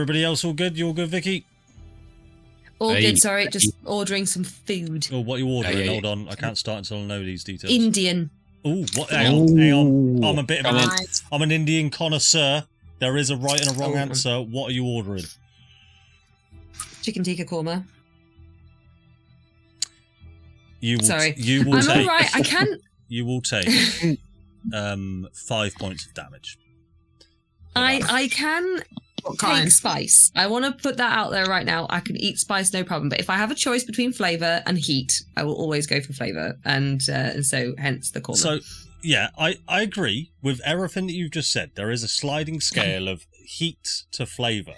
Everybody else all good? You all good, Vicky? All good, sorry, just ordering some food. Oh, what are you ordering? Hold on, I can't start until I know these details. Indian. Oh, what? Hang on. I'm a bit of I'm an Indian connoisseur. There is a right and a wrong answer. What are you ordering? Chicken tikka korma. You will Sorry. You will I'm take. all right. I can. You will take 5 points of damage. I can take spice. I want to put that out there right now. I can eat spice, no problem. But if I have a choice between flavour and heat, I will always go for flavour, and so hence the korma. So, yeah, I agree with everything that you've just said. There is a sliding scale of heat to flavour,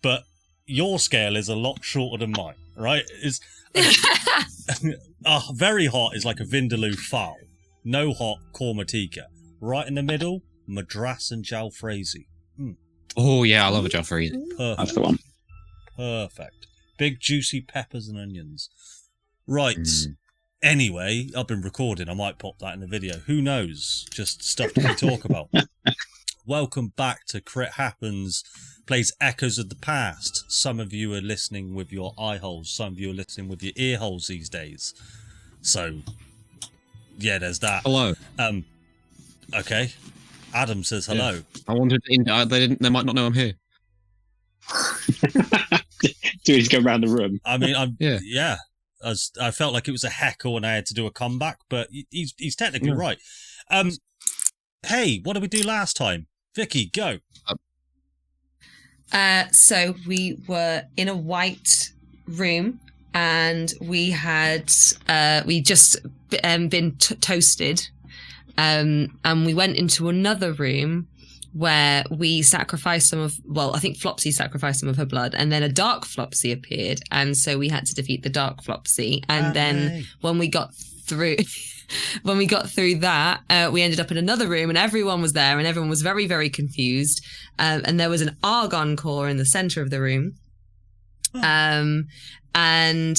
but your scale is a lot shorter than mine, right? It's very hot is like a vindaloo fowl. No hot, korma tikka. Right in the middle, madras and jalfrezi. Oh, yeah, I love a jalfrezi. Perfect. That's the one. Perfect. Big, juicy peppers and onions. Right. Anyway, I've been recording. I might pop that in the video. Who knows? Just stuff to talk about. Welcome back to Crit Happens, plays Echoes of the Past. Some of you are listening with your eye holes. Some of you are listening with your ear holes these days. So, yeah, there's that. Hello. Okay. Adam says hello. Yeah. I wanted to, they might not know I'm here. Do we go around the room? I mean, I felt like it was a heckle and I had to do a comeback, but he's technically right. Hey, what did we do last time? Vicky, go. So we were in a white room, and we had we just been toasted, and we went into another room where we sacrificed I think Flopsy sacrificed some of her blood, and then a dark Flopsy appeared, and so we had to defeat the dark Flopsy. And then when we got through that, we ended up in another room, and everyone was there, and everyone was very, very confused. And there was an argon core in the center of the room. And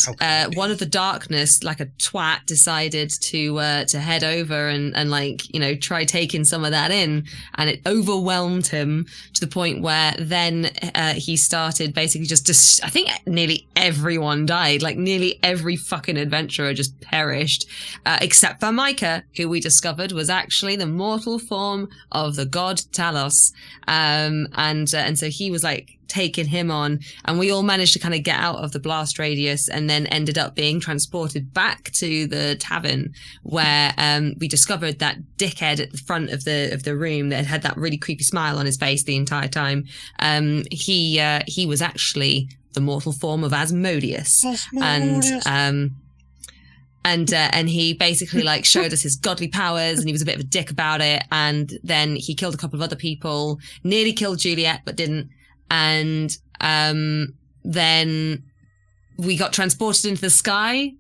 one of the darkness, like a twat, decided to head over and like, you know, try taking some of that in, and it overwhelmed him to the point where then he started basically just I think nearly everyone died, like nearly every fucking adventurer just perished, except for Micah, who we discovered was actually the mortal form of the god Talos, and so he was like taking him on, and we all managed to kind of get out of the blast radius, and then ended up being transported back to the tavern where we discovered that dickhead at the front of the room that had that really creepy smile on his face the entire time. He was actually the mortal form of Asmodeus. And he basically like showed us his godly powers, and he was a bit of a dick about it, and then he killed a couple of other people, nearly killed Juliet but didn't. And then we got transported into the sky.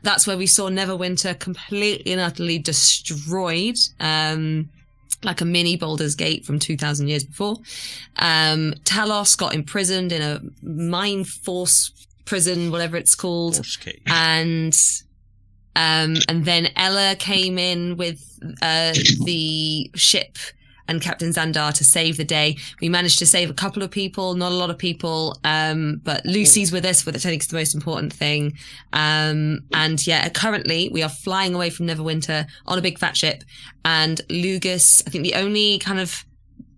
That's where we saw Neverwinter completely and utterly destroyed, like a mini Baldur's Gate from 2,000 years before. Talos got imprisoned in a mine force prison, whatever it's called. And then Ella came in with the ship and Captain Xandar to save the day. We managed to save a couple of people, not a lot of people, but Lucy's with us, which I think is the most important thing. And yeah, currently we are flying away from Neverwinter on a big fat ship, and Lugas, I think the only kind of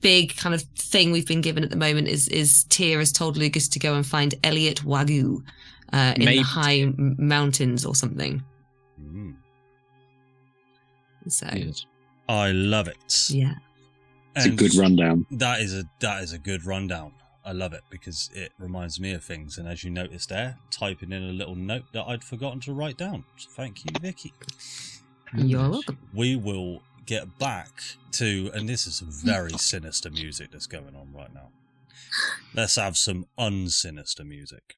big kind of thing we've been given at the moment is Tyr has told Lugas to go and find Elliot Wagyu in the high mountains or something. So I love it. Yeah. It's a good rundown. That is a good rundown. I love it because it reminds me of things. And as you noticed there, typing in a little note that I'd forgotten to write down. So thank you, Vicky. You're welcome. We will get back to, and this is some very sinister music that's going on right now. Let's have some unsinister music.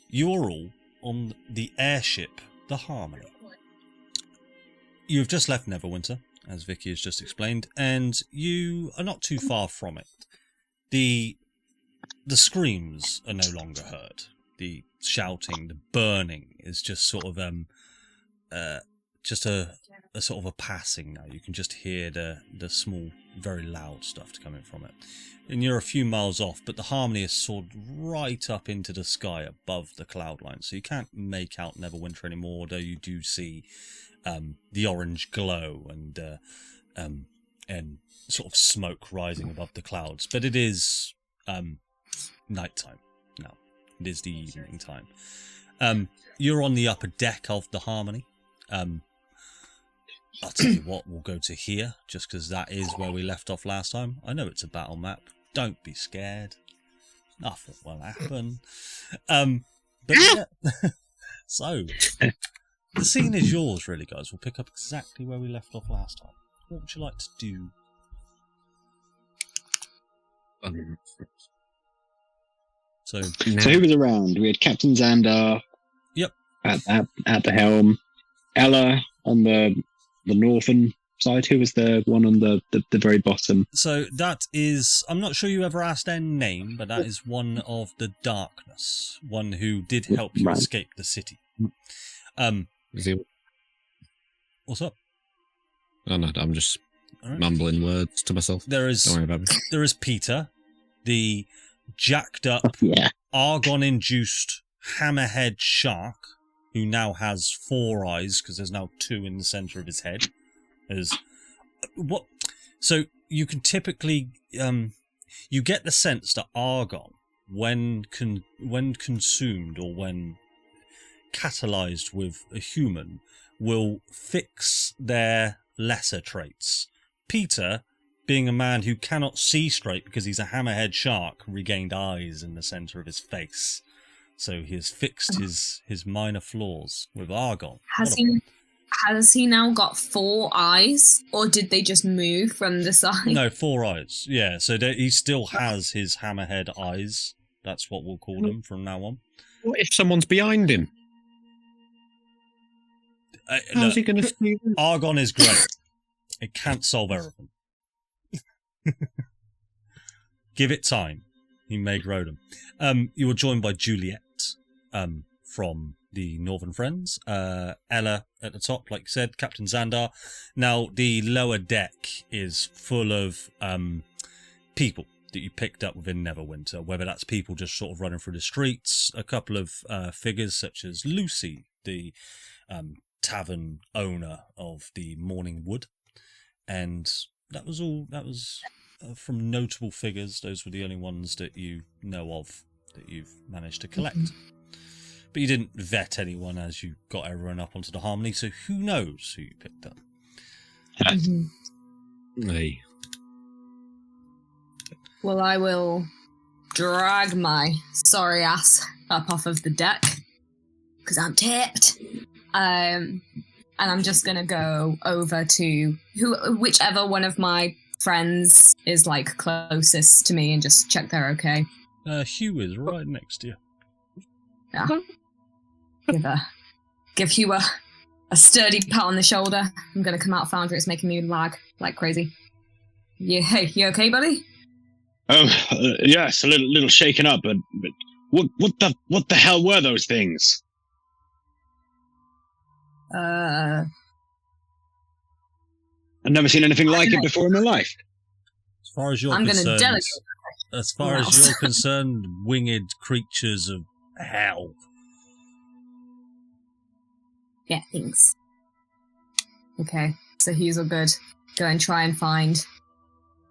You're all on the airship, the Harmony. You've just left Neverwinter, as Vicky has just explained, and you are not too far from it. The screams are no longer heard. The shouting, the burning is just sort of just a sort of a passing now. You can just hear the small, very loud stuff coming from it. And you're a few miles off, but the harmony is soared right up into the sky above the cloud line. So you can't make out Neverwinter anymore, though you do see the orange glow and sort of smoke rising above the clouds. But it is nighttime now. It is the evening time. You're on the upper deck of the harmony. I'll tell you what, we'll go to here, just because that is where we left off last time. I know it's a battle map. Don't be scared. Nothing will happen. But yeah. So, the scene is yours, really, guys. We'll pick up exactly where we left off last time. What would you like to do? So who was around? We had Captain Xandar. Yep. At the helm. Ella on the northern side. Who was the one on the very bottom? So that is, I'm not sure you ever asked their name, but that is one of the Darkness, one who did help you escape the city. Is he? What's up? Oh no, I'm just mumbling words to myself. Don't worry about me. There is Peter, the jacked up, argon-induced hammerhead shark, who now has 4 eyes because there's now 2 in the center of his head. So you can typically you get the sense that argon, when consumed or when catalyzed with a human, will fix their lesser traits. Peter, being a man who cannot see straight because he's a hammerhead shark, regained eyes in the center of his face. So he has fixed his minor flaws with argon. Has he now got 4 eyes, or did they just move from the side? No, 4 eyes. Yeah, so he still has his hammerhead eyes. That's what we'll call them from now on. What if someone's behind him? How's he going to see them? Argon is great. It can't solve everything. Give it time. He may grow them. You were joined by Juliet from the Northern Friends. Ella at the top, like you said, Captain Xandar. Now, the lower deck is full of people that you picked up within Neverwinter, whether that's people just sort of running through the streets, a couple of figures such as Lucy, the tavern owner of the Morning Wood. And that was all. That was from notable figures. Those were the only ones that you know of that you've managed to collect. But you didn't vet anyone as you got everyone up onto the harmony, so who knows who you picked up? Hey. Well, I will drag my sorry ass up off of the deck because I'm tipped. And I'm just gonna go over to whichever one of my friends is like closest to me and just check they're okay. Hew is right next to you. Yeah. Give Hew a sturdy pat on the shoulder. I'm gonna come out Foundry. It's making me lag like crazy. Yeah, hey, you okay, buddy? Yes, a little shaken up, but what the hell were those things? I've never seen anything like it before in my life. As far as you're concerned, winged creatures of hell. Yeah, thanks. Okay, so Hew's all good. Go and try and find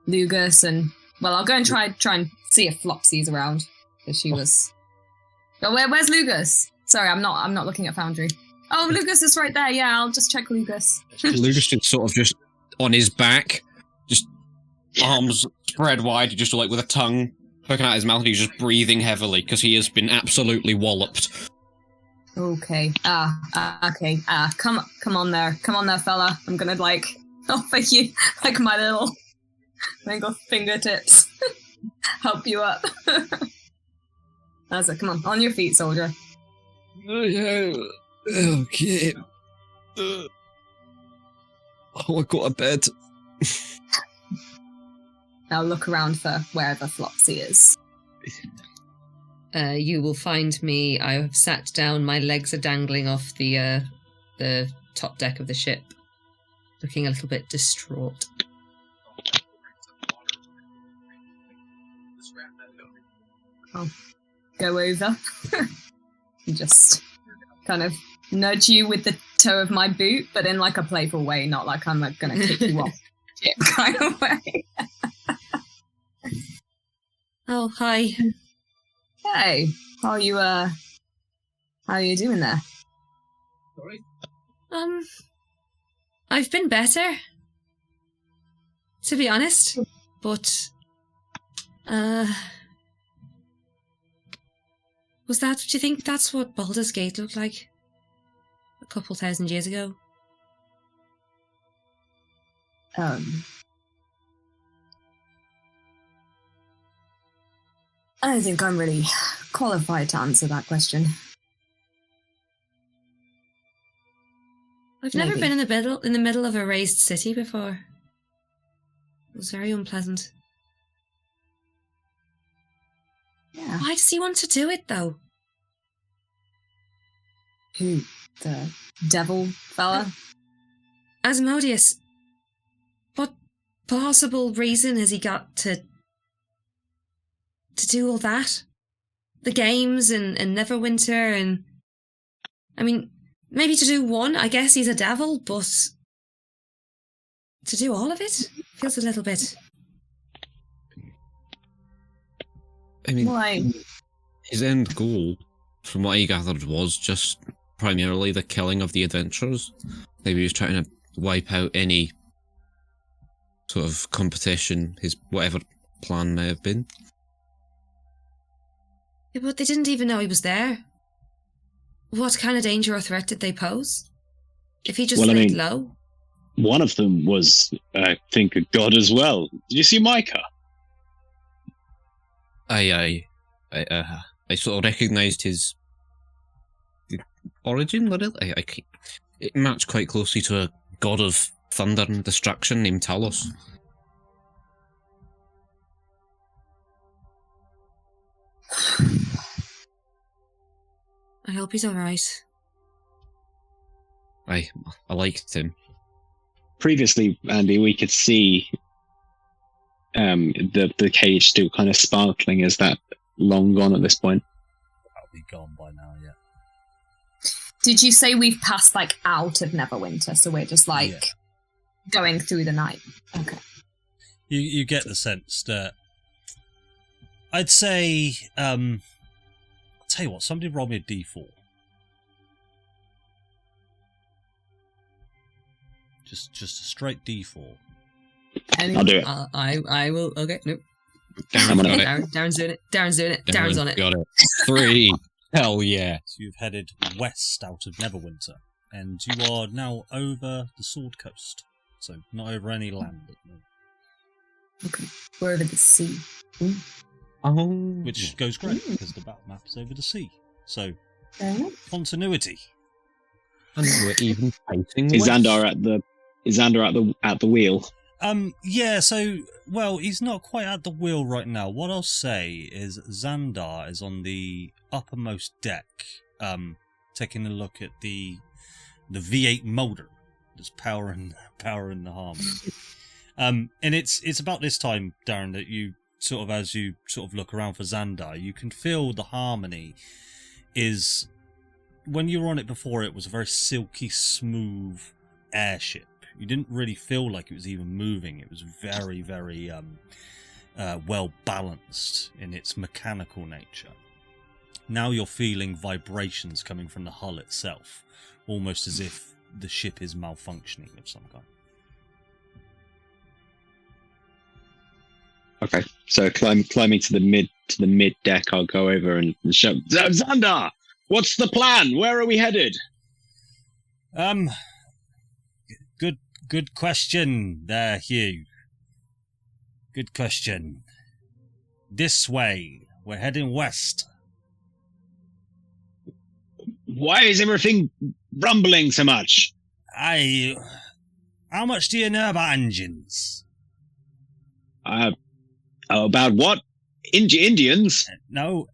Lugas and... Well, I'll go and try and see if Flopsy's around. Because she was... Oh, where's Lugas? Sorry, I'm not looking at Foundry. Oh, Lugas is right there. Yeah, I'll just check Lugas. Lugas is sort of just on his back, just arms spread wide, just like with a tongue poking out his mouth, and he's just breathing heavily because he has been absolutely walloped. Okay. Okay. Come on there, fella. I'm gonna offer you my little fingertips, help you up. That's it. Come on your feet, soldier. Okay. Oh, I got a bed. Now look around for wherever Flopsy is. You will find me. I have sat down. My legs are dangling off the top deck of the ship, looking a little bit distraught. I'll go over and just kind of nudge you with the toe of my boot, but in like a playful way, not like I'm going to kick you off the ship kind of way. Oh, hi. Hey, how are you doing there? I've been better, to be honest, but, do you think that's what Baldur's Gate looked like a couple thousand years ago? I don't think I'm really qualified to answer that question. I've never Maybe. been in the middle of a raised city before. It was very unpleasant. Yeah. Why does he want to do it, though? Who? The devil fella? Asmodeus, what possible reason has he got to do all that? The games and Neverwinter and... I mean, maybe to do one, I guess he's a devil, but to do all of it feels a little bit... I mean, Why? his end goal, from what I gathered, was just primarily the killing of the adventurers. Maybe he was trying to wipe out any sort of competition, his whatever plan may have been. Yeah, but they didn't even know he was there. What kind of danger or threat did they pose? If he just laid low? One of them was, I think, a god as well. Did you see Micah? I sort of recognised his origin, literally. It matched quite closely to a god of thunder and destruction named Talos. I hope he's alright. I liked him. Previously, Andy, we could see the cage still kind of sparkling. Is that long gone at this point? That'll be gone by now, yeah. Did you say we've passed like out of Neverwinter, so we're just like going through the night? Okay. You get the sense that I'd say I'll tell you what, somebody roll me a D4. Just a straight D4. I'll do it. I will. Okay, nope. Darren got it. Darren's doing it. Darren's on it. Got it. 3. Hell yeah. So you've headed west out of Neverwinter, and you are now over the Sword Coast. So not over any land at the moment. Okay. We're over the sea. Oh. Which goes great, because the battle map is over the sea. So, Fair enough. continuity. And we're even fighting Is west. Xander at the wheel? Yeah, so, well, he's not quite at the wheel right now. What I'll say is Xandar is on the uppermost deck, taking a look at the V8 motor that's powering the Harmony. And it's about this time, Darren, that you sort of, as you sort of look around for Xandar, you can feel the Harmony is, when you were on it before, it was a very silky, smooth airship. You didn't really feel like it was even moving. It was very, very well balanced in its mechanical nature. Now you're feeling vibrations coming from the hull itself, almost as if the ship is malfunctioning of some kind. Okay, so climbing to the mid deck, I'll go over and shout, Xander, what's the plan? Where are we headed? Good question there, Hew. Good question. This way. We're heading west. Why is everything rumbling so much? How much do you know about engines? About what? Indians? No,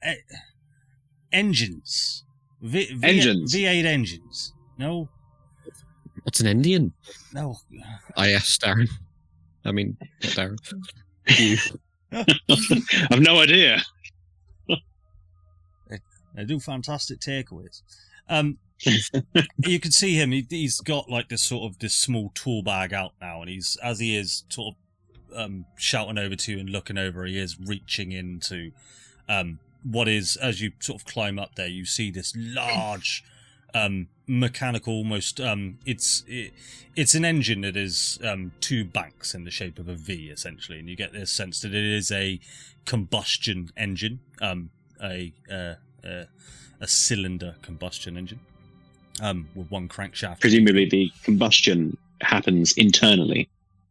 engines. Engines. V8 engines. No? What's an Indian? No. I asked Darren. I mean, not Darren. You. I've no idea. They do fantastic takeaways. You can see him. He's got like this small tool bag out now, and as he is sort of shouting over to you and looking over, he is reaching into what is, as you sort of climb up there, you see this large mechanical, almost it's an engine that is two banks in the shape of a V, essentially, and you get this sense that it is a combustion engine, a cylinder combustion engine, with one crankshaft. Presumably the combustion happens internally.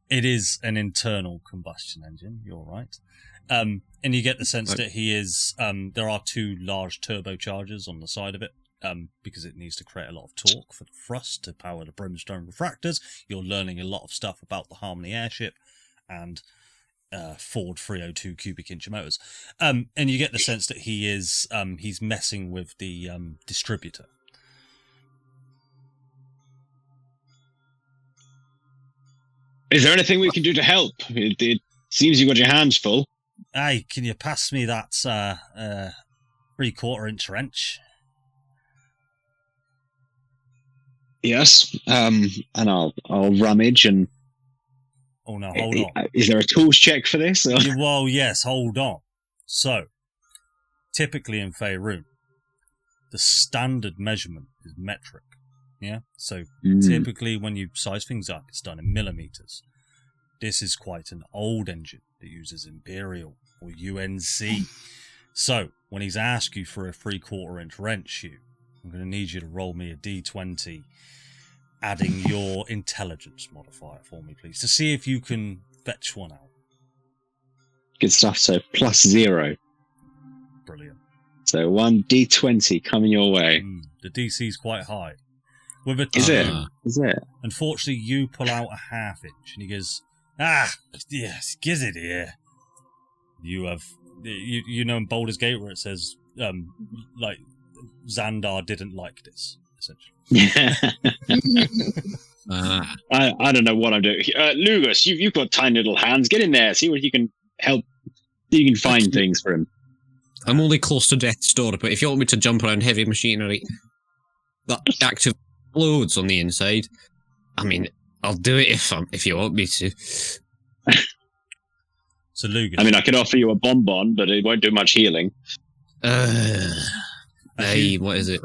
It is an internal combustion engine, you're right. And you get the sense that he is, there are two large turbochargers on the side of it, because it needs to create a lot of torque for the thrust to power the brimstone refractors. You're learning a lot of stuff about the Harmony airship and Ford 302 cubic inch motors. And you get the sense that he is, he's messing with the distributor. Is there anything we can do to help? It seems you've got your hands full. Hey, can you pass me that 3/4 inch wrench? Yes, and I'll rummage and... Oh, no, hold on. Is there a tools check for this? Or? Well, yes, hold on. So, typically in Faerun, the standard measurement is metric. Yeah? So, typically when you size things up, it's done in millimeters. This is quite an old engine that uses Imperial or UNC. So, when he's asked you for a 3/4 inch wrench, I'm going to need you to roll me a D20, adding your intelligence modifier for me, please, to see if you can fetch one out. Good stuff. So +0. Brilliant. So 1 D20 coming your way. The DC is quite high. With a Is it? 2, Is it? unfortunately, you pull out a 1/2 inch, and he goes, yes, gives it here. You have, you know in Baldur's Gate where it says, like, Xandar didn't like this, essentially. I don't know what I'm doing. Lugas, you've got tiny little hands. Get in there. See what you can help. You can find things for him. I'm only close to death's door, but if you want me to jump around heavy machinery that active explodes on the inside, I mean, I'll do it if you want me to. So Lugas, I mean, I could offer you a bonbon, but it won't do much healing. Hey, what is it?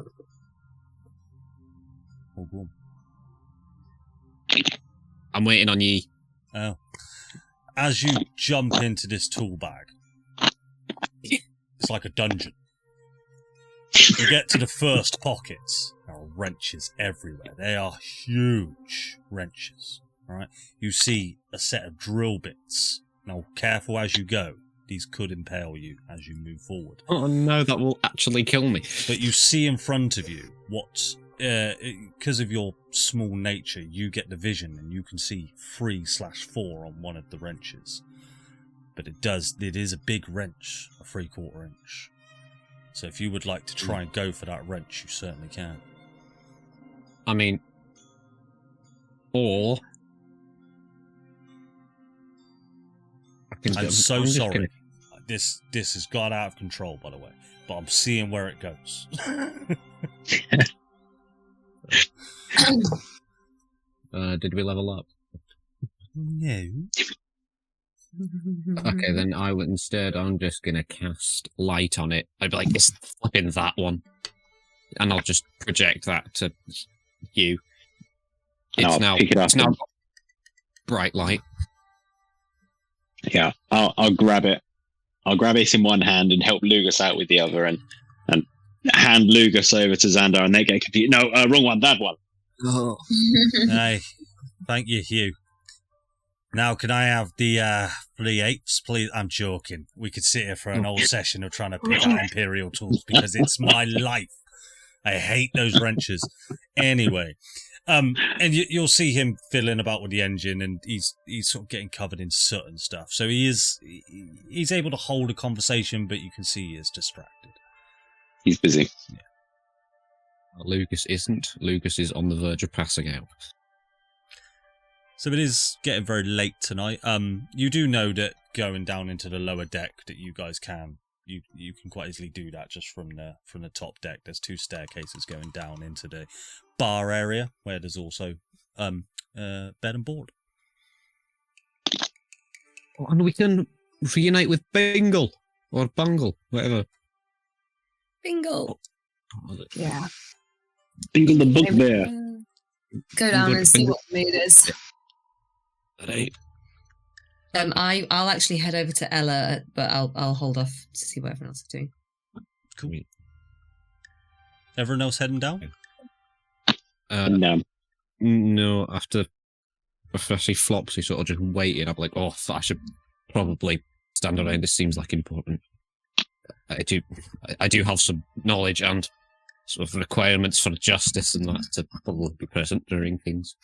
I'm waiting on ye. Oh. As you jump into this tool bag, it's like a dungeon. You get to the first pockets. There are wrenches everywhere. They are huge wrenches. Right? You see a set of drill bits. Now, careful as you go. These could impale you as you move forward. Oh no, that will actually kill me. But you see in front of you what, because of your small nature, you get the vision and you can see 3/4 on one of the wrenches. But it is a big wrench, a 3/4 inch. So if you would like to try and go for that wrench, you certainly can. I mean, or I'm so sorry. This has got out of control, by the way. But I'm seeing where it goes. Did we level up? No. Okay, then I'm just gonna cast light on it. I'd be like, it's flipping that one. And I'll just project that to you. It's now bright light. Yeah, I'll grab it. I'll grab it in one hand and help Lugas out with the other, and hand Lugas over to Xandar, and they get confused. No, wrong one, that one. Oh. Hey, thank you, Hew. Now, can I have the 3/8, please? I'm joking. We could sit here for an whole session of trying to pick out Imperial tools because it's my life. I hate those wrenches. Anyway, and you'll see him fiddling about with the engine, and he's sort of getting covered in soot and stuff. So he's able to hold a conversation, but you can see he is distracted. He's busy. Yeah. Lugas isn't. Lugas is on the verge of passing out. So it is getting very late tonight. You do know that going down into the lower deck that you guys can. You can quite easily do that just from the top deck. There's 2 staircases going down into the bar area where there's also bed and board. And we can reunite with Bingle or Bungle, whatever. Bingle. Yeah. Bingle the bugbear. Go down and see what the mood is. Right. I'll actually head over to Ella, but I'll hold off to see what everyone else is doing. Cool. Everyone else heading down? No. No, after especially Flopsy sort of just waiting, I'm like, oh, I should probably stand around. This seems like important. I do have some knowledge and sort of requirements for justice and that to probably be present during things.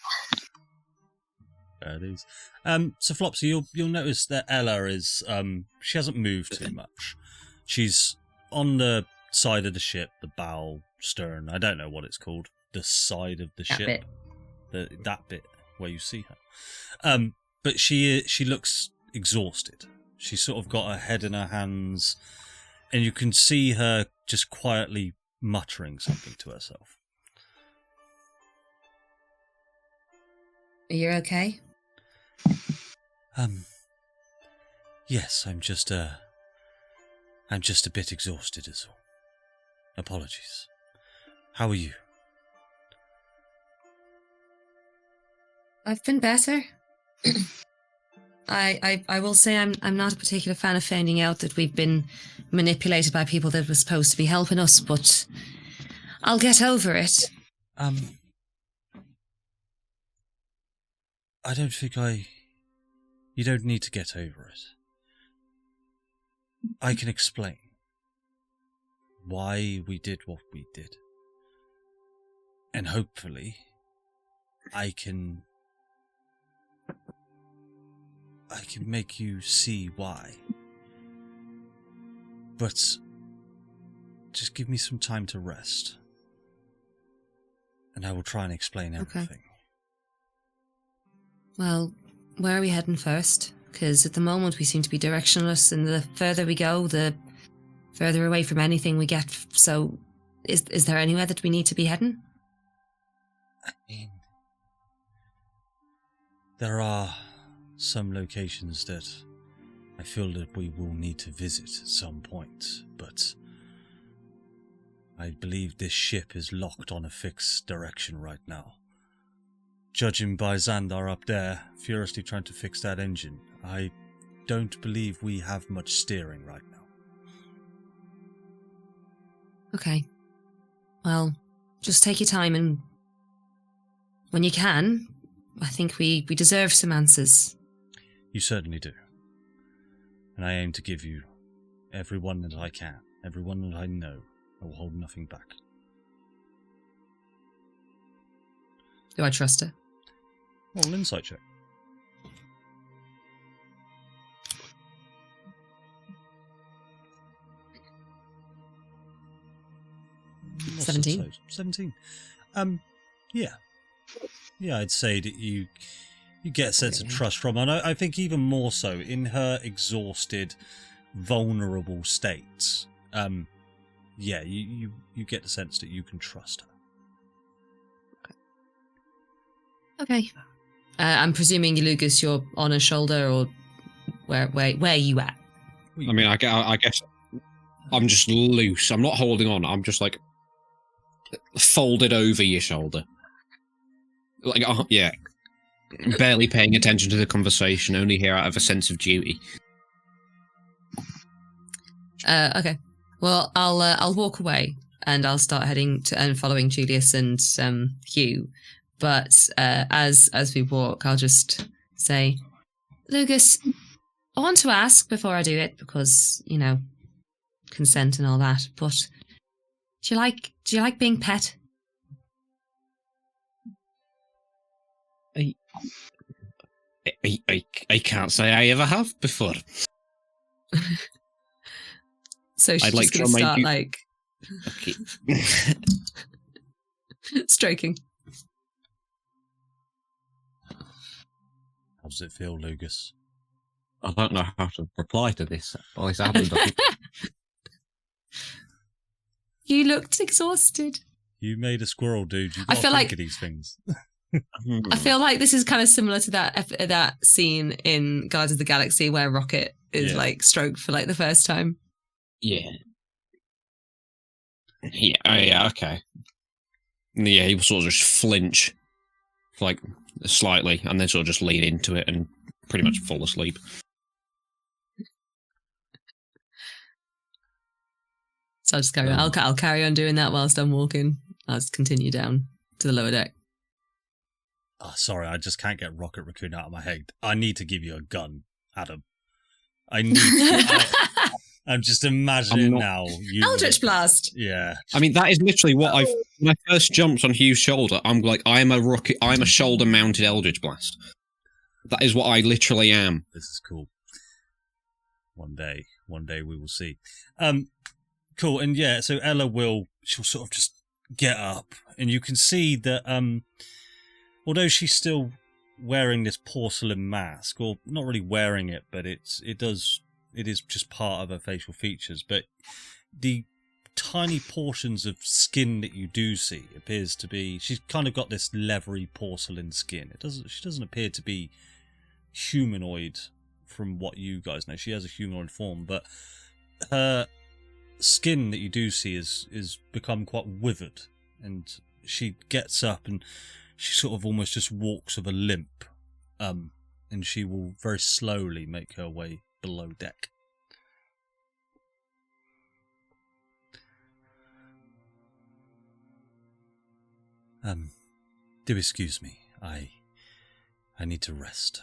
There it is. So Flopsy, you'll notice that Ella is she hasn't moved too much. She's on the side of the ship, the bow, stern. I don't know what it's called. The side of the ship. That bit where you see her. But she looks exhausted. She's sort of got her head in her hands, and you can see her just quietly muttering something to herself. Are you okay? Yes, I'm just a bit exhausted is all. Apologies. How are you? I've been better. I will say I'm not a particular fan of finding out that we've been manipulated by people that were supposed to be helping us, but I'll get over it. I don't think you don't need to get over it. I can explain why we did what we did. And hopefully, I can make you see why. But just give me some time to rest. And I will try and explain everything. Okay. Well, where are we heading first? Because at the moment we seem to be directionless, and the further we go, the further away from anything we get. So, is there anywhere that we need to be heading? I mean, there are some locations that I feel that we will need to visit at some point, but I believe this ship is locked on a fixed direction right now. Judging by Xandar up there, furiously trying to fix that engine, I don't believe we have much steering right now. Okay. Well, just take your time, and when you can, I think we deserve some answers. You certainly do. And I aim to give you every one that I can, every one that I know. I will hold nothing back. Do I trust her? Roll an insight check. What's 17. the total? 17. Yeah, I'd say that you get a sense of trust from her. And I think even more so in her exhausted, vulnerable state. You get the sense that you can trust her. Okay. I'm presuming, Lugas, you're on her shoulder, or where are you at? I mean, I guess I'm just loose. I'm not holding on. I'm just like folded over your shoulder. Like, oh, yeah. Barely paying attention to the conversation, only here out of a sense of duty. Okay. Well, I'll walk away, and I'll start heading to and following Julius and Hew. But as we walk, I'll just say, Lugas, I want to ask before I do it, because, you know, consent and all that, but do you like being pet? I can't say I ever have before. So she's I'd like just going to start you... like Okay. stroking. does it feel, Lugas? I don't know how to reply to this. Well, this happened. I think. You looked exhausted. You made a squirrel, dude. You I got to feel think like- of these things. I feel like this is kind of similar to that scene in Guardians of the Galaxy where Rocket is Yeah. like stroked for like the first time. Yeah. Yeah. Oh, yeah. Okay. Yeah, he will sort of just flinch, like slightly, and then sort of just lean into it and pretty much fall asleep. So I'll just carry on. I'll carry on doing that whilst I'm walking. I'll just continue down to the lower deck. Oh, sorry, I just can't get Rocket Raccoon out of my head. I need to give you a gun, Adam. I need to. I'm just imagining now. You Eldritch Blast. Yeah. I mean, that is literally what when I first jumped on Hugh's shoulder, I'm like, I'm a shoulder-mounted Eldritch Blast. That is what I literally am. This is cool. One day we will see. Cool, and yeah, so she'll sort of just get up, and you can see that although she's still wearing this porcelain mask, or not really wearing it, but it is just part of her facial features, but the tiny portions of skin that you do see appears to be, she's kind of got this leathery porcelain skin. She doesn't appear to be humanoid from what you guys know. She has a humanoid form, but her skin that you do see is become quite withered, and she gets up and she sort of almost just walks with a limp, and she will very slowly make her way below deck. Do excuse me. I need to rest.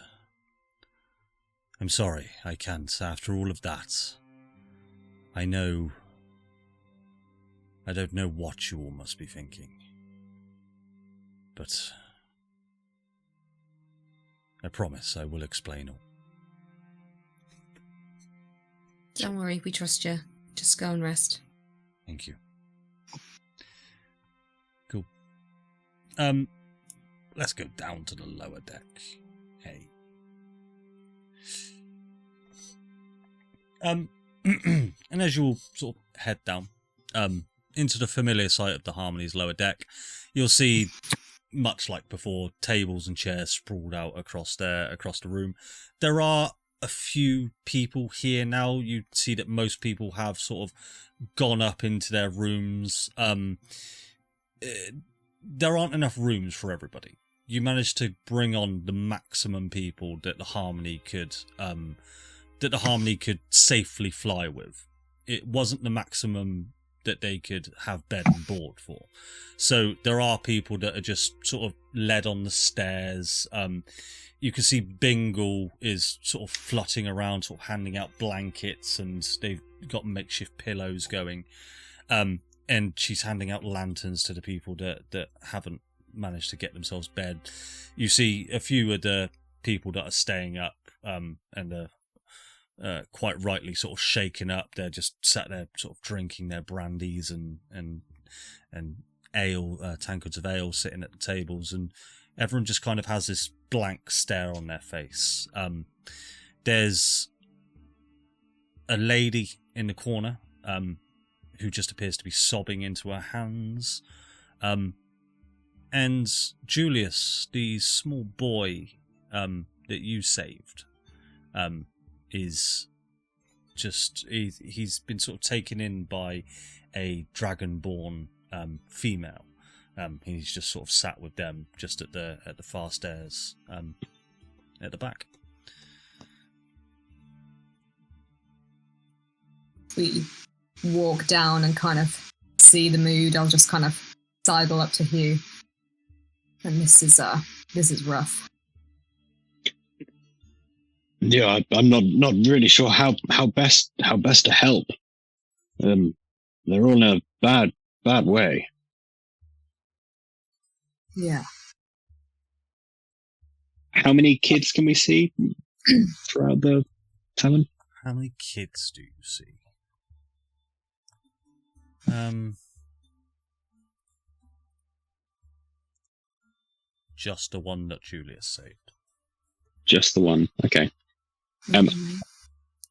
I'm sorry, I can't. After all of that, I don't know what you all must be thinking. But I promise I will explain all. Don't worry, we trust you. Just go and rest. Thank you. Cool. Let's go down to the lower deck. Hey. And as you all sort of head down, into the familiar sight of the Harmony's lower deck, you'll see, much like before, tables and chairs sprawled out across the room. There are a few people here now. You see that most people have sort of gone up into their rooms. There aren't enough rooms for everybody. You managed to bring on the maximum people that the Harmony could safely fly with. It wasn't the maximum that they could have bed and board for. So there are people that are just sort of led on the stairs. You can see Bingle is sort of flutting around, sort of handing out blankets, and they've got makeshift pillows going. And she's handing out lanterns to the people that haven't managed to get themselves bed. You see a few of the people that are staying up, and are quite rightly sort of shaken up. They're just sat there sort of drinking their brandies and ale, tankards of ale sitting at the tables, and everyone just kind of has this blank stare on their face. There's a lady in the corner who just appears to be sobbing into her hands. And Julius, the small boy that you saved, is just he's been sort of taken in by a dragonborn female. He's just sort of sat with them just at the far stairs at the back. We walk down and kind of see the mood. I'll just kind of sidle up to Hew. And this is rough. Yeah, I'm not really sure how best to help. They're all in a bad way. Yeah. How many kids can we see throughout the tavern? How many kids do you see? Just the one that Julius saved. Just the one. Okay.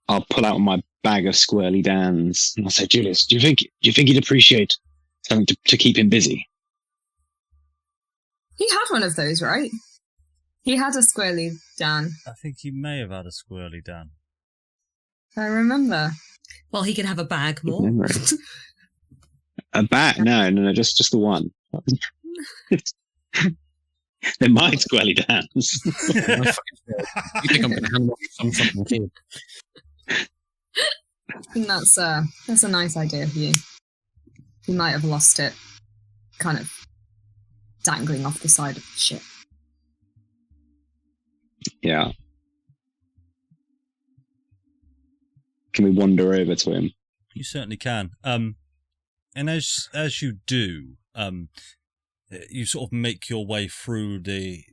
I'll pull out my bag of Squirrly-Dans and I'll say, Julius, do you think he'd appreciate something to keep him busy? He had one of those, right? He had a Squirrly-Dan. I think he may have had a Squirrly-Dan. I remember. Well, he could have a bag more. A bag? No, just the one. They're my Squirrly-Dans. You think I'm going to hand off some fucking kid? I think that's a nice idea for you. You might have lost it, kind of dangling off the side of the ship. Yeah. Can we wander over to him? You certainly can. And as you do, you sort of make your way through the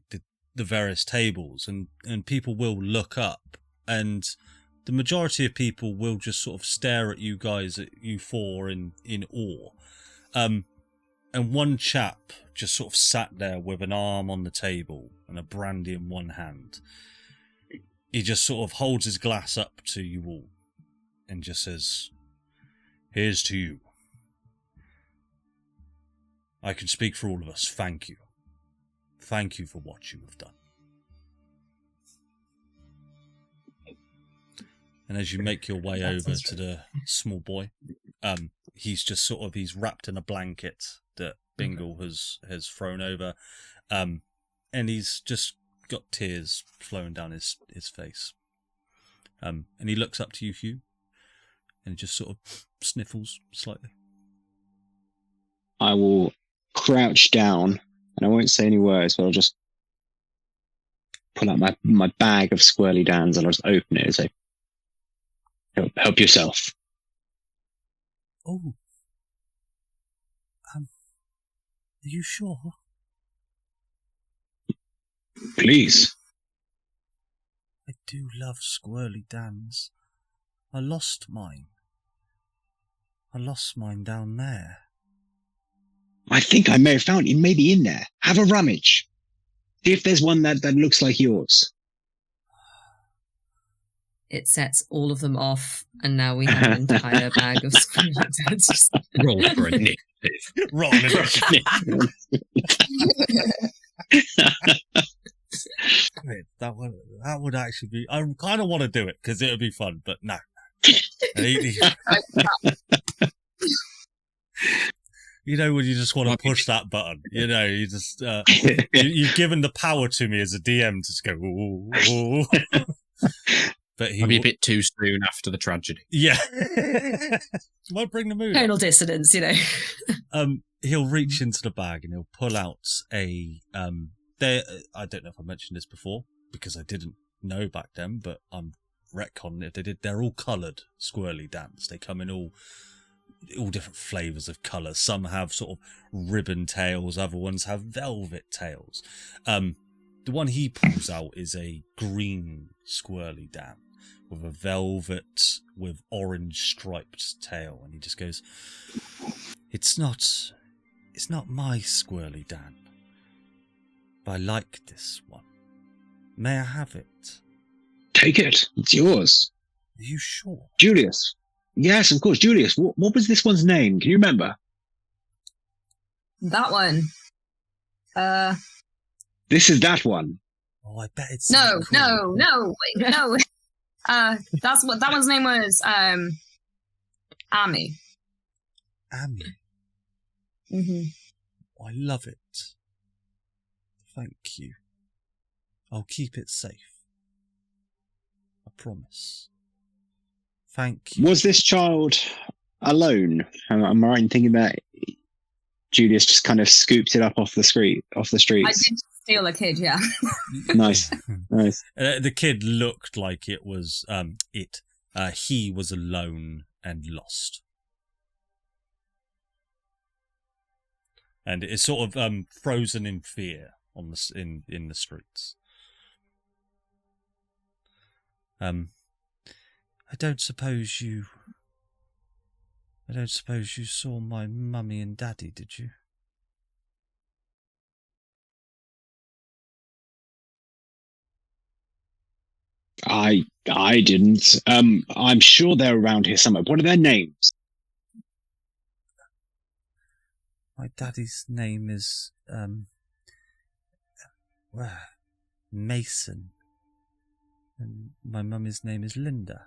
various tables, and people will look up, and the majority of people will just sort of stare at you guys, at you four, in awe. And one chap just sort of sat there with an arm on the table and a brandy in one hand. He just sort of holds his glass up to you all and just says, "Here's to you. I can speak for all of us. Thank you. Thank you for what you have done." And as you make your way over to the small boy, he's just sort of, he's wrapped in a blanket that Bingle has thrown over, and he's just got tears flowing down his face. And he looks up to you, Hew, and he just sort of sniffles slightly. I will crouch down, and I won't say any words, but I'll just pull out my bag of Squirrly-Dans, and I'll just open it and say, help yourself. Oh. Are you sure? Please. I do love Squirrly-Dans. I lost mine. I lost mine down there. I think I may have found it. Maybe in there. Have a rummage. See if there's one that looks like yours. It sets all of them off, and now we have an entire bag of Squirrly-Dans. Roll for initiative. Roll initiative. That would actually be... I kind of want to do it, because it would be fun, but no. You know, when you just want to push that button, you know, you just, you've given the power to me as a DM to just go, ooh, ooh. But he might be a bit too soon after the tragedy. Yeah. Might bring the mood. Tonal dissonance, you know. He'll reach into the bag and he'll pull out a, I don't know if I mentioned this before, because I didn't know back then, but I'm retconning if they did. They're all coloured Squirrly-Dans. They come in all different flavours of colour. Some have sort of ribbon tails, other ones have velvet tails. The one he pulls out is a green Squirrly-Dan with a velvet with orange striped tail, and he just goes, It's not my Squirrly-Dan, but I like this one. May I have it? Take it. It's yours. Are you sure? Julius. Yes, of course. Julius, what was this one's name? Can you remember? That one. This is that one. Oh, I bet it's... No. That one's name was, Ami. Ami. Mm-hmm. I love it. Thank you. I'll keep it safe. I promise. Thank you. Was this child alone? Am I right in thinking that Julius just kind of scooped it up off the streets? I did steal a kid, yeah. Nice. The kid looked like it was he was alone and lost. And it's sort of frozen in fear on the in the streets. I don't suppose you saw my mummy and daddy, did you? I didn't. I'm sure they're around here somewhere. What are their names? My daddy's name is Mason, and my mummy's name is Linda.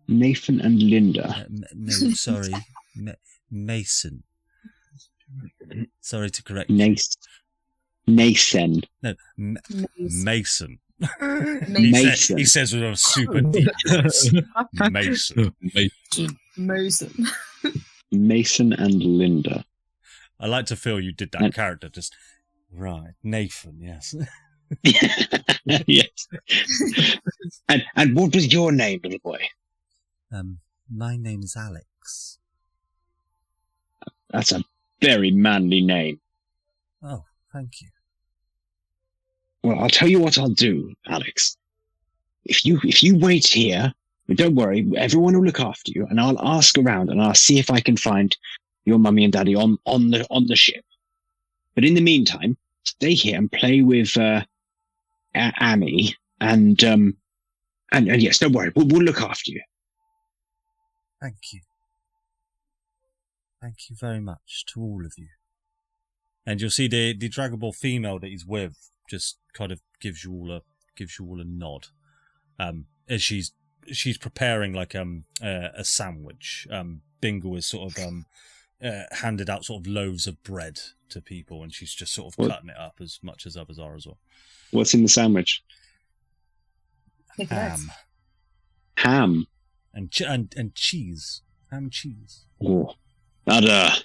Nathan and Linda. No, sorry, Mason. Sorry to correct you. Nathan. No, Mason. Mason. He says with a super deep voice. Mason. Mason. Mason and Linda. I like to feel you did that character. Just right, Nathan. Yes. Yes. And what was your name, little boy? My name is Alex. That's a very manly name. Oh, thank you. Well, I'll tell you what I'll do, Alex. If you wait here, don't worry, everyone will look after you, and I'll ask around and I'll see if I can find your mummy and daddy on the ship. But in the meantime, stay here and play with Annie, and yes, don't worry, we'll look after you. Thank you. Thank you very much to all of you. And you'll see the Dragon Ball female that he's with just kind of gives you all a nod. As she's preparing like a sandwich. Bingle is sort of handed out sort of loaves of bread to people, and she's just sort of cutting it up as much as others are as well. What's in the sandwich? Ham. And cheese. Ham and cheese. Oh, that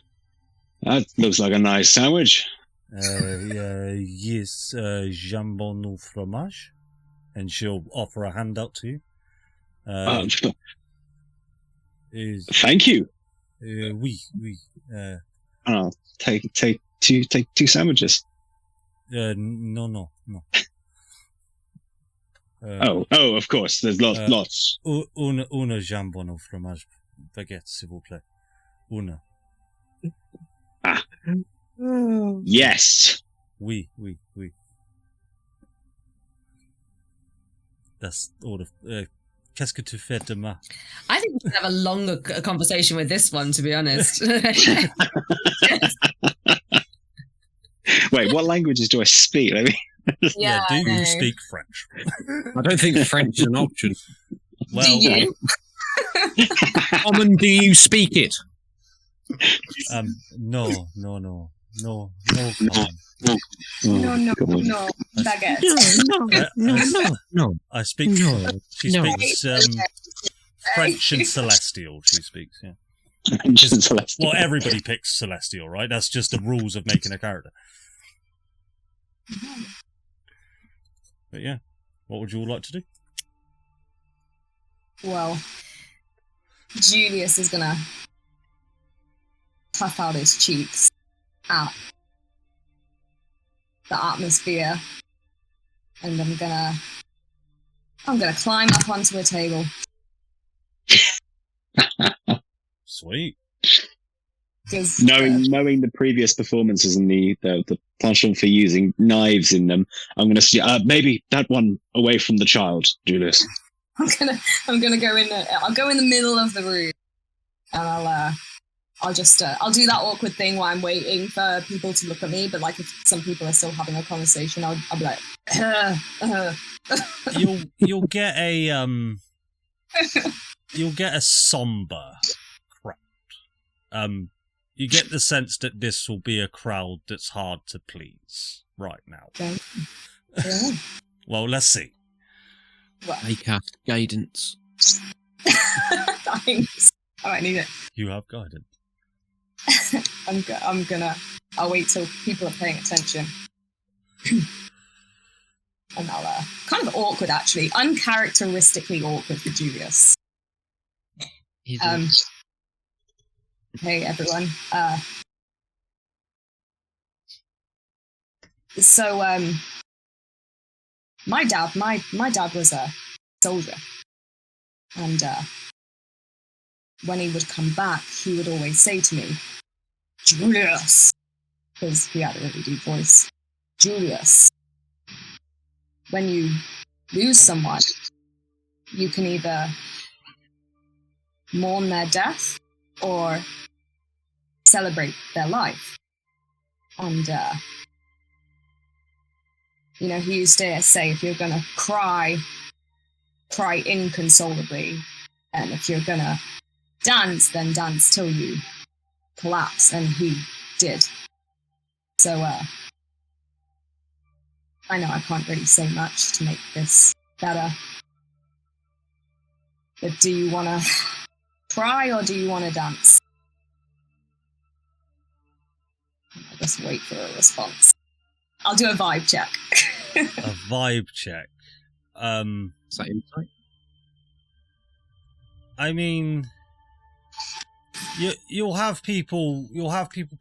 looks like a nice sandwich. Yes, jambon au fromage, and she'll offer a handout to you. Thank you. Oui. Take two sandwiches. No. Of course. There's lots. Una jambon au fromage, baguette, s'il vous plaît. Una. Yes. Oui. That's all of. Qu'est-ce que tu fais demain? I think we should have a longer conversation with this one, to be honest. Wait, what languages do I speak? I mean, Do you speak French? I don't think French is an option. Well, do you? Common, do you speak it? No. No, baguette. No. I speak. No. She speaks French and Celestial. She speaks. Yeah. Well, everybody picks Celestial, right? That's just the rules of making a character. But yeah, what would you all like to do? Well, Julius is gonna puff out his cheeks at the atmosphere, and I'm gonna climb up onto a table. Sweet. Knowing the previous performances and the penchant for using knives in them, I'm going to maybe that one away from the child, Julius. I'm gonna go in. I'll go in the middle of the room, and I'll do that awkward thing while I'm waiting for people to look at me. But like, if some people are still having a conversation, I'll be like, You'll get a somber crowd. You get the sense that this will be a crowd that's hard to please right now. Okay. Yeah. Well, let's see. Well, I cast guidance. thanks. I might need it. You have guidance. I'll wait till people are paying attention. And I'll, kind of awkward actually, uncharacteristically awkward for Julius. Hey everyone. My dad was a soldier, and when he would come back, he would always say to me, Julius, because he had a really deep voice. Julius, when you lose someone, you can either mourn their death or celebrate their life. And, you know, he used to say, if you're going to cry, cry inconsolably. And if you're going to dance, then dance till you collapse. And he did. So, I know I can't really say much to make this better. But do you want to cry or do you want to dance? I'll just wait for a response. I'll do a vibe check. A vibe check. Is that insight? I mean, you'll have people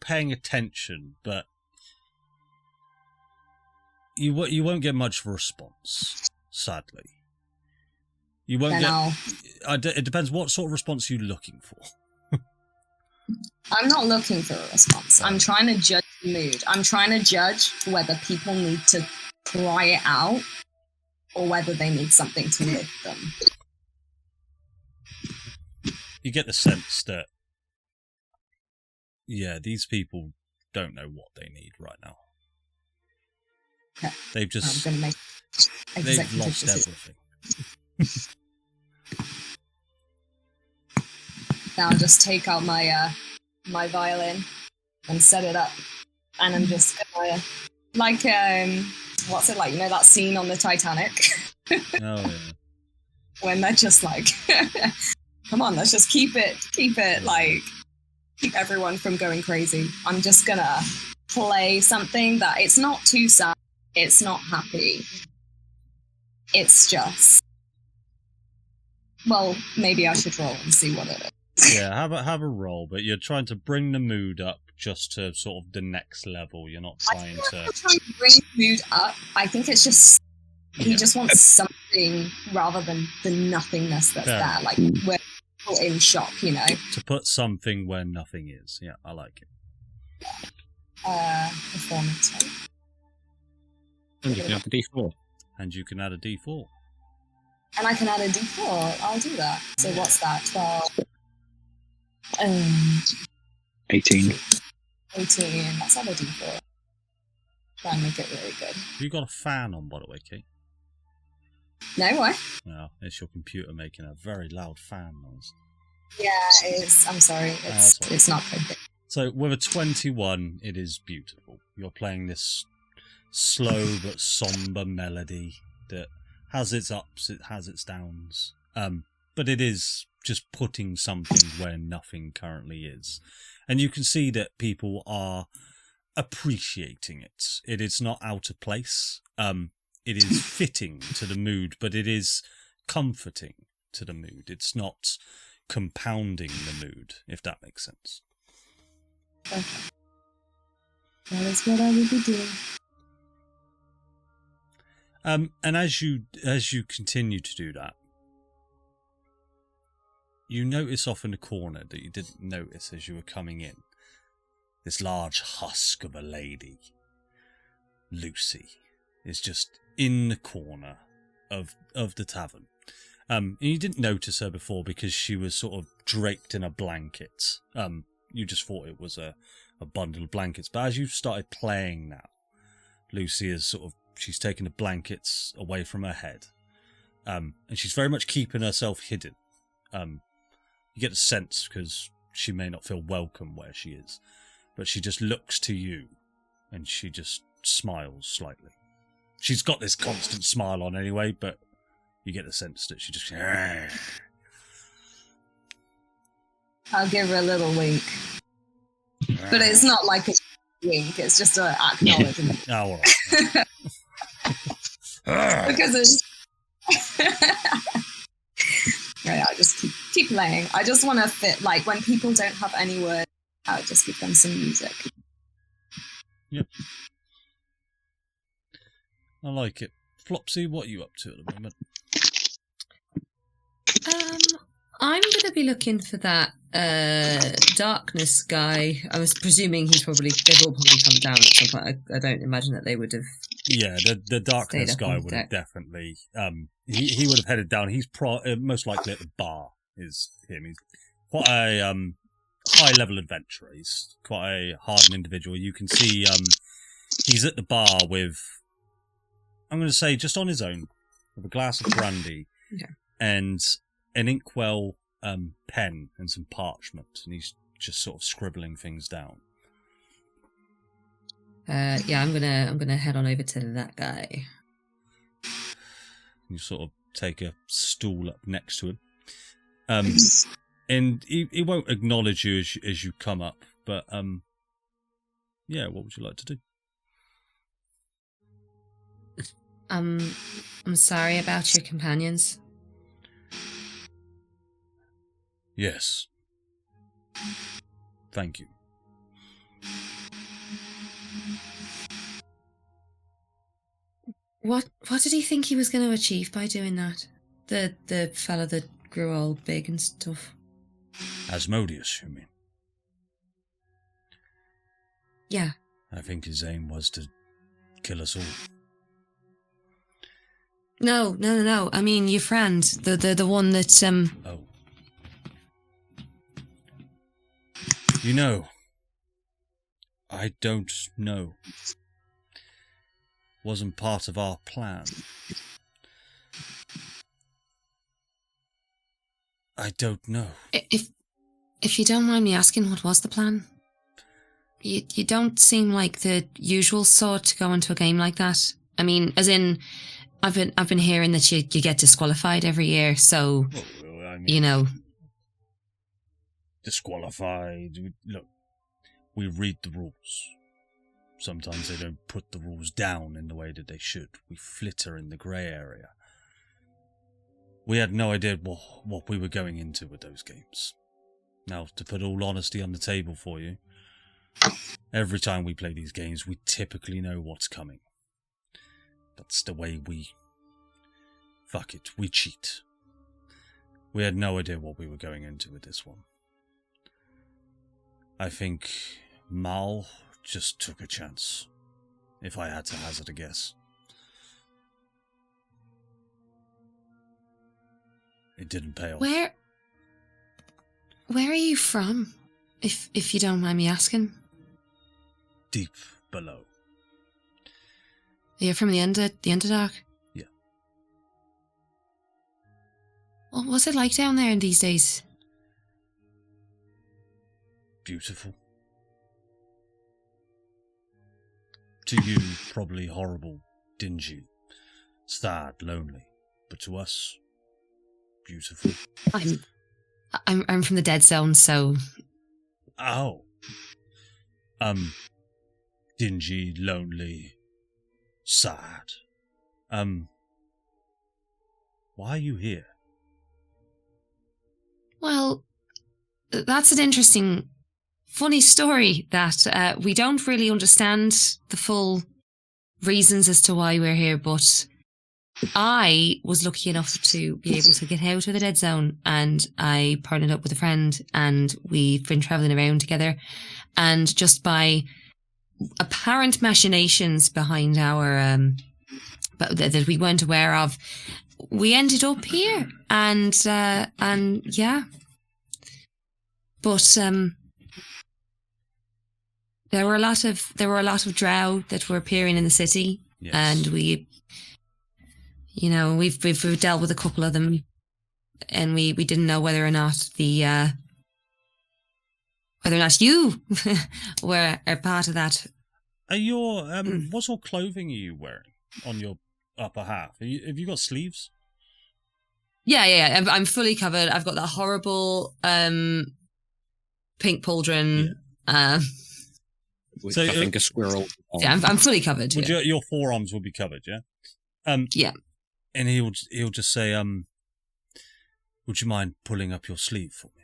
paying attention, but you won't get much of a response. Sadly, you won't get. It depends what sort of response you're looking for. I'm not looking for a response. I'm trying to judge the mood. I'm trying to judge whether people need to cry it out or whether they need something to lift them. You get the sense that, yeah, these people don't know what they need right now. Okay. They've just... I'm going to make they've lost everything. Now I'll just take out my my violin and set it up, and I'm just gonna, like, what's it like? You know that scene on the Titanic? Oh yeah. When they're just like, come on, let's just keep it like, keep everyone from going crazy. I'm just gonna play something that it's not too sad, it's not happy, it's just, well, maybe I should roll and see what it is. Yeah, have a roll, but you're trying to bring the mood up just to sort of the next level. You're not trying to... I'm trying to bring the mood up. I think it's just... He just wants something rather than the nothingness that's there. Like, we're all in shock, you know? To put something where nothing is. Yeah, I like it. Performance, right? And you can have the D4. And you can add a D4. And I can add a D4. I'll do that. So what's that? 12... 18. 18. Let's have a D4. Try and make it really good. Have you got a fan on, by the way, Kate? No, why? No, it's your computer making a very loud fan noise. Yeah, it is. I'm sorry. It's not good. So, with a 21, it is beautiful. You're playing this slow but somber melody that has its ups, it has its downs. But it is just putting something where nothing currently is. And you can see that people are appreciating it. It is not out of place. It is fitting to the mood, but it is comforting to the mood. It's not compounding the mood, if that makes sense. Perfect. That is what I will be doing. And as you continue to do that, you notice off in the corner that you didn't notice as you were coming in. This large husk of a lady, Lucy, is just in the corner of the tavern. And you didn't notice her before because she was sort of draped in a blanket. You just thought it was a bundle of blankets. But as you've started playing now, Lucy is she's taken the blankets away from her head. And she's very much keeping herself hidden. You get a sense because she may not feel welcome where she is. But she just looks to you and she just smiles slightly. She's got this constant smile on anyway, but you get the sense that she just... I'll give her a little wink. But it's not like a wink, it's just an acknowledgement. Oh, all right. Because it's... Right, I'll just keep playing. I just want to fit, like, when people don't have any words, I'll just give them some music. Yep. I like it. Flopsy, what are you up to at the moment? I'm going to be looking for that darkness guy. I was presuming they've all probably come down at some point. I don't imagine that they would have Yeah, the darkness Stayed up guy on would have deck. definitely. He would have headed down. He's most likely at the bar. Is him. He's quite a high level adventurer. He's quite a hardened individual. You can see he's at the bar with, I'm going to say, just on his own, with a glass of brandy and an inkwell pen and some parchment, and he's just sort of scribbling things down. Yeah, I'm gonna head on over to that guy. You sort of take a stool up next to him. And he won't acknowledge you as you come up, but yeah, what would you like to do? I'm sorry about your companions. Yes. Thank you. What did he think he was going to achieve by doing that? The fella that grew all big and stuff. Asmodeus, you mean? Yeah. I think his aim was to kill us all. No. I mean your friend, the one that Oh. You know, I don't know. Wasn't part of our plan. I don't know. If you don't mind me asking, what was the plan? You don't seem like the usual sort to go into a game like that. I mean, as in, I've been hearing that you get disqualified every year, so Well, I mean, you know. Disqualified. Look, we read the rules. Sometimes they don't put the rules down in the way that they should. We flitter in the grey area. We had no idea what we were going into with those games. Now, to put all honesty on the table for you, every time we play these games, we typically know what's coming. That's the way we... Fuck it, we cheat. We had no idea what we were going into with this one. I think Mal just took a chance, if I had to hazard a guess. It didn't pay off. Where are you from? If you don't mind me asking. Deep below. You're from the Underdark? Yeah. What was it like down there in these days? Beautiful. To you, probably horrible, dingy, sad, lonely. But to us, beautiful. I'm from the Dead Zone, so Oh. Dingy, lonely, sad. Why are you here? well, that's an interesting, funny story that we don't really understand the full reasons as to why we're here, but I was lucky enough to be able to get out of the Dead Zone, and I partnered up with a friend, and we've been traveling around together, and just by apparent machinations behind our but that we weren't aware of, we ended up here, and yeah, but there were a lot of drow that were appearing in the city. Yes. And we've dealt with a couple of them, and we didn't know whether or not you were a part of that. Are your what sort of clothing are you wearing on your upper half? Have you got sleeves? Yeah. I'm fully covered. I've got that horrible pink pauldron. Yeah. Which So, I think a squirrel. Yeah, I'm fully covered. Would Yeah. your forearms will be covered, yeah? Yeah. And he'll just say, would you mind pulling up your sleeve for me?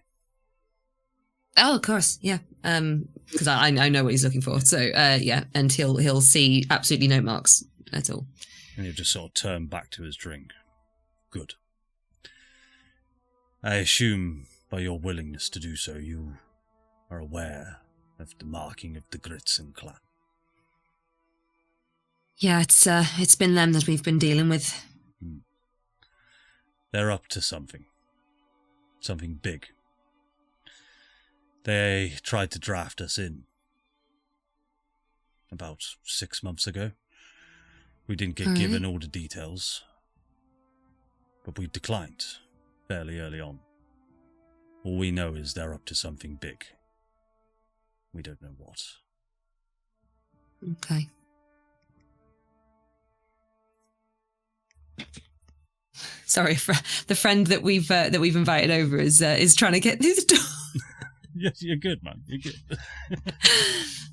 Oh, of course. Yeah. Because I know what he's looking for. So yeah, and he'll see absolutely no marks at all. And he'll just sort of turn back to his drink. Good. I assume by your willingness to do so, you are aware of the marking of the Gritzen clan. Yeah, it's been them that we've been dealing with. They're up to something. Something big. They tried to draft us in about 6 months ago. We didn't get given all the details, but we declined fairly early on. All we know is they're up to something big. We don't know what. Okay. Sorry, the friend that we've invited over is trying to get through the door. Yes, you're good, man. You're good.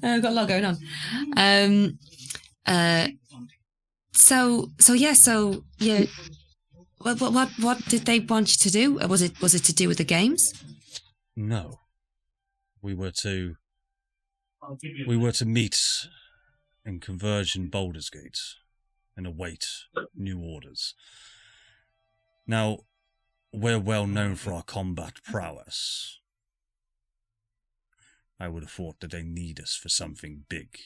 I've got a lot going on. So yeah. What did they want you to do? Was it to do with the games? No. We were to meet and converge in Baldur's Gate and await new orders. Now, we're well known for our combat prowess. I would have thought that they need us for something big.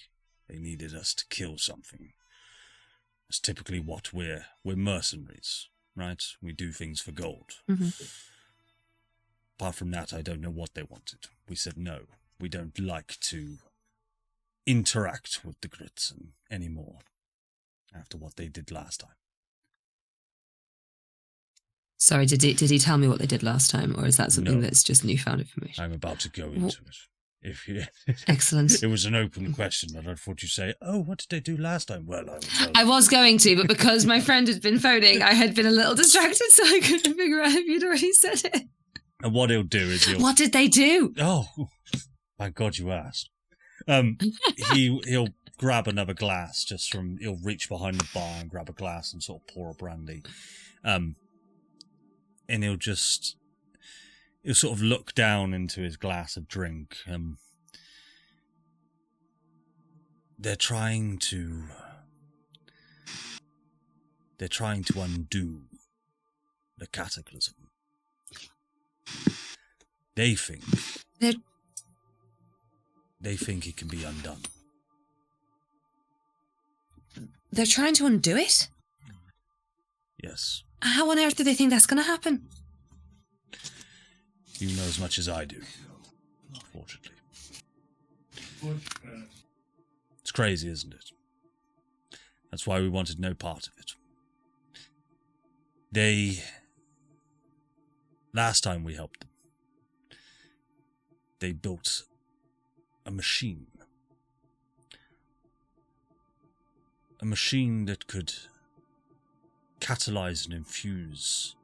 They needed us to kill something. It's typically what we're mercenaries, right? We do things for gold. Mm-hmm. Apart from that, I don't know what they wanted. We said no. We don't like to interact with the Gritsen anymore after what they did last time. Sorry, did he tell me what they did last time, or is that something No. that's just newfound information? I'm about to go into it. Excellent. It was an open question, and I thought you'd say, "Oh, what did they do last time?" Well, I will tell I you. was going to, but because my friend had been phoning, I had been a little distracted, so I couldn't figure out if you'd already said it. And what he'll do is What did they do? Oh, my God, you asked. He'll grab another glass he'll reach behind the bar and grab a glass and sort of pour a brandy. And he'll sort of look down into his glass of drink. They're trying to undo the cataclysm. They think it can be undone. They're trying to undo it? Yes. How on earth do they think that's going to happen? You know as much as I do, unfortunately. It's crazy, isn't it? That's why we wanted no part of it. Last time we helped them, they built a machine. A machine that could catalyze and infuse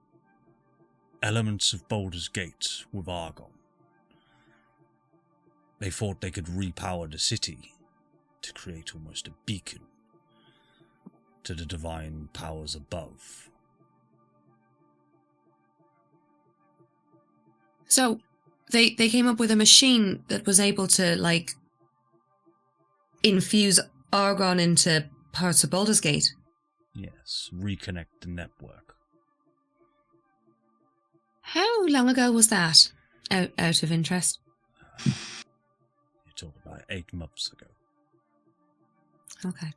elements of Baldur's Gate with argon. They thought they could repower the city to create almost a beacon to the divine powers above. So they came up with a machine that was able to, infuse argon into parts of Baldur's Gate. Yes, reconnect the network. How long ago was that? Out of interest. You're talking about 8 months ago. Okay.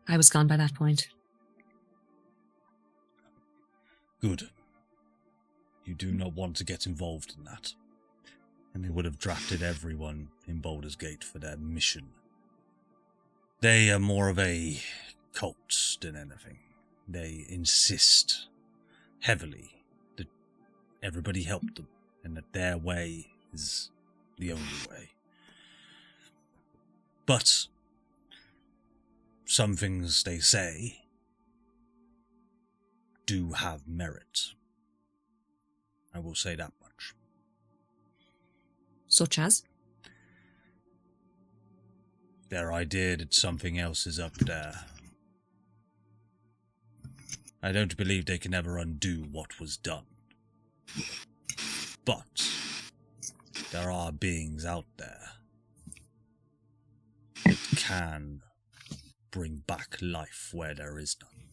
I was gone by that point. Good. You do not want to get involved in that. And they would have drafted everyone in Baldur's Gate for their mission. They are more of a cult than anything. They insist heavily that everybody help them and that their way is the only way. But some things they say do have merit. I will say that much. Such as? Their idea that something else is up there. I don't believe they can ever undo what was done. But there are beings out there that can bring back life where there is none.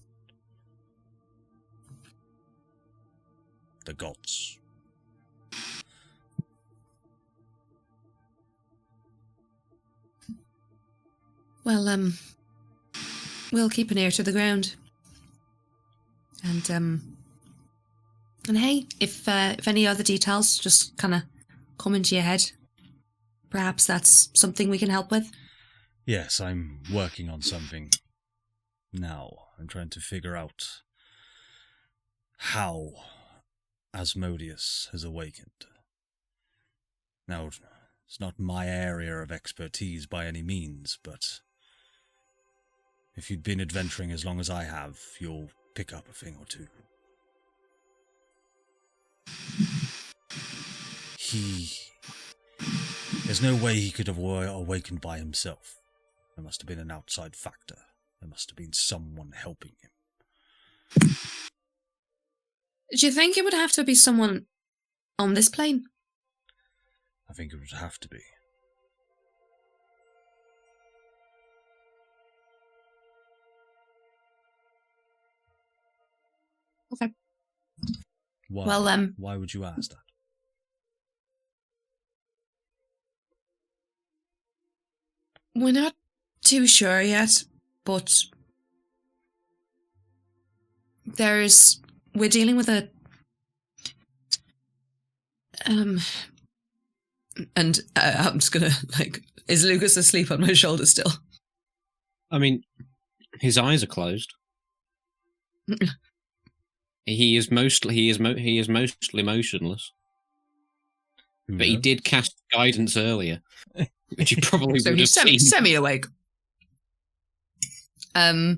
The gods. Well, we'll keep an ear to the ground. And hey, if any other details just kind of come into your head, perhaps that's something we can help with. Yes, I'm working on something now. I'm trying to figure out how Asmodeus has awakened. Now, it's not my area of expertise by any means, but if you'd been adventuring as long as I have, you'll pick up a thing or two. There's no way he could have awakened by himself. There must have been an outside factor. There must have been someone helping him. Do you think it would have to be someone on this plane? I think it would have to be. Okay. Why? Well, why would you ask that? we're not too sure yet, but we're dealing with a and I'm just gonna is Lugas asleep on my shoulder still? I mean, his eyes are closed. He is mostly motionless. But he did cast guidance earlier, which he probably So would have he's seen. semi-awake. I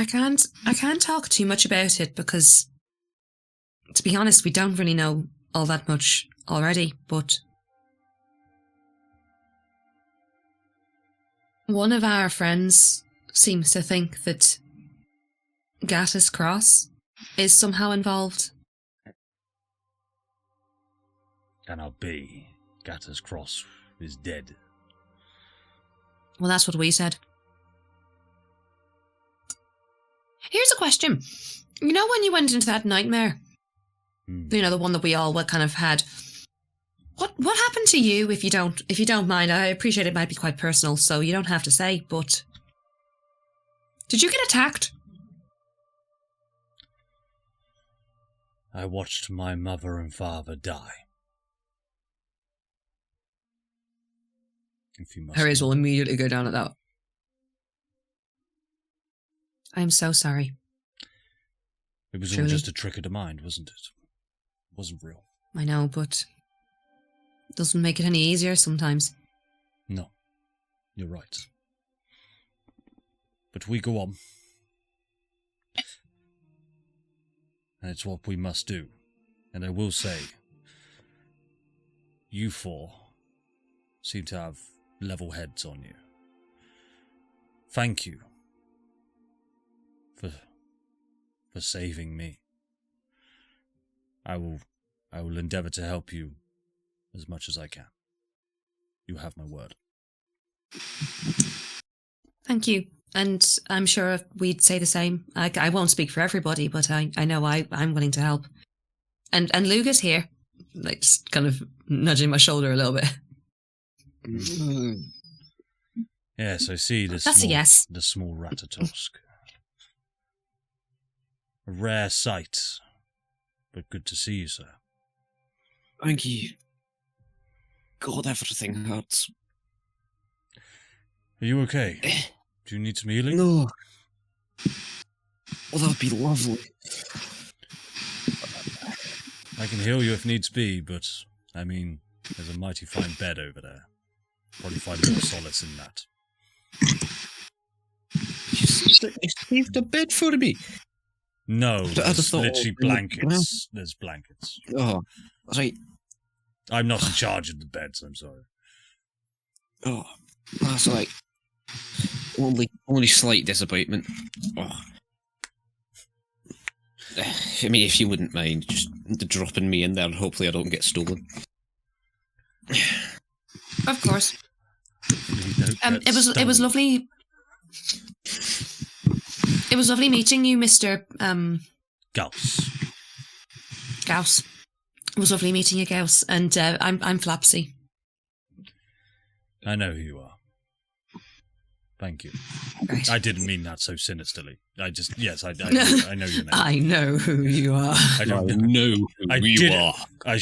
can't talk too much about it because, to be honest, we don't really know all that much already, but one of our friends seems to think that Gatta's cross is somehow involved. Cannot be. Gatta's cross is dead. Well, that's what we said. Here's a question. You know when you went into that nightmare? You know, the one that we all kind of had. What happened to you, if you don't mind? I appreciate it might be quite personal, so you don't have to say, but did you get attacked? I watched my mother and father die. If you must Harry's know. will immediately go down at that. I'm so sorry. It was Truly. all just a trick of the mind, wasn't it? It wasn't real. I know, but it doesn't make it any easier sometimes. No, you're right. But we go on. And it's what we must do. And I will say, you four seem to have level heads on you. Thank you for saving me. I will endeavour to help you as much as I can. You have my word. Thank you. And I'm sure we'd say the same. I won't speak for everybody, but I know I'm willing to help. And Lugas here, just kind of nudging my shoulder a little bit. Yes, I see the That's a yes. The small Ratatosk. A rare sight, but good to see you, sir. Thank you. God, everything hurts. Are you okay? Do you need some healing? No. Oh, that'd be lovely. I can heal you if needs be, but, I mean, there's a mighty fine bed over there. Probably find more solace in that. You saved a bed for me. No, I there's just thought- literally blankets. There's blankets. Oh, right. I'm not in charge of the beds, I'm sorry. Oh, that's like only slight disappointment. Oh. I mean, if you wouldn't mind just dropping me in there, and hopefully I don't get stolen. Of course. You don't get It was stolen. lovely. It was lovely meeting you, Mr. Gauss. Gauss. It was lovely meeting you, Gauss. And I'm Flopsy. I know who you are. Thank you. Right. I didn't mean that so sinisterly. I know your name. I know who you are. I don't know who you are. I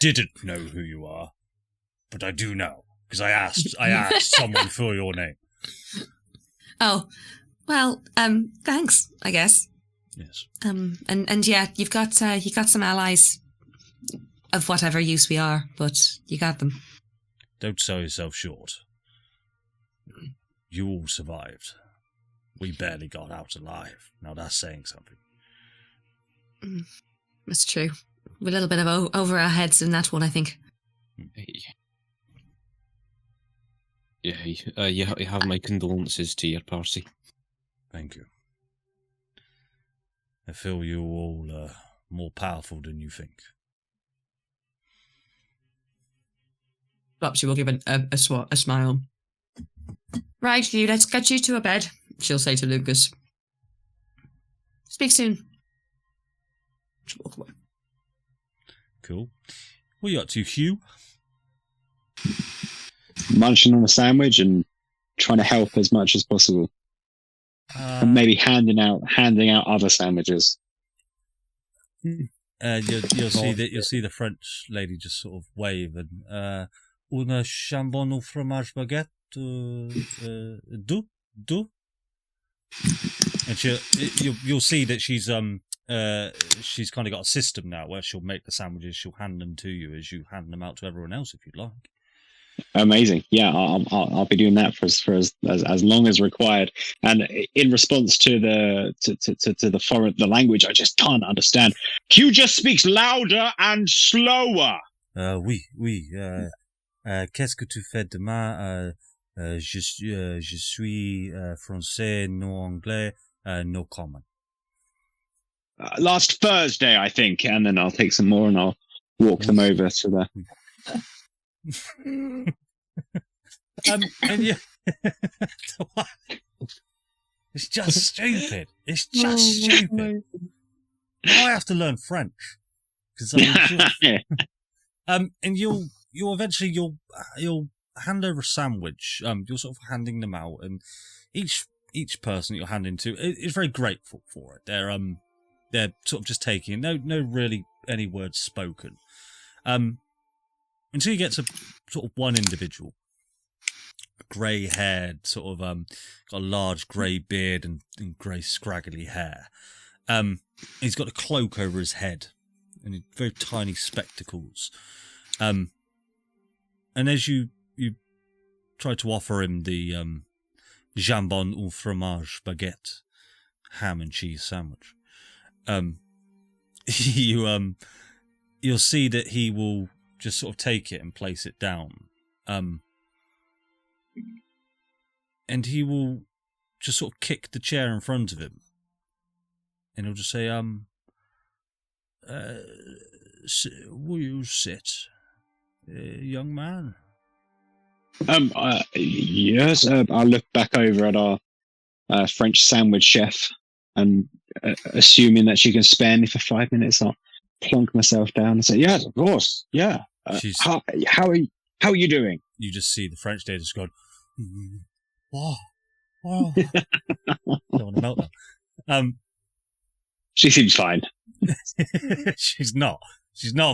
didn't know who you are, but I do now because I asked someone for your name. Oh, well, thanks, I guess. Yes. And yeah, you got some allies of whatever use we are, but you got them. Don't sell yourself short. You all survived. We barely got out alive. Now that's saying something. That's true. We're a little bit of over our heads in that one, I think. Yeah, you have my condolences to your party. Thank you. I feel you're all more powerful than you think. Flopsy will give a smile. Right, you, let's get you to a bed, she'll say to Lugas. Speak soon. She'll walk away. Cool. What are you up to, Hew? Munching on a sandwich and trying to help as much as possible. And maybe handing out other sandwiches. You'll see the French lady just sort of wave and une chambon au fromage baguette do. And you'll see that she's kind of got a system now where she'll make the sandwiches, she'll hand them to you as you hand them out to everyone else if you'd like. Amazing. Yeah, I'll be doing that for as long as required. And in response to the language I just can't understand, Q just speaks louder and slower. Oui. Qu'est-ce que tu fais demain? Je suis français, no anglais, no common. Last Thursday, I think, and then I'll take some more and I'll walk them over to the. And you, it's just stupid. It's just stupid. Now I have to learn French because and you'll eventually hand over a sandwich. You're sort of handing them out, and each person you're handing to is very grateful for it. They're sort of just taking it. No really any words spoken. Until you get to sort of one individual, grey-haired, sort of got a large grey beard and grey scraggly hair. He's got a cloak over his head and very tiny spectacles. And as you try to offer him the jambon au fromage baguette, ham and cheese sandwich, you'll see that he will just sort of take it and place it down. And he will just sort of kick the chair in front of him. And he'll just say, will you sit, young man? Yes, I'll look back over at our French sandwich chef and assuming that she can spare me for 5 minutes, I'll plonk myself down and say, yes, of course, yeah. How are you doing? You just see the French lady just going, wow. Don't want to melt that. She seems fine. She's not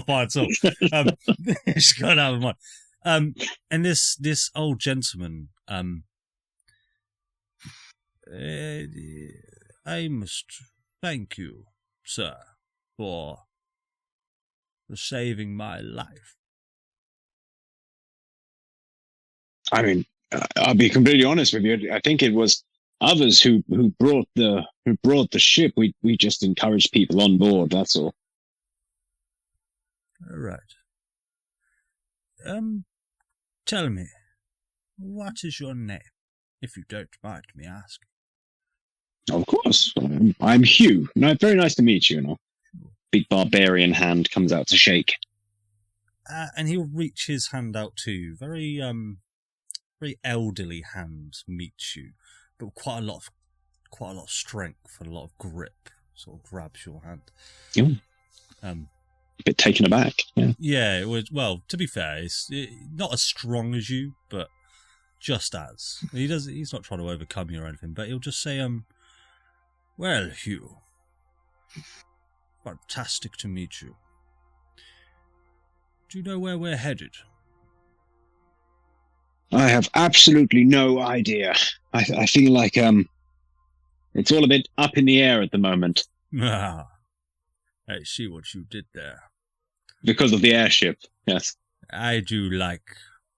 fine at all. She's got out of mind. And this old gentleman, I must thank you, sir, for saving my life. I mean, I'll be completely honest with you. I think it was others who brought the ship. We just encouraged people on board. That's all. All right. Tell me, what is your name, if you don't mind me asking? Of course, I'm Hew. No, very nice to meet you. Big barbarian hand comes out to shake. And he'll reach his hand out to you. Very elderly hand meets you, but with quite a lot of strength and a lot of grip. Sort of grabs your hand. Yeah. bit taken aback. Yeah. Yeah, it was. Well, to be fair, it's not as strong as you, but just as. He's not trying to overcome you or anything, but he'll just say, well, Hew, fantastic to meet you. Do you know where we're headed? I have absolutely no idea. I feel like it's all a bit up in the air at the moment. Ah, I see what you did there. Because of the airship, yes. I do like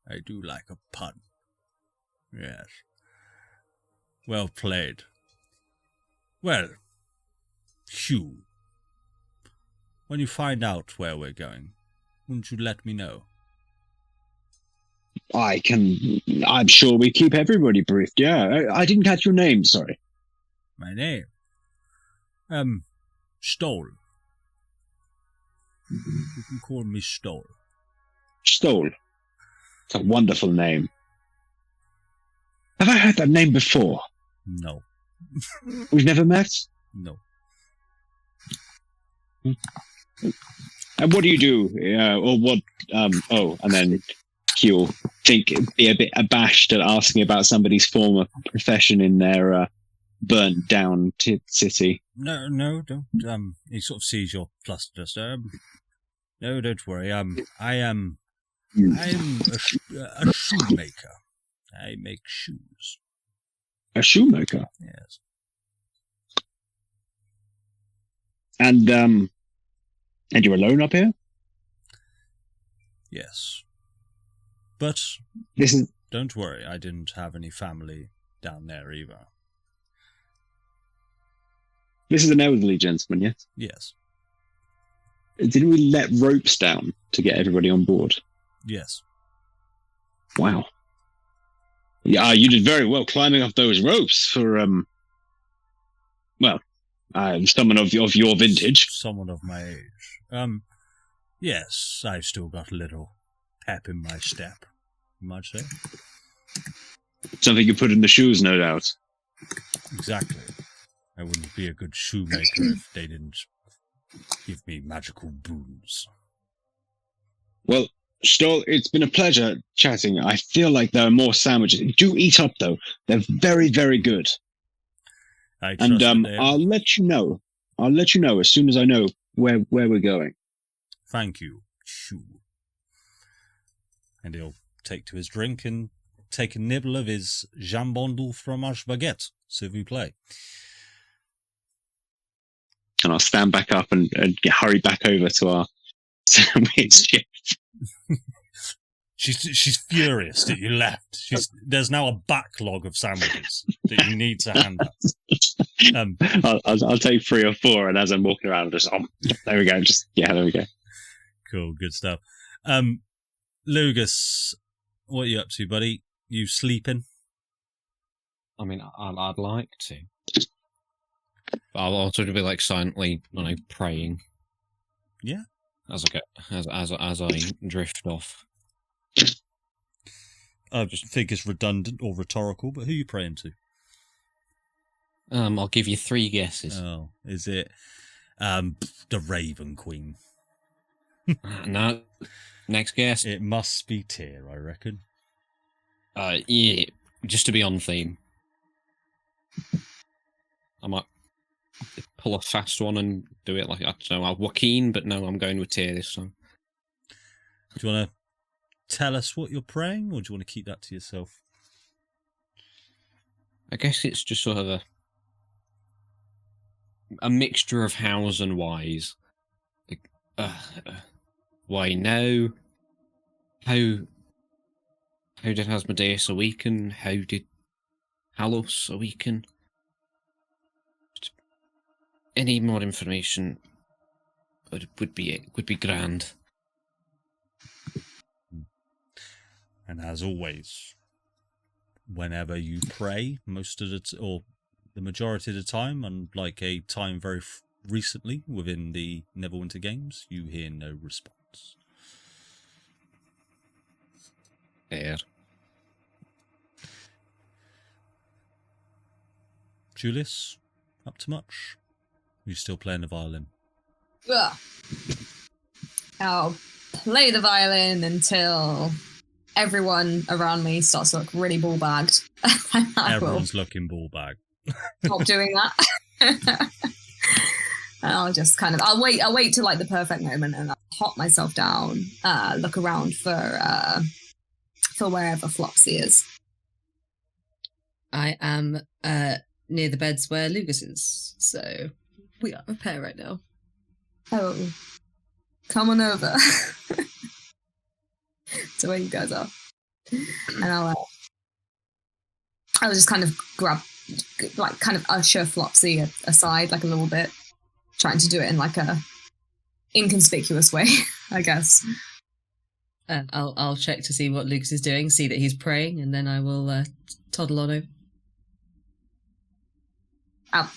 a pun. Yes. Well played. Well, Hew, when you find out where we're going, wouldn't you let me know? I'm sure we keep everybody briefed, yeah. I didn't catch your name, sorry. My name? Stoll. You can call me Stoll. Stoll. It's a wonderful name. Have I heard that name before? No. We've never met? No. And what do you do? Or what? And then he'll be a bit abashed at asking about somebody's former profession in their burnt down city. No, don't. He sort of sees your fluster. No, don't worry. I'm a shoemaker. I make shoes. A shoemaker? Yes. And you're alone up here? Yes. But don't worry, I didn't have any family down there either. This is an elderly gentleman, yes? Yes. Didn't we let ropes down to get everybody on board? Yes. Wow. Yeah, you did very well climbing up those ropes for, someone of your vintage. Someone of my age. Yes, I've still got a little pep in my step, you might say. Something you put in the shoes, no doubt. Exactly. I wouldn't be a good shoemaker if they didn't give me magical boons. Well, Stoll, it's been a pleasure chatting. I feel like there are more sandwiches. Do eat up, though. They're very, very good. And I'll let you know. I'll let you know as soon as I know where we're going. Thank you, Hew. And he'll take to his drink and take a nibble of his jambon du fromage baguette, s'il vous plaît. And I'll stand back up and hurry back over to our sandwich shift. She's furious that you left. There's now a backlog of sandwiches that you need to hand out. I'll take 3 or 4, and as I'm walking around, there we go. There we go. Cool, good stuff. Lugas, what are you up to, buddy? You sleeping? I mean, I'd like to. But I'll also be like silently, praying. Yeah. As I drift off. I just think it's redundant or rhetorical, but who are you praying to? I'll give you 3 guesses. Oh, is it the Raven Queen? No. Next guess. It must be Tyr, I reckon. Yeah, just to be on theme. I might pull a fast one and do it like, I don't know, Joaquin, but no, I'm going with Tyr this time. Do you want to tell us what you're praying, or do you want to keep that to yourself? I guess it's just sort of a mixture of hows and whys. Like, why now? How did Asmodeus awaken? How did Halos awaken? Any more information would be grand. And as always, whenever you pray, the majority of the time, unlike a time very recently within the Neverwinter games, you hear no response. Fair. Julius, up to much? Are you still playing the violin? Ugh. I'll play the violin until everyone around me starts to look really ball bagged. Everyone's looking ball bag. Stop doing that. And I'll just I'll wait till like the perfect moment, and I'll hop myself down, look around for wherever Flopsy is. I am near the beds where Lugas is, so we are a pair right now. Oh, come on over to where you guys are, and I'll just grab, usher Flopsy aside like a little bit, trying to do it in like a inconspicuous way, I guess. I'll check to see what Lugas is doing, see that he's praying, and then I will toddle on over. I'll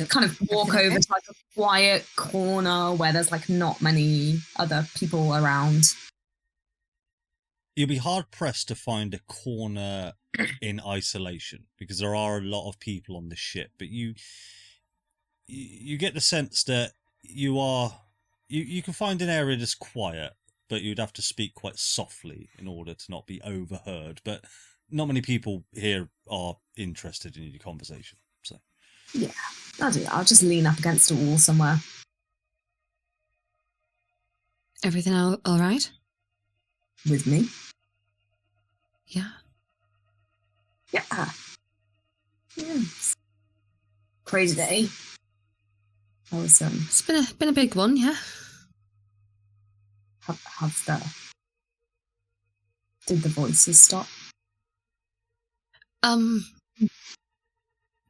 kind of walk over to like a quiet corner where there's like not many other people around. You'll be hard pressed to find a corner in isolation because there are a lot of people on the ship, but you get the sense that you can find an area that's quiet, but you'd have to speak quite softly in order to not be overheard. But not many people here are interested in your conversation. So yeah, I'll do that. I'll just lean up against a wall somewhere. Everything all right? With me? Yeah. Yeah. Yes. Crazy day. I was It's been a big one, yeah. Did the voices stop?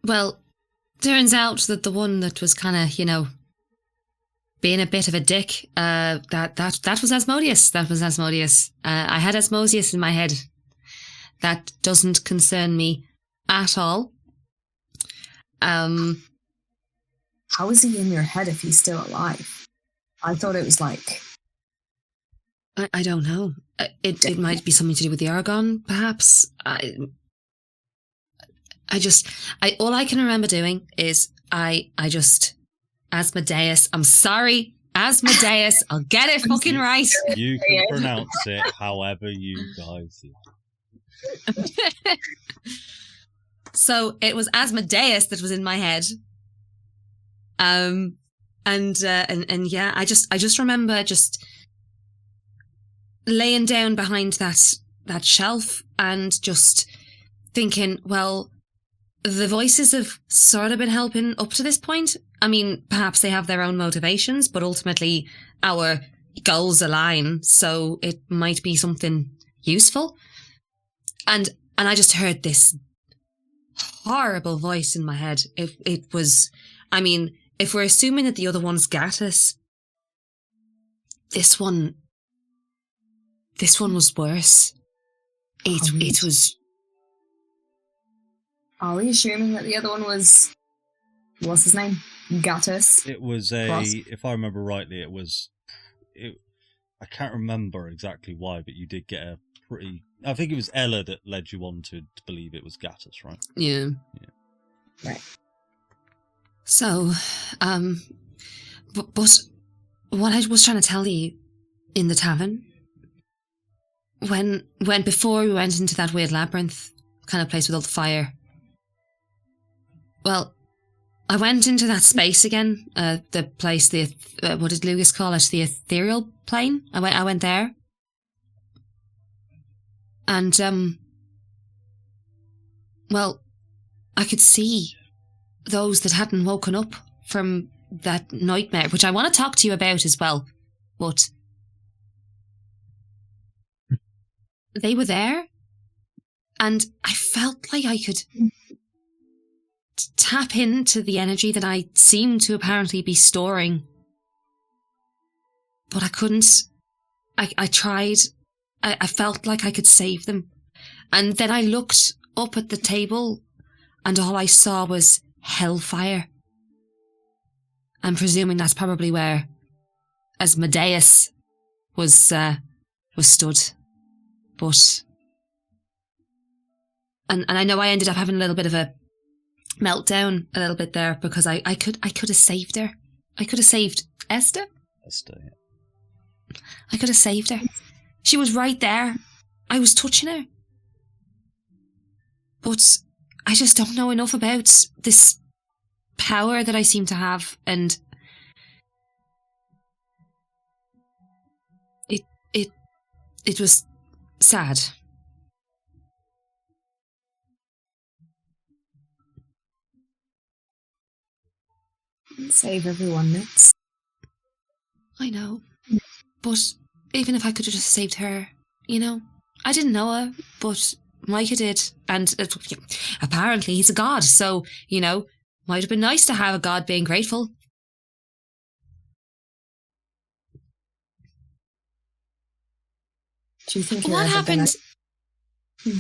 Well, turns out that the one that was being a bit of a dick, that was Asmodeus. That was Asmodeus. I had Asmodeus in my head. That doesn't concern me at all. How is he in your head if he's still alive? I thought it was like... I don't know. It might be something to do with the Argon, perhaps. All I can remember doing is I just Asmodeus. I'm sorry, Asmodeus. I'll get it fucking right. You can pronounce it however you guys like. So it was Asmodeus that was in my head. And yeah, I just remember just laying down behind that shelf and just thinking, well, the voices have sort of been helping up to this point. I mean, perhaps they have their own motivations, but ultimately our goals align, so it might be something useful. And I just heard this horrible voice in my head. It was, I mean, if we're assuming that the other one's Gatus, this one was worse. It was. Are we assuming that the other one was... What's his name? Gatus? It was if I remember rightly, I can't remember exactly why, but you did get a pretty... I think it was Ella that led you on to believe it was Gatus, right? Yeah. Right. So, but what I was trying to tell you in the tavern, when before we went into that weird labyrinth kind of place with all the fire, well, I went into that space again, the place, what did Lugas call it? The ethereal plane? I went there. And, well, I could see those that hadn't woken up from that nightmare, which I want to talk to you about as well, but they were there, and I felt like I could tap into the energy that I seemed to apparently be storing, but I couldn't. I tried. I felt like I could save them, and then I looked up at the table, and all I saw was hellfire. I'm presuming that's probably where Asmodeus was stood, but and I know I ended up having a little bit of a meltdown a little bit there because I could have saved her. I could have saved Esther. Esther, yeah. I could have saved her. She was right there. I was touching her. But I just don't know enough about this power that I seem to have, and it was sad. Save everyone, Nix. I know. But even if I could have just saved her, I didn't know her, but Micah did. And apparently he's a god, so, might have been nice to have a god being grateful. Do you think What happened?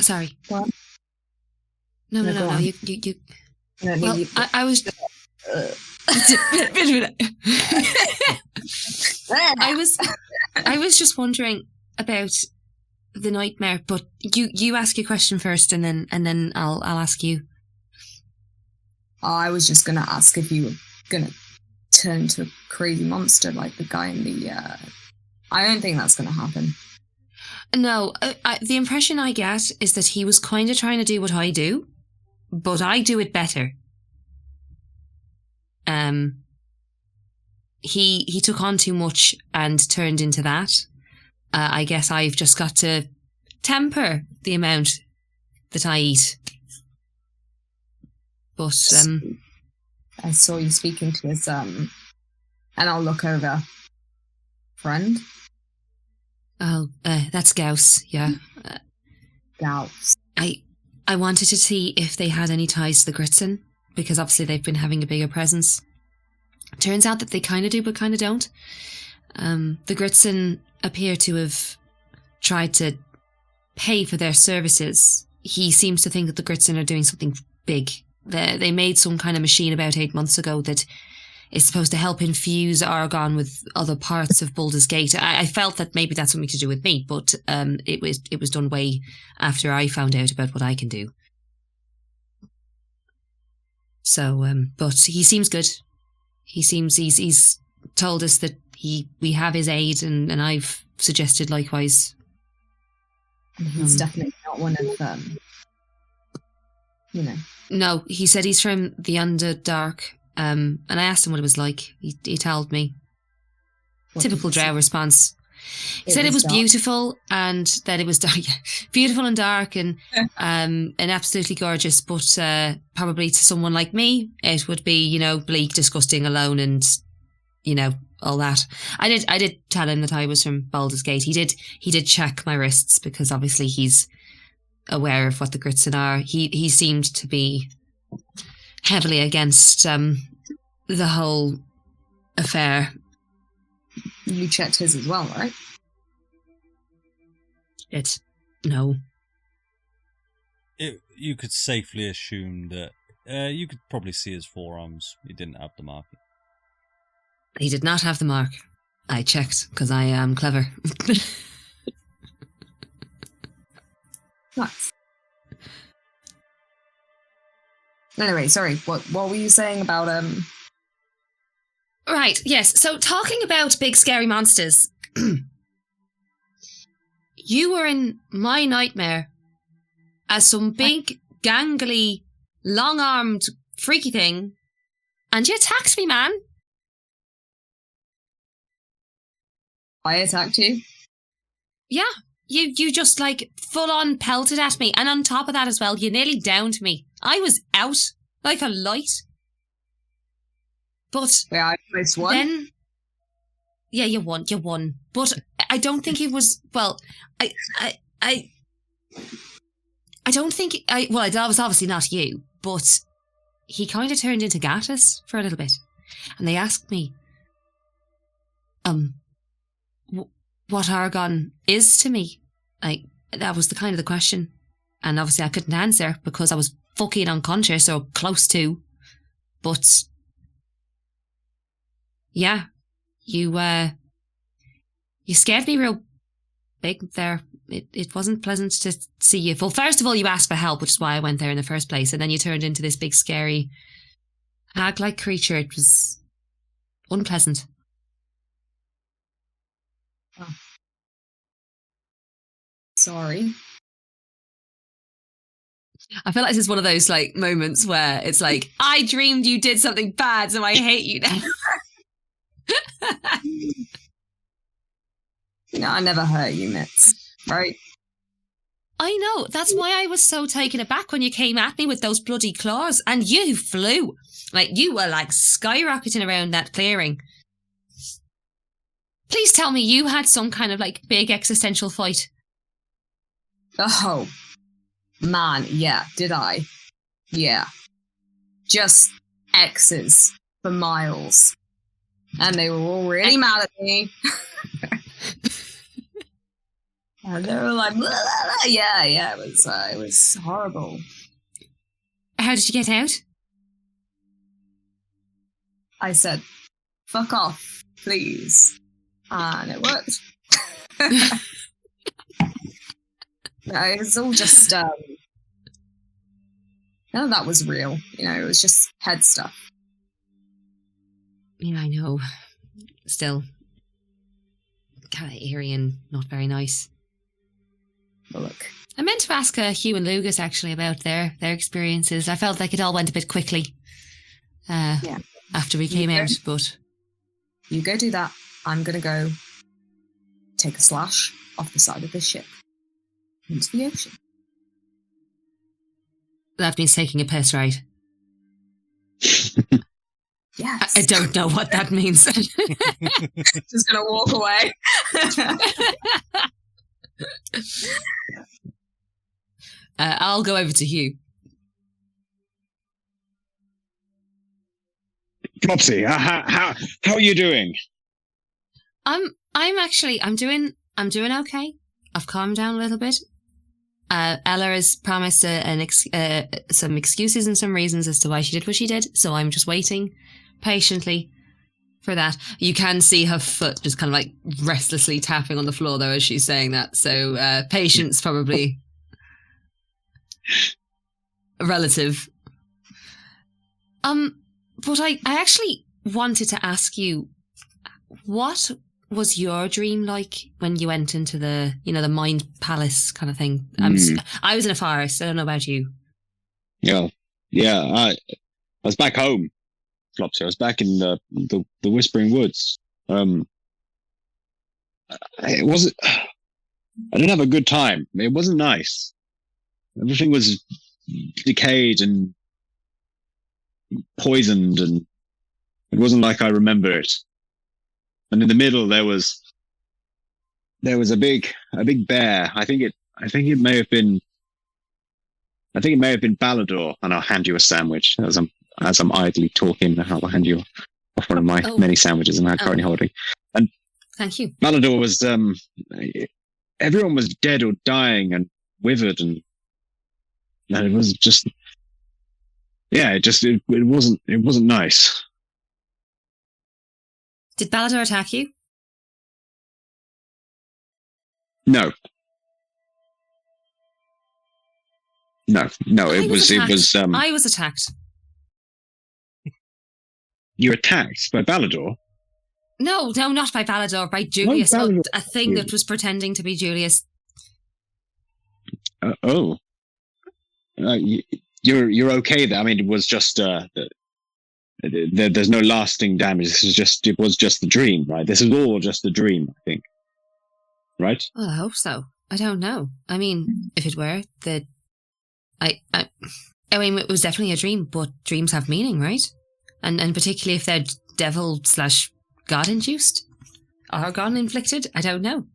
Sorry. What? No. You. Well, I was. I was just wondering about the nightmare, but you ask your question first, and then I'll ask you. I was just gonna ask if you were gonna turn into a crazy monster like the guy in the. I don't think that's gonna happen. No, the impression I get is that he was kind of trying to do what I do, but I do it better. He took on too much and turned into that. I guess I've just got to temper the amount that I eat. But I saw you speaking to his and I'll look over. Friend? Oh, that's Gauss, yeah. Gauss. I wanted to see if they had any ties to the Gritzen, because obviously they've been having a bigger presence. Turns out that they kind of do, but kind of don't. The Gritzen appear to have tried to pay for their services. He seems to think that the Gritzen are doing something big. They made some kind of machine about 8 months ago that is supposed to help infuse argon with other parts of Baldur's Gate. I felt that maybe that's something to do with me, but it was done way after I found out about what I can do. So, but he seems good. He's told us that we have his aid, and I've suggested likewise. And he's definitely not one of No, he said he's from the Underdark. And I asked him what it was like. He told me. Typical drow response. He said it was beautiful, and that it was dark, beautiful and dark, and absolutely gorgeous. But probably to someone like me, it would be bleak, disgusting, alone, and all that. I did tell him that I was from Baldur's Gate. He did check my wrists, because obviously he's aware of what the Gritzen are. He seemed to be heavily against the whole affair. You checked his as well, right? No. You could safely assume that you could probably see his forearms. He didn't have the mark. He did not have the mark. I checked, because I am clever. Nice. Anyway, sorry. What were you saying about Right, yes. So talking about big scary monsters, you were in my nightmare as some big, gangly, long-armed, freaky thing, and you attacked me, man. I attacked you? Yeah, you just full-on pelted at me, and on top of that as well, you nearly downed me. I was out like a light. But yeah, I almost won. Then, yeah, you won. But I don't think it was. Well, I don't think. Well, it was obviously not you. But he kind of turned into Gatus for a little bit, and they asked me, what Argon is to me. That was the kind of the question, and obviously I couldn't answer because I was fucking unconscious or close to. But yeah, you scared me real big there. It wasn't pleasant to see you. Well, first of all, you asked for help, which is why I went there in the first place, and then you turned into this big, scary, hag-like creature. It was unpleasant. Sorry. I feel like this is one of those like moments where it's like, I dreamed you did something bad, so I hate you now. I never hurt you, Mitz. Right? I know. That's why I was so taken aback when you came at me with those bloody claws. And you flew. Like, you were like skyrocketing around that clearing. Please tell me you had some kind of like big existential fight. Oh. Man, yeah, did I? Yeah. Just X's for miles. And they were all really mad at me. And they were like, blah, blah, blah. Yeah, it was horrible. How did you get out? I said, fuck off, please. And it worked. No, it's all just, none of that was real. It was just head stuff. Yeah, I know. Still, kind of eerie and not very nice. But look. I meant to ask Hew and Lugas actually about their experiences. I felt like it all went a bit quickly after we came out, but... You go do that. I'm going to go take a slash off the side of this ship into the ocean. That means taking a piss, right? Yes. I don't know what that means. Just going to walk away. I'll go over to Hew. Flopsy, how are you doing? I'm doing okay. I've calmed down a little bit. Ella has promised some excuses and some reasons as to why she did what she did, so I'm just waiting patiently for that. You can see her foot just kind of like restlessly tapping on the floor though as she's saying that, so patience probably relative. But I actually wanted to ask you, what was your dream like when you went into the, the mind palace kind of thing? I was in a forest. I don't know about you. Yeah. I was back home, Flopsy. I was back in the Whispering Woods. I didn't have a good time. It wasn't nice. Everything was decayed and poisoned, and it wasn't like I remember it. And in the middle there was a big bear. I think it may have been Balador, and I'll hand you a sandwich as I'm idly talking. I'll hand you off one of my many sandwiches I'm currently holding. And thank you. Balador was everyone was dead or dying and withered, and it was just it wasn't nice. Did Balador attack you? No. It was I was attacked. You were attacked by Balador? No, not by Balador, by Julius. A thing that was pretending to be Julius. You're okay there. I mean, it was just there's no lasting damage. It was just the dream, right? This is all just a dream, I think. Right? Well, I hope so. I don't know. I mean, if it were, I mean, it was definitely a dream, but dreams have meaning, right? And particularly if they're devil/god induced or god inflicted, I don't know.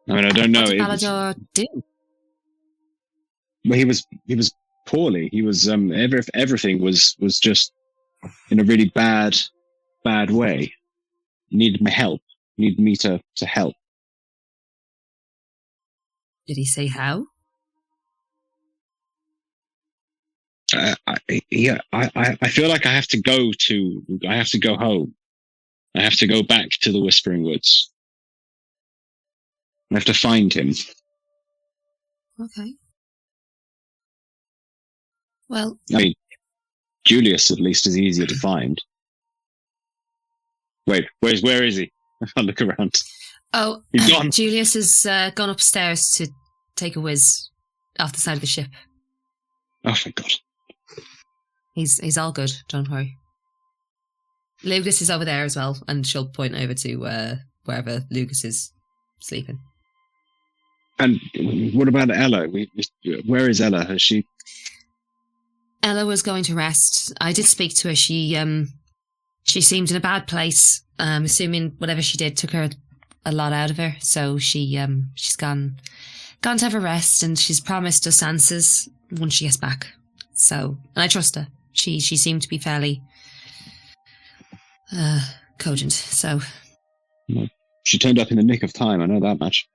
I mean, I don't know. What did Balador do? Well, he was poorly. He was everything was just in a really bad way. He needed my help. He needed me to help. Did he say how? I feel like I have to go home. I have to go back to the Whispering Woods. I have to find him. Okay. Well, I mean, Julius at least is easier to find. Wait, where is he? I'll look around. Oh, He's gone. Julius has gone upstairs to take a whiz off the side of the ship. Oh, thank God. He's all good. Don't worry. Lugas is over there as well, and she'll point over to wherever Lugas is sleeping. And what about Ella? Where is Ella? Has she? Ella was going to rest. I did speak to her. She seemed in a bad place. Assuming whatever she did took her a lot out of her. So she's gone to have a rest, and she's promised us answers once she gets back. So, and I trust her. She seemed to be fairly cogent. So She turned up in the nick of time. I know that much.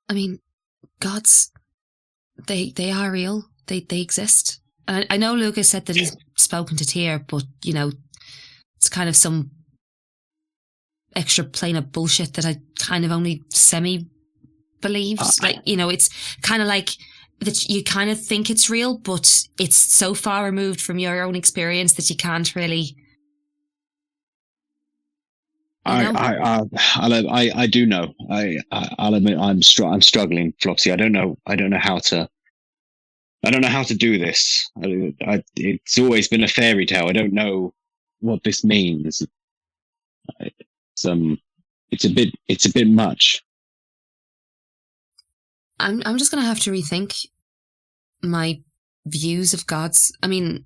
I mean, gods, they are real. They exist. I know Lugas said that he's spoken to Tyr, but, you know, it's kind of some extra plane of bullshit that I kind of only semi-believe. Like, you know, it's kind of like that you kind of think it's real, but it's so far removed from your own experience that you can't really... I do know. I'll admit I'm struggling, Flopsy. I don't know how to do this. It's always been a fairy tale. I don't know what this means. It's a bit much. I'm just gonna have to rethink my views of gods. I mean,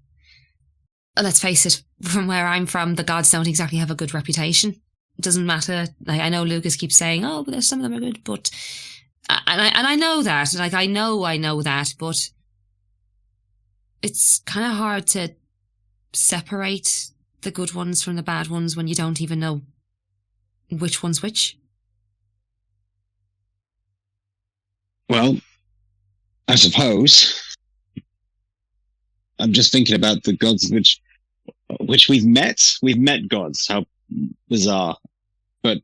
let's face it, from where I'm from, the gods don't exactly have a good reputation. It doesn't matter. Like, I know Lugas keeps saying, "Oh, but there's some of them are good," but I know that. Like, I know that, but it's kind of hard to separate the good ones from the bad ones when you don't even know which one's which. Well, I suppose I'm just thinking about the gods which we've met. We've met gods. How bizarre! But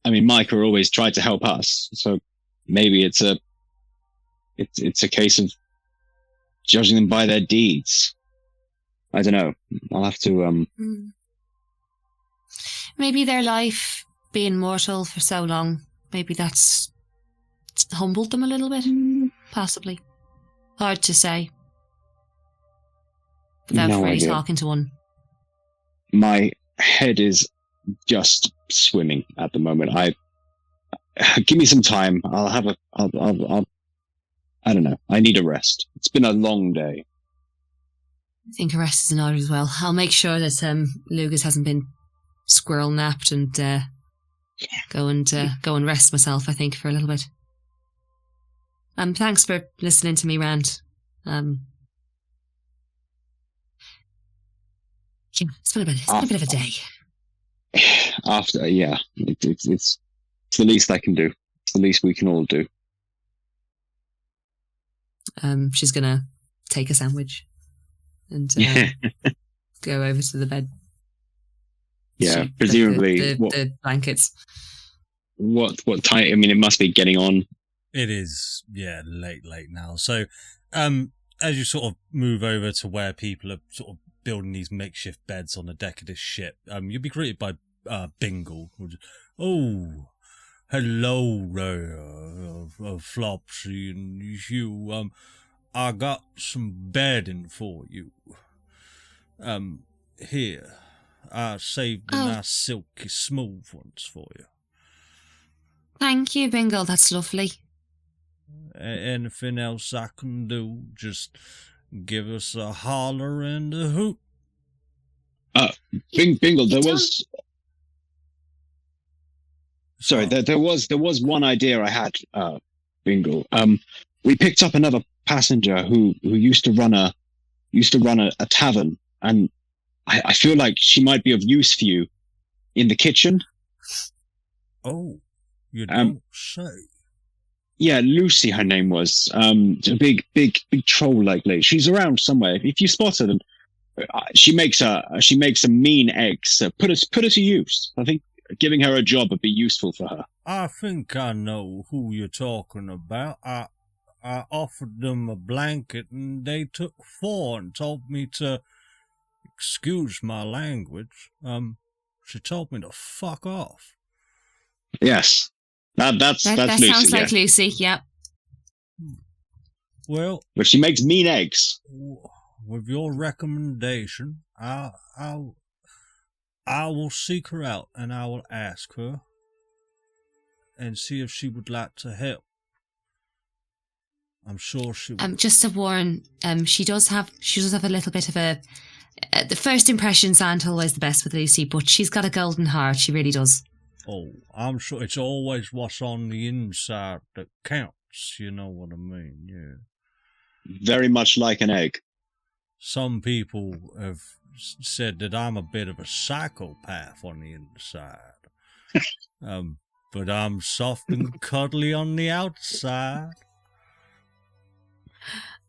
I mean, Micah always tried to help us, so maybe it's a case of judging them by their deeds. I don't know. I'll have to Maybe their life being mortal for so long, maybe that's humbled them a little bit. Possibly. Hard to say. Without no really idea. talking to one. My head is just swimming at the moment. Give me some time. I'll I don't know. I need a rest. It's been a long day. I think a rest is in order as well. I'll make sure that Lugas hasn't been squirrel napped and go and rest myself, I think, for a little bit. Thanks for listening to me rant. Yeah, it's been a bit of a day. After, yeah, it's the least I can do. It's the least we can all do. She's gonna take a sandwich and go over to the bed. Yeah, presumably the blankets. What time? I mean, it must be getting on. It is, yeah, late now. So, as you sort of move over to where people are sort of building these makeshift beds on the deck of this ship, you'll be greeted by Bingle. Oh, hello there, Flopsy and Hew. I got some bedding for you. Here, I saved the nice silky smooth ones for you. Thank you, Bingle. That's lovely. Anything else I can do, just give us a holler and a hoot. Bingle, there was... Sorry, there was one idea I had, Bingle. We picked up another passenger who used to run a tavern, and I feel like she might be of use for you in the kitchen. Oh, you don't say. Yeah, Lucy, her name was. A big troll-like lady. She's around somewhere. If you spot her, she makes a mean eggs. Put her to use. I think giving her a job would be useful for her. I think I know who you're talking about. I offered them a blanket, and they took 4 and told me to excuse my language, she told me to fuck off. Yes. That's That Lucy. sounds like yeah. Lucy, yep. Well, But she makes mean eggs. with your recommendation, I will seek her out and I will ask her and see if she would like to help. I'm sure she will. Just to warn, she does have a little bit of a. The first impressions aren't always the best with Lucy, but she's got a golden heart. She really does. Oh, I'm sure it's always what's on the inside that counts. You know what I mean? Yeah. Very much like an egg. Some people have said that I'm a bit of a psychopath on the inside. But I'm soft and cuddly on the outside.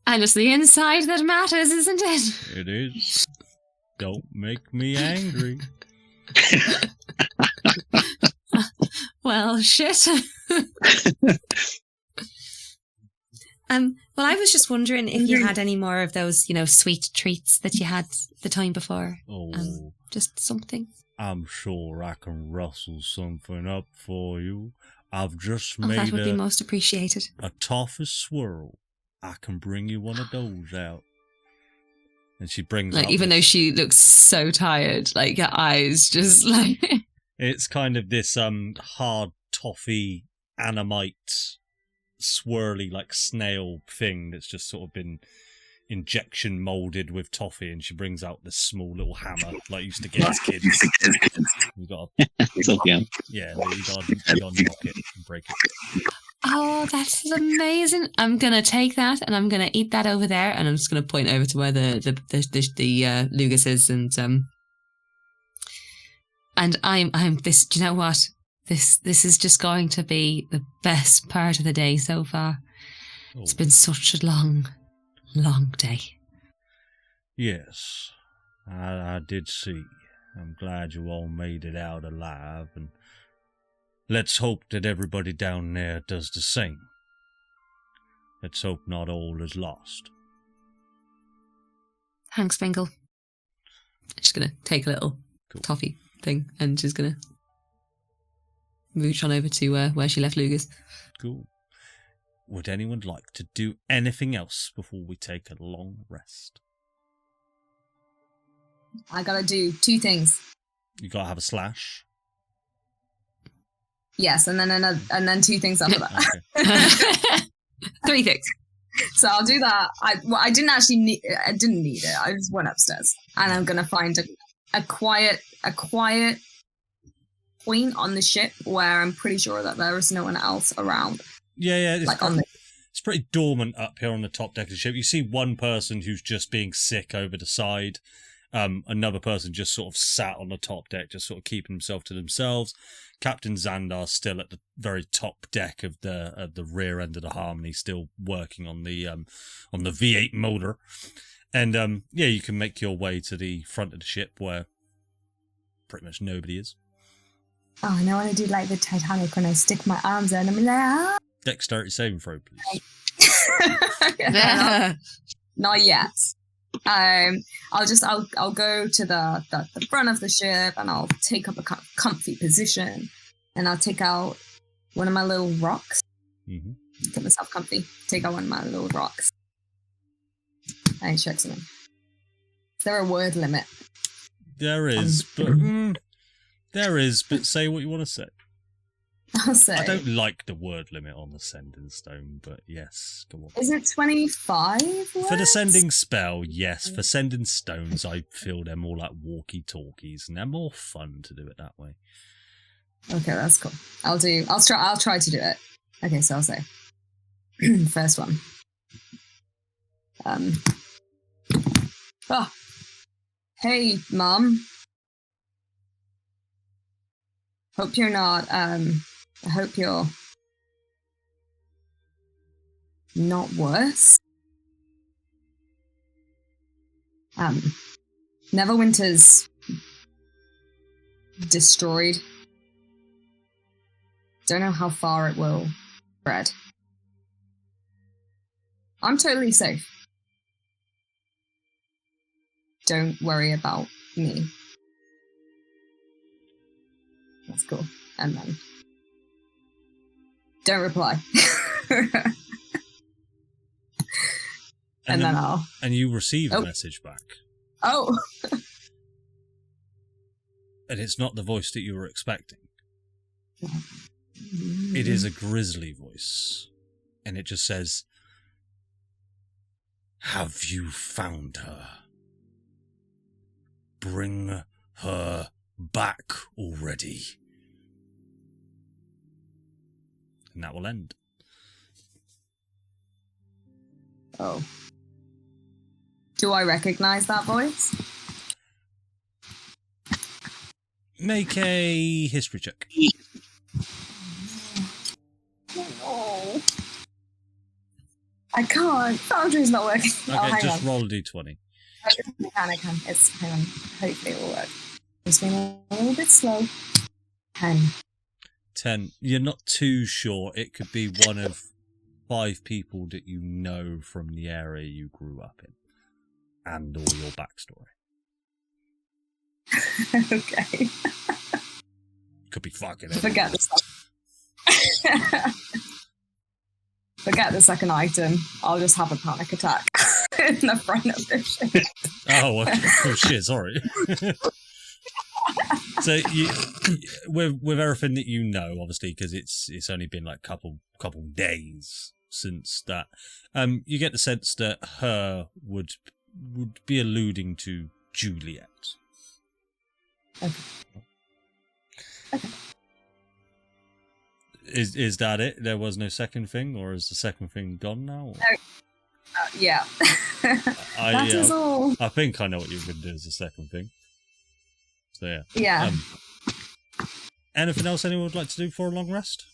And it's the inside that matters, isn't it? It is. Don't make me angry. Well, shit. Well, I was just wondering if you had any more of those, sweet treats that you had the time before. Oh, Just something. I'm sure I can rustle something up for you. I've just Oh, that made would be most appreciated. a toffee swirl. I can bring you one of those out. And she brings out Even though she looks so tired, her eyes just it's kind of this hard toffee animite swirly snail thing that's just sort of been injection molded with toffee, and she brings out this small little hammer like you used to get as kids. You got you got to knock it and break it. Oh, that's amazing. I'm going to take that and I'm going to eat that over there, and I'm just going to point over to where the Lugas is, and I'm this, do you know what? This is just going to be the best part of the day so far. Oh. It's been such a long day. Yes, I did see. I'm glad you all made it out alive, and let's hope that everybody down there does the same. Let's hope not all is lost. Thanks, Bengal. Just going to take a little toffee thing and just going to mooch on over to where she left Lugas. Cool. Would anyone like to do anything else before we take a long rest? I gotta do 2 things. You gotta have a slash. Yes, and then 2 things after that. Okay. 3 things. So I'll do that. I didn't actually need. I didn't need it. I just went upstairs, and I'm gonna find a quiet point on the ship where I'm pretty sure that there is no one else around. Yeah. It's pretty dormant up here on the top deck of the ship. You see one person who's just being sick over the side. Another person just sort of sat on the top deck, just sort of keeping himself to themselves. Captain Xandar's still at the very top deck of the rear end of the Harmony, still working on the V8 motor. And you can make your way to the front of the ship where pretty much nobody is. Oh, and I want to do like the Titanic when I stick my arms in. I'm like, ah. Dexterity saving throw, please. Not yet. I'll go to the front of the ship, and I'll take up a comfy position, and I'll take out one of my little rocks. Mm-hmm. Get myself comfy. Take out one of my little rocks. And check something. Is there a word limit? There is, but say what you want to say. I'll say. I don't like the word limit on the sending stone, but yes, go on. Is it 25 words? For the sending spell, yes. For sending stones, I feel they're more like walkie-talkies, and they're more fun to do it that way. Okay, that's cool. I'll try to do it. Okay, so I'll say. First one. Hey, Mom. Hope you're not, I hope you're not worse. Neverwinter's destroyed. Don't know how far it will spread. I'm totally safe. don't worry about me. That's cool. And then don't reply. and then I'll... And you receive a message back. Oh! And it's not the voice that you were expecting. It is a grisly voice. And it just says, "Have you found her? Bring her back already." And that will end. Oh. Do I recognize that voice? Make a history check. Oh. I can't. Foundry's not working. Okay, just roll a d20. I can. Hang on. Hopefully it will work. It's been a little bit slow. 10. 10. You're not too sure. It could be one of 5 people that you know from the area you grew up in. And all your backstory. Okay. Could be fucking Forget the second item. I'll just have a panic attack in the front of this ship. Oh, okay. Oh shit, sorry. So you, with everything that you know, obviously, because it's only been like couple days since that, you get the sense that her would be alluding to Juliet. Okay. Is that it? There was no second thing, or is the second thing gone now? Or? Yeah. That is all. I think I know what you're going to do as the second thing. So yeah. Yeah. Anything else anyone would like to do for a long rest?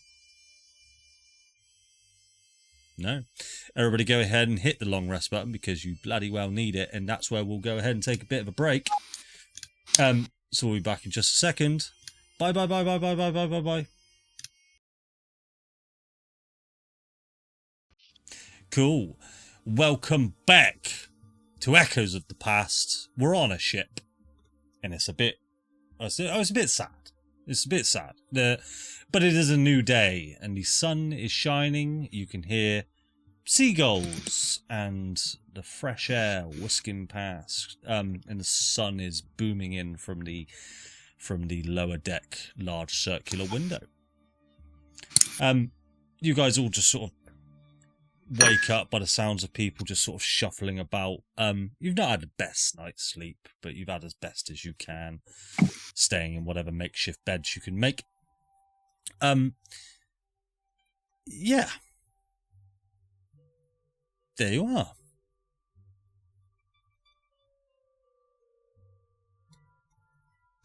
No. Everybody go ahead and hit the long rest button because you bloody well need it, and that's where we'll go ahead and take a bit of a break. So we'll be back in just a second. Bye. Cool. Welcome back to Echoes of the Past. We're on a ship, and it's a bit sad. It's a bit sad. But it is a new day, and the sun is shining. You can hear seagulls and the fresh air whisking past, and the sun is booming in from the lower deck large circular window. You guys all just sort of wake up by the sounds of people just sort of shuffling about. You've not had the best night's sleep, but you've had as best as you can, staying in whatever makeshift beds you can make. Yeah. There you are.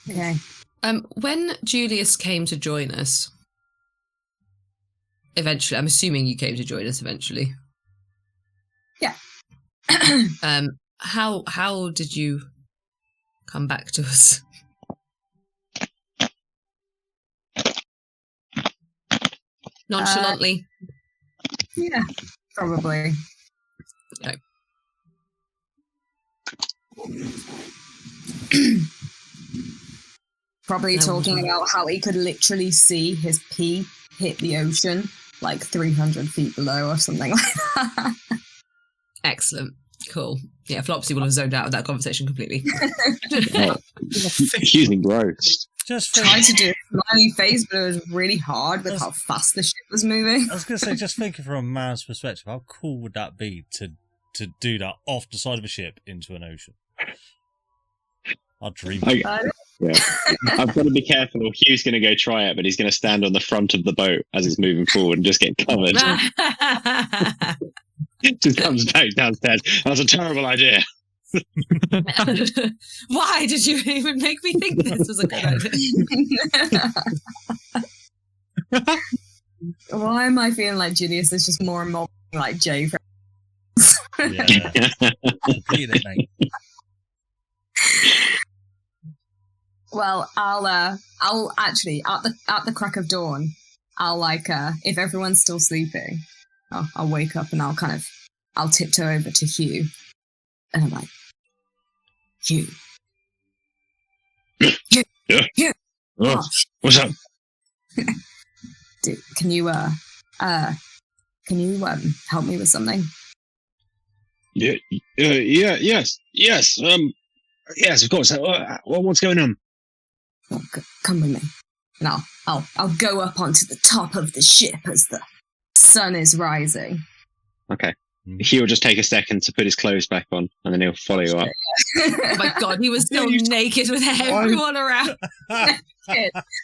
Okay. When Julius came to join us, eventually, I'm assuming you came to join us eventually. Yeah. How did you come back to us? Nonchalantly? Yeah, probably. Okay. Probably talking about how he could literally see his pee hit the ocean like 300 feet below or something like that. Excellent. Cool. Yeah, Flopsy will have zoned out of that conversation completely. Using gross. Just tried to do a smiley face, but it was really hard with how fast the ship was moving. I was going to say, just thinking from a man's perspective, how cool would that be to do that off the side of a ship into an ocean? I'd dream. Yeah. I've got to be careful. Hugh's going to go try it, but he's going to stand on the front of the boat as it's moving forward and just get covered. Just comes back downstairs. That's a terrible idea. Why did you even make me think this was a good idea? Why am I feeling like Julius is just more and more like Jay? Yeah. Beat it, mate. Well, I'll actually at the crack of dawn, I'll if everyone's still sleeping, I'll wake up and I'll tiptoe over to Hew, and I'm like, Hew. Yeah. Oh, what's up? Dude, can you help me with something? Yes, yes, of course. What's going on? Oh, come with me, and I'll go up onto the top of the ship as the sun is rising. Okay. He will just take a second to put his clothes back on, and then he'll follow you up. Oh my god, he was still naked with everyone around.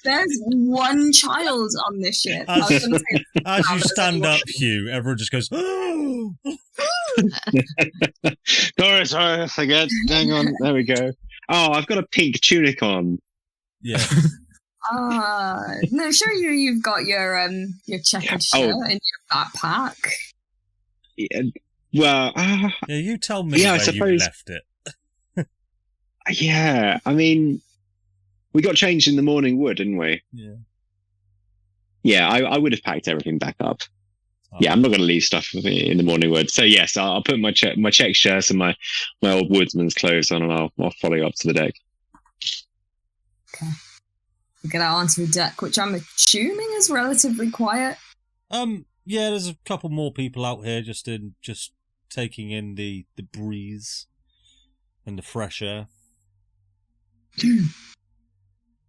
There's one child on this ship. As you stand up, Hew, everyone just goes, oh! Sorry, I forget. Hang on, there we go. Oh, I've got a pink tunic on. Yeah. No, sure you've got your checkered shirt in your backpack. Yeah, well, yeah, you tell me yeah, where I suppose, you left it. Yeah, I mean, we got changed in the morning wood, didn't we? Yeah. Yeah, I would have packed everything back up. Oh. Yeah, I'm not going to leave stuff in the morning wood. So yes, I'll put my check shirts and my old woodsman's clothes on, and I'll follow you up to the deck. Okay. We get out onto the deck, which I'm assuming is relatively quiet. Yeah, there's a couple more people out here just taking in the breeze and the fresh air.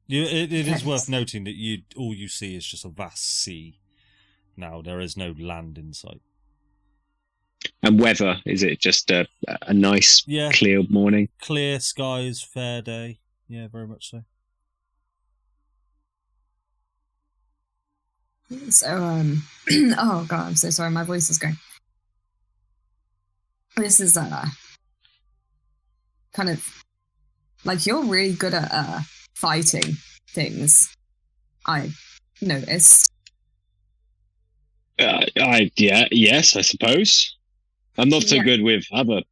It is worth noting that all you see is just a vast sea. Now there is no land in sight. And weather, is it just a nice, clear morning? Clear skies, fair day. Yeah, very much so. So, oh god, I'm so sorry, my voice is going. This is, kind of, like, you're really good at, fighting things, I noticed. Yes, I suppose. I'm not so good with other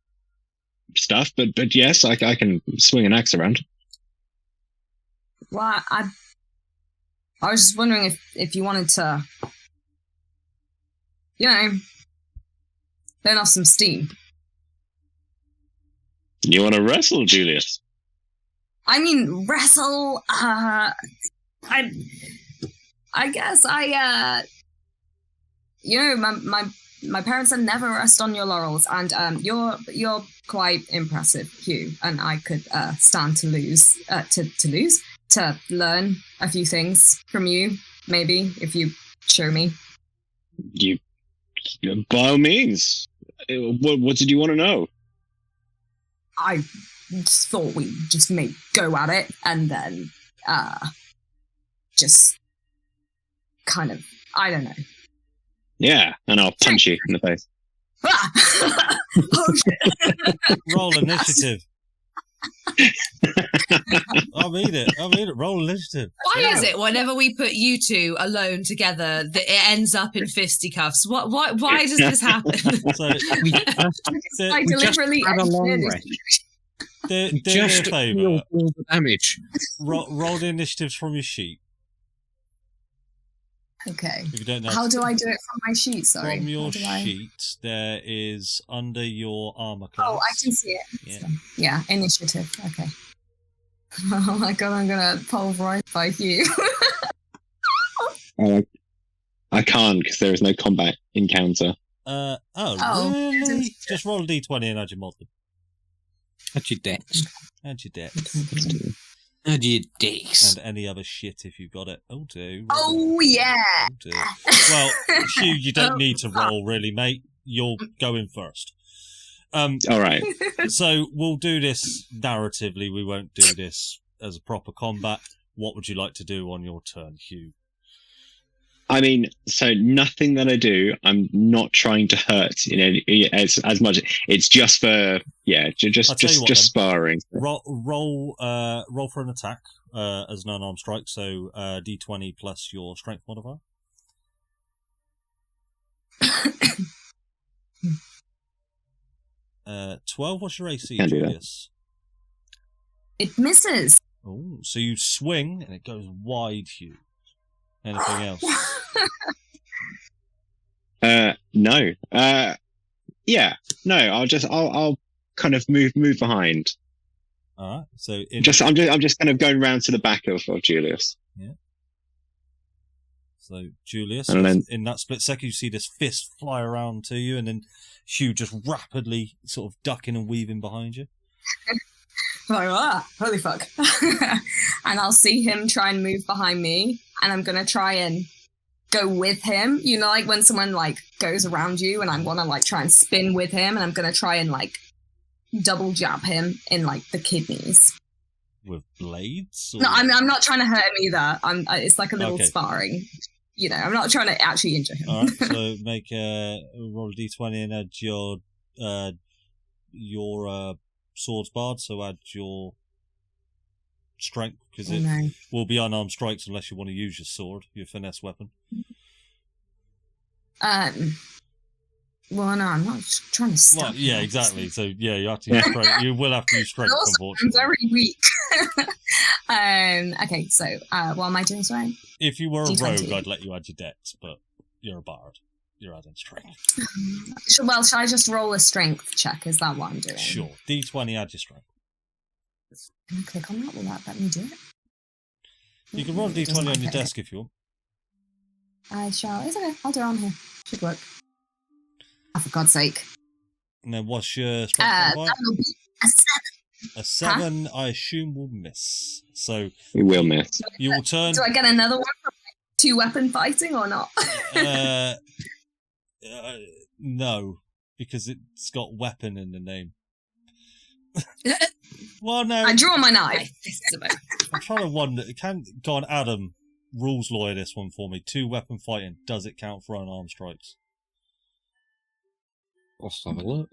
stuff, but yes, I can swing an axe around. Well, I was just wondering if you wanted to, burn off some steam. You want to wrestle, Julius? I mean, wrestle. I guess my parents said never rest on your laurels, and you're quite impressive, Hew, and I could stand to learn a few things from you, maybe, if you show me. You, by all means. What did you want to know? I just thought we'd just go at it, and then just kind of, I don't know. Yeah, and I'll punch you in the face. Oh, shit. Roll initiative. I mean it. Roll initiative. Why is it whenever we put you two alone together that it ends up in fisticuffs? Why does this happen? So I deliberately had a long rest. Do me a favour. All the damage. Roll the initiatives from your sheet. Okay. If you don't know, how do I do it from my sheet? Sorry. From your sheet, there is under your armor class. Oh, I can see it. Yeah. So, yeah, initiative. Okay. Oh my god, I'm gonna pulverize by you. I can't because there is no combat encounter. Really? Just roll a d20 and add your mod. Add your dex. Add your dex. Add your dex. And any other shit if you've got it. Oh, do. Oh, yeah. Oh, do. Well, Hew, you don't need to roll, really, mate. You're going first. All right. So we'll do this narratively. We won't do this as a proper combat. What would you like to do on your turn, Hew? I mean, so nothing that I do, I'm not trying to hurt in any as much. It's just for just sparring. Roll for an attack as an unarmed strike. So d20 plus your strength modifier. 12. What's your AC, Julius? It misses. Oh, so you swing and it goes wide, Hew. Anything else? No. Yeah. No, I'll kind of move behind. All right. So I'm just kind of going round to the back of Julius. Yeah. So Julius, And then- in that split second, you see this fist fly around to you, and then Hew just rapidly sort of ducking and weaving behind you. Like, holy fuck. And I'll see him try and move behind me, and I'm gonna try and go with him. You know, like when someone like goes around you, and I'm gonna like try and spin with him, and I'm gonna try and like double jab him in like the kidneys. With blades? No, I'm not trying to hurt him either. It's like a little Okay. sparring. You know, I'm not trying to actually injure him. All right. So make roll a d20 and add your swords barred. So add your strength because it will be unarmed strikes unless you want to use your sword, your finesse weapon. Well, no, I'm not trying to stab Well, yeah, him. exactly. So yeah, you have to use strength. You will have to use strength. Also, I'm Unfortunately, very weak. Okay, so what am I doing, sorry? if you were a D20. rogue, I'd let you add your dex, but you're a bard. You're adding strength. Well, should I just roll a strength check? Is that what I'm doing? Sure. D20, add your strength. Can I click on that? Will that let me do it? You can roll a It doesn't D20 on your like it. desk if you want. I shall. It's okay. I'll do it on here. Should work. Oh, for God's sake. And then what's your strength modifier? That will be a 7. A 7, I assume, will miss. So We will miss. you will turn. Do I get another one from like, 2-weapon fighting or not? No, because it's got weapon in the name. Well, no. I draw my knife. I'm trying to wonder. Can go on, Adam, rules lawyer this one for me. 2-weapon fighting. Does it count for unarmed strikes? Let's have a look.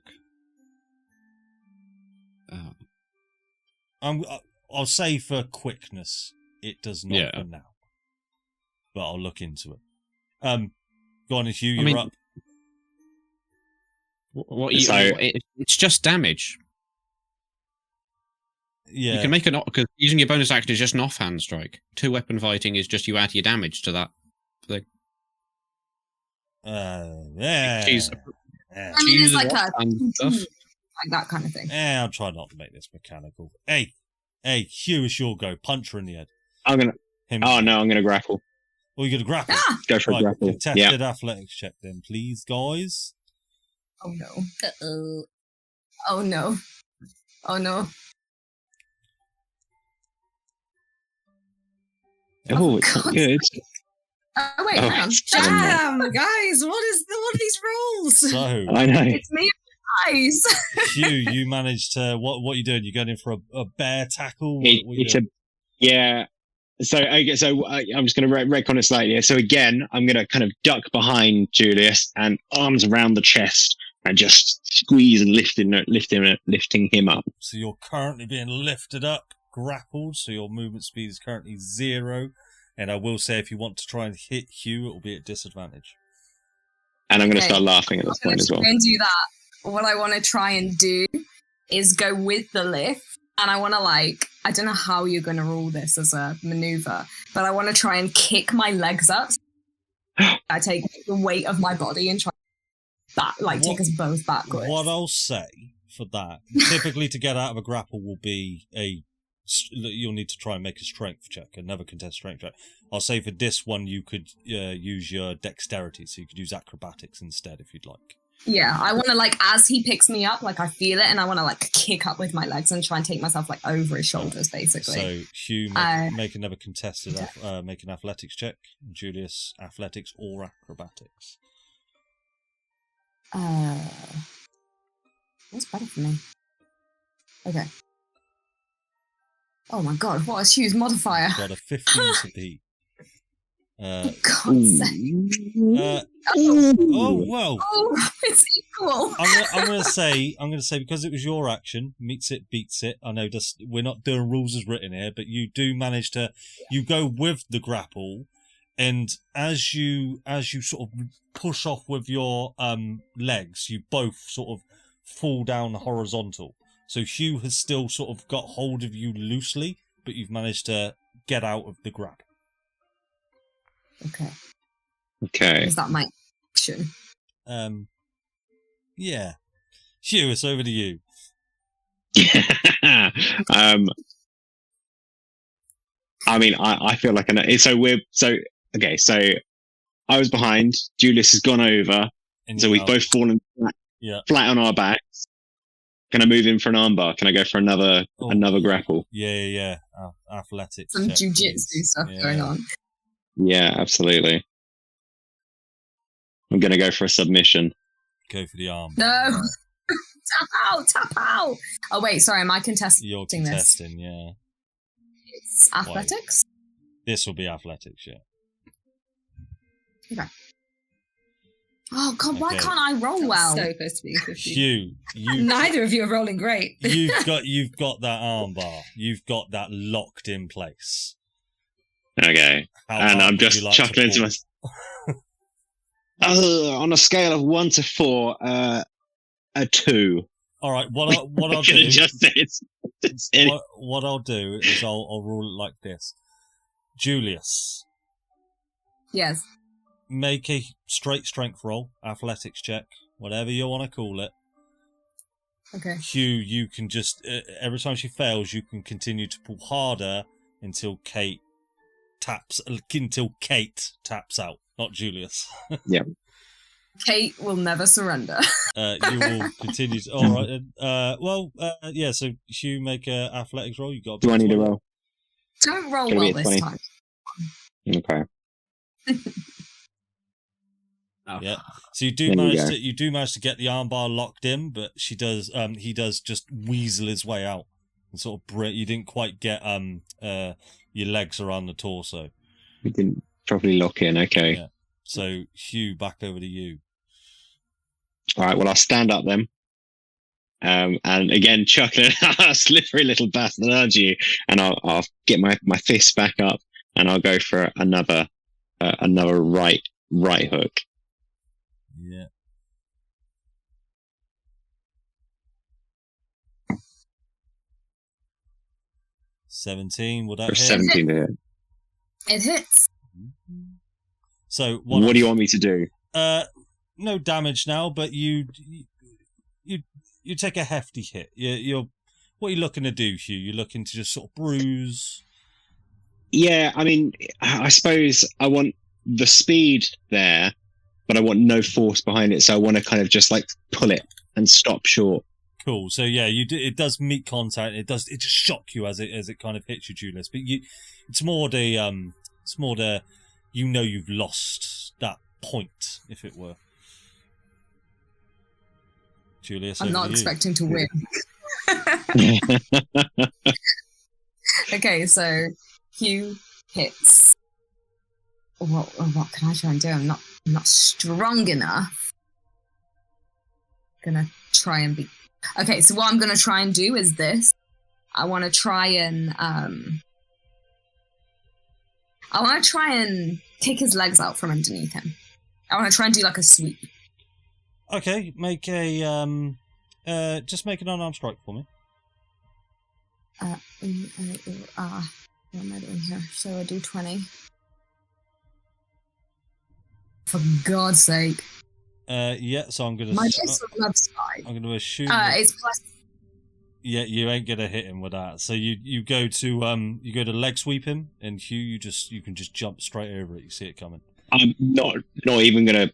I'll say for quickness, it does not Yeah. for now. But I'll look into it. Go on, Hew, you're I mean, up. What you? So- It's just damage. Yeah. You can make an because using your bonus action is just an offhand strike. 2-weapon fighting is just you add your damage to that. Yeah. Choose- Yeah. I mean, it's choose like a offhand stuff. like that kind of thing. I'll try not to make this mechanical. Hey, Hew, it's your go. Punch her in the head. I'm gonna. Him. Oh no, I'm gonna grapple. Oh, you're going to grapple. Ah! Go for a Right, grapple. contested Yeah. athletics check then, please, guys. Oh no. Uh-oh. Oh no. Oh no. Oh, it's not good. Oh wait, Oh, hang on. seven more. Damn, guys, what are these rules? So, I know. It's me and eyes. Hew, you managed to... What are you doing? You going in for a bear tackle? What you It's a doing? yeah. So I'm just going to retcon it slightly. So again, I'm going to kind of duck behind Julius and arms around the chest and just squeeze and lifting him up. So you're currently being lifted up, grappled, so your movement speed is currently 0. And I will say if you want to try and hit Hew, it will be at disadvantage. And I'm going to Okay. start laughing at this I'm point gonna as well. try and do that. What I want to try and do is go with the lift, and I want to I don't know how you're going to rule this as a maneuver, but I want to try and kick my legs up. I take the weight of my body and try take us both backwards. What I'll say for that, typically to get out of a grapple will be you'll need to try and make a strength check, a never contest strength check. I'll say for this one you could use your dexterity, so you could use acrobatics instead if you'd like. Yeah, I want to as he picks me up, I feel it, and I want to kick up with my legs and try and take myself over his shoulders, basically. So Hew, make a never contested, make an athletics check. Julius, athletics or acrobatics. What's better for me? Okay. Oh my god, what is Hew's modifier? Got a 15 to beat. God's sake. Oh well. Oh, it's equal. I'm gonna say because it was your action, meets it, beats it. I know we're not doing rules as written here, but you do manage to you go with the grapple, and as you sort of push off with your legs, you both sort of fall down horizontal. So Hew has still sort of got hold of you loosely, but you've managed to get out of the grab. Okay. Okay. Is that my action? Yeah. Hew, it's over to you. I mean, I feel like so I was behind. Julius has gone over, so we've both fallen flat on our backs. Can I move in for an armbar? Can I go for another grapple? Yeah. Athletics. Some check, jujitsu please. stuff going on. Yeah, absolutely. I'm going to go for a submission. Go for the arm. No! Tap out! Oh, wait, sorry, am I contesting You're this? contesting, yeah. It's athletics? This will be athletics, yeah. Okay. Oh, God, why Okay. can't I roll well? So close to being 50. Hugh, Neither of you are rolling great. you've got that armbar. You've got that locked in place. Okay. How And hard I'm would just you like chuckling to pull? myself. On a scale of 1 to 4, a 2. All right. What I'll Should do? have just said What I'll do is I'll rule it like this. Julius, Yes. make a straight strength roll, athletics check, whatever you want to call it. Okay. Hugh, you can just every time she fails, you can continue to pull harder until Kate taps out, not Julius. Kate will never surrender. You will continue to. All right. Yeah. So Hugh, make a athletics roll. You got. Do I need to roll? Don't roll Gonna be well a this 20. time. Okay. Yeah. So you do manage to get the armbar locked in, but he does just weasel his way out and sort of you didn't quite get your legs around the torso. We didn't properly lock in. Okay. Yeah. So Hugh, back over to you. All right. Well, I'll stand up then. And again, chuckling, slippery little bastard, aren't you? And I'll get my fists back up, and I'll go for another right hook. Yeah. $17. Would that For hit? 17 to hit. It hits. So What do you want me to do? No damage now, but you take a hefty hit. What are you looking to do, Hugh? You're looking to just sort of bruise. Yeah, I mean, I suppose I want the speed there, but I want no force behind it. So I want to kind of just like pull it and stop short. Cool. So yeah, it does meet contact. It just shock you as it kind of hits you, Julius. But it's more the you've lost that point, if it were. Julius, I'm over not to you. expecting to win. Okay, so Hugh hits. What can I try and do? I'm not strong enough. Gonna try and be. Okay, so what I'm gonna try and do is this. I want to try and kick his legs out from underneath him. I want to try and do like a sweep. Okay, make a just make an unarmed strike for me. What am I doing here? So I do 20. For God's sake. Yeah, so I'm gonna. My dice are love side. I'm gonna assume. It's plus. Yeah, you ain't gonna hit him with that. So you go to leg sweep him, and Hugh, you can just jump straight over it. You see it coming. I'm not even gonna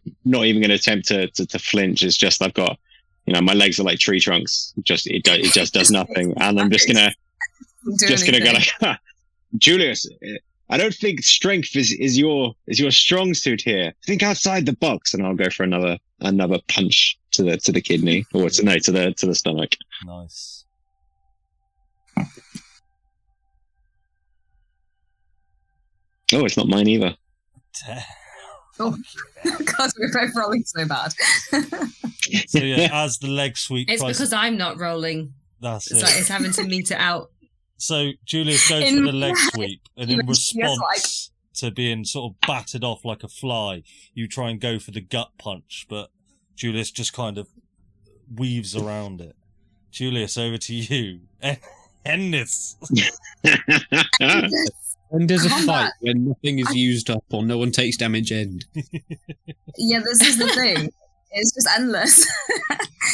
attempt to flinch. It's just I've got, my legs are like tree trunks. It just does nothing, and I'm just gonna go like, Julius, I don't think strength is your strong suit here. Think outside the box, and I'll go for another punch to the kidney, or to the stomach. Nice. Oh, it's not mine either. Oh, God, we're both rolling so bad. So yeah, as the leg sweep. It's because I'm not rolling. That's It's it. like it's having to meet it out. So Julius goes In for the leg my head, sweep, and you in were just response to being sort of battered off like a fly, you try and go for the gut punch, but Julius just kind of weaves around it. Julius, over to you. End this. When does a Combat. fight when nothing is used up or no one takes damage end? Yeah, this is the thing. It's just endless.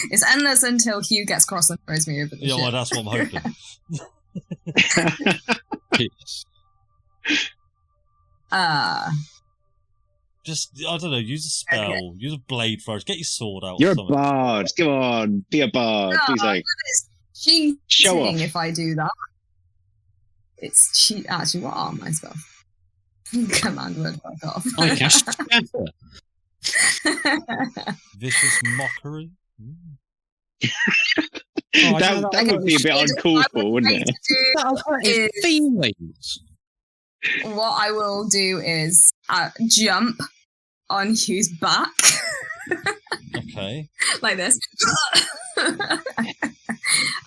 It's endless until Hew gets cross and throws me over the Yeah, ship. well, that's what I'm hoping. Just, I don't know, use a spell, use a blade first, get your sword out. You're or a something. bard. Come on, be a bard. No, Please, like, it's cheating Show off. if I do that. It's cheat. Actually, what are my spells? Command word, fuck off. I cast Scatter. Vicious mockery. that would be a bit uncalled for, wouldn't it? Feelings. What I will do is jump on Hugh's back. Okay. Like this. And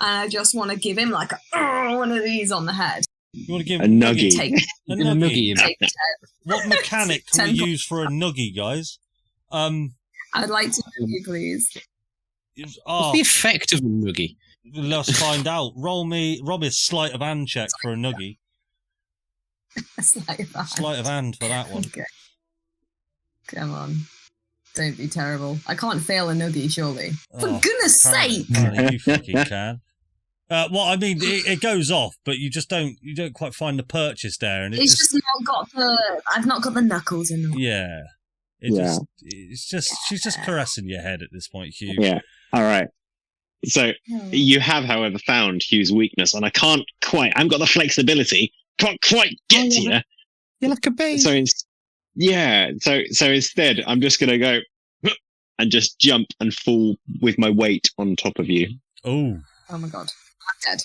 I just want to give him like one of these on the head. You want to give A nuggie. Take a nuggie? take 10. What mechanic can we 10 use for a nuggie, guys? I'd like to know you, please. What's the effect of a noogie? Let's find out. Roll me a sleight of hand check for a nuggie. Sleight of hand for that one. Okay. Come on. Don't be terrible. I can't fail a nuggie, surely. For goodness sake! Apparently you fucking can. Well, I mean, it goes off, but you don't quite find the purchase there, and It's just not got I've not got the knuckles in them. Yeah. She's just caressing your head at this point, Hugh. Yeah. All right. So you have, however, found Hugh's weakness, and I haven't got the flexibility, can't quite get to you. You're like a baby. So instead, I'm just going to go and just jump and fall with my weight on top of you. Oh my god. I'm dead.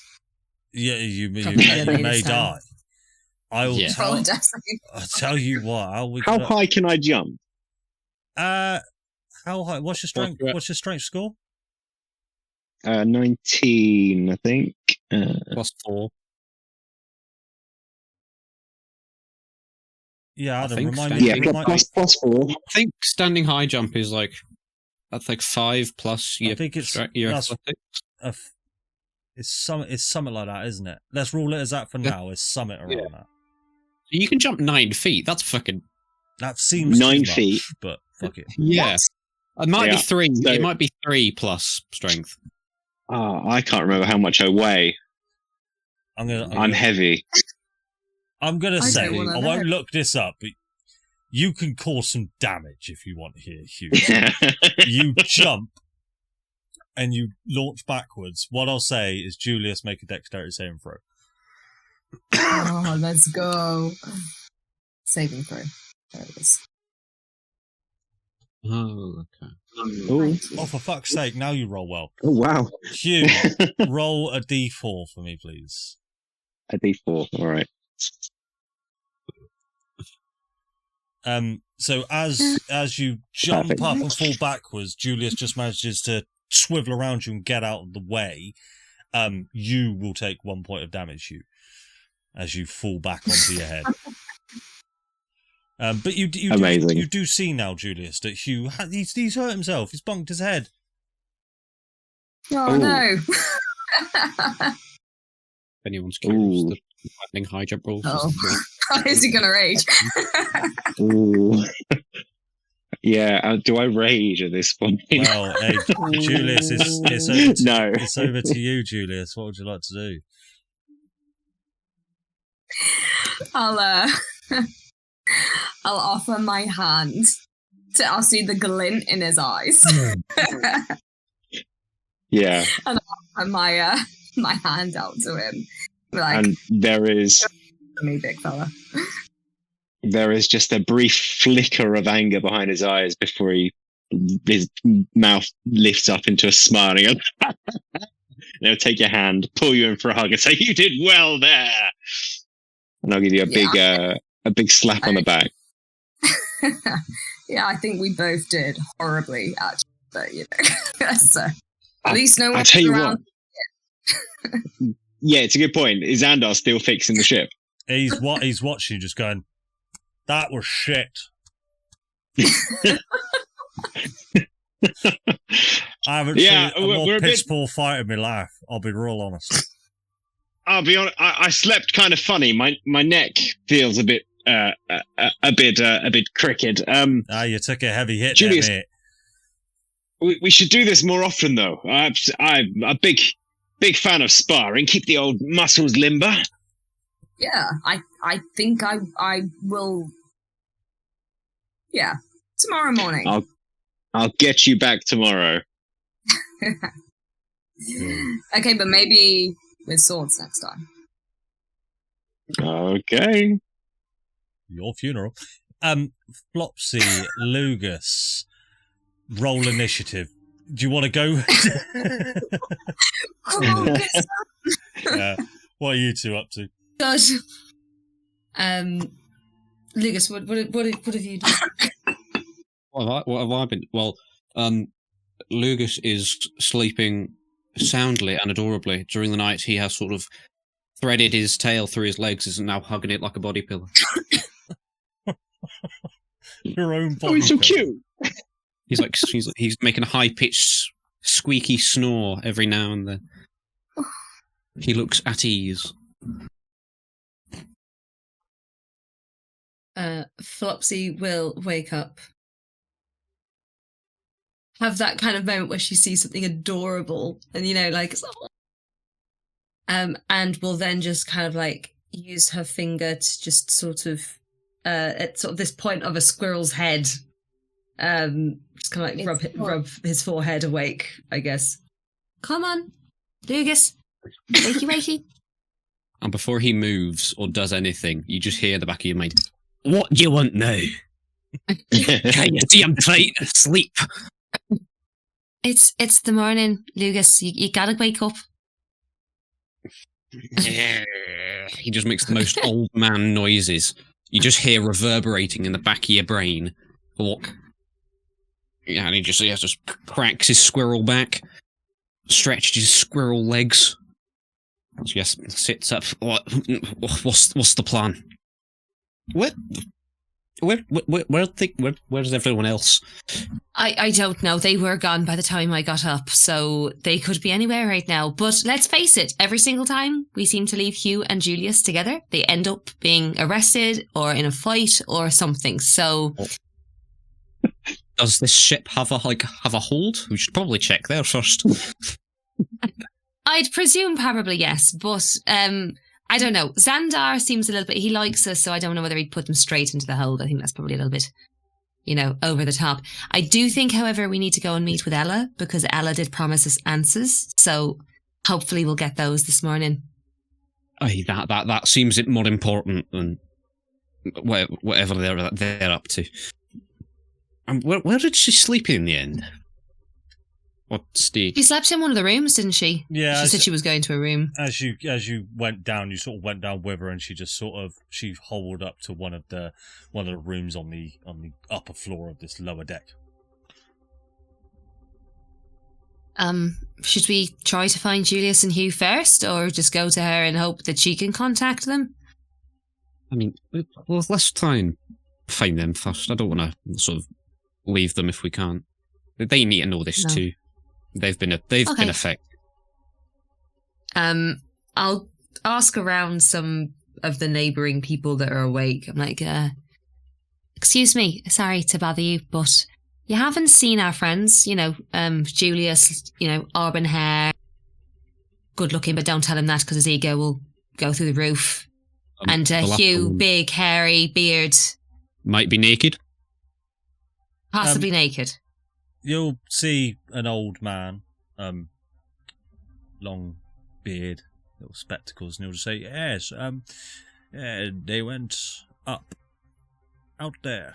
Yeah, you may die. I'll tell you what. How high can I jump? How high? What's your strength? What's your strength score? 19, I think. +4. Yeah, Adam, think remind me. +4. I think standing high jump is like, that's like 5 plus your, I think it's it's something like that, isn't it? Let's rule it as that for now. It's something around that. You can jump 9 feet. That's fucking. That seems 9 too feet, much, but fuck it. Yeah, it might be 3. So, it might be 3 plus strength. I can't remember how much I weigh. I'm heavy. I'm gonna say I know. won't look this up, but you can cause some damage if you want here, Hugh. You jump and you launch backwards. What I'll say is, Julius, make a dexterity saving throw. Oh, let's go. Saving throw. There it is. Oh, okay. Oh, for fuck's sake, now you roll well. Oh, wow. Hugh, roll a d4 for me, please. A d4, all right. So as you jump up and fall backwards, Julius just manages to swivel around you and get out of the way. You will take 1 point of damage, Hugh, as you fall back onto your head. But you do see now, Julius, that Hew he's hurt himself. He's bunked his head. Oh no! If anyone's curious, the lightning high jump rules. Is he gonna rage? Ooh. Yeah, do I rage at this point? Well, hey, Julius, it's over to you, Julius. What would you like to do? I'll offer my hand. I'll see the glint in his eyes. Yeah. And I'll offer my hand out to him. Like, and there is me, big fella. There is just a brief flicker of anger behind his eyes before his mouth lifts up into a smile. And he goes, he'll take your hand, pull you in for a hug, and say, "You did well there." And I'll give you a big slap on the back. Yeah, I think we both did horribly, actually. But so at least no one. I tell you around. what. Yeah, it's a good point. Is Andar still fixing the ship? He's watching you, just going, "That was shit." I haven't seen a more piss poor fight in my life. I'll be real honest. I'll be honest. I slept kind of funny. My neck feels a bit crooked. You took a heavy hit, Julius. there, mate. We should do this more often, though. I'm a big fan of sparring. Keep the old muscles limber. Yeah, I think I will. Yeah, tomorrow morning. I'll get you back tomorrow. Okay, but maybe with swords next time. Okay. Your funeral. Flopsy, Lugas, roll initiative. Do you want to go? Yeah. What are you two up to? God. Lugas, what have you done? What have I been? Well, Lugas is sleeping soundly and adorably. During the night, he has sort of threaded his tail through his legs and now hugging it like a body pillow. Your own body. Oh, he's so pillow. cute. He's making a high-pitched, squeaky snore every now and then. He looks at ease. Flopsy will wake up. Have that kind of moment where she sees something adorable and, like... and will then just kind of, like, use her finger to just sort of... at sort of this point of a squirrel's head... just kind of like rub his forehead awake, I guess. Come on, Lugas. Wakey. And before he moves or does anything, you just hear in the back of your mind, "What do you want now? Can you see I'm trying to sleep?" It's the morning, Lugas. You gotta wake up. He just makes the most old man noises. You just hear reverberating in the back of your brain. What? Yeah, and he just cracks his squirrel back, stretches his squirrel legs. So yes, sits up. What's the plan? What? Where's everyone else? I don't know. They were gone by the time I got up, so they could be anywhere right now. But let's face it, every single time we seem to leave Hew and Julias together, they end up being arrested or in a fight or something. So, does this ship have a hold? We should probably check there first. I'd presume probably yes, but I don't know. Xandar seems a little bit... He likes us, so I don't know whether he'd put them straight into the hold. I think that's probably a little bit, over the top. I do think, however, we need to go and meet with Ella, because Ella did promise us answers, so hopefully we'll get those this morning. Aye, that seems more important than whatever they're up to. And where did she sleep in the end? What's the... She slept in one of the rooms, didn't she? Yeah. She said she was going to a room. As you went down, you sort of went down with her, and she just she holed up to one of the rooms on the upper floor of this lower deck. Should we try to find Julias and Hew first, or just go to her and hope that she can contact them? I mean, well, let's try and find them first. I don't want to sort of leave them if we can't. They need to know this too. They've been affected. I'll ask around some of the neighbouring people that are awake. I'm like, excuse me, sorry to bother you, but you haven't seen our friends, Julius, auburn hair, good looking, but don't tell him that because his ego will go through the roof. And Hew, big, hairy, beard. Might be naked. Possibly naked. You'll see an old man, long beard, little spectacles, and he'll just say, "Yes, they went up, out there."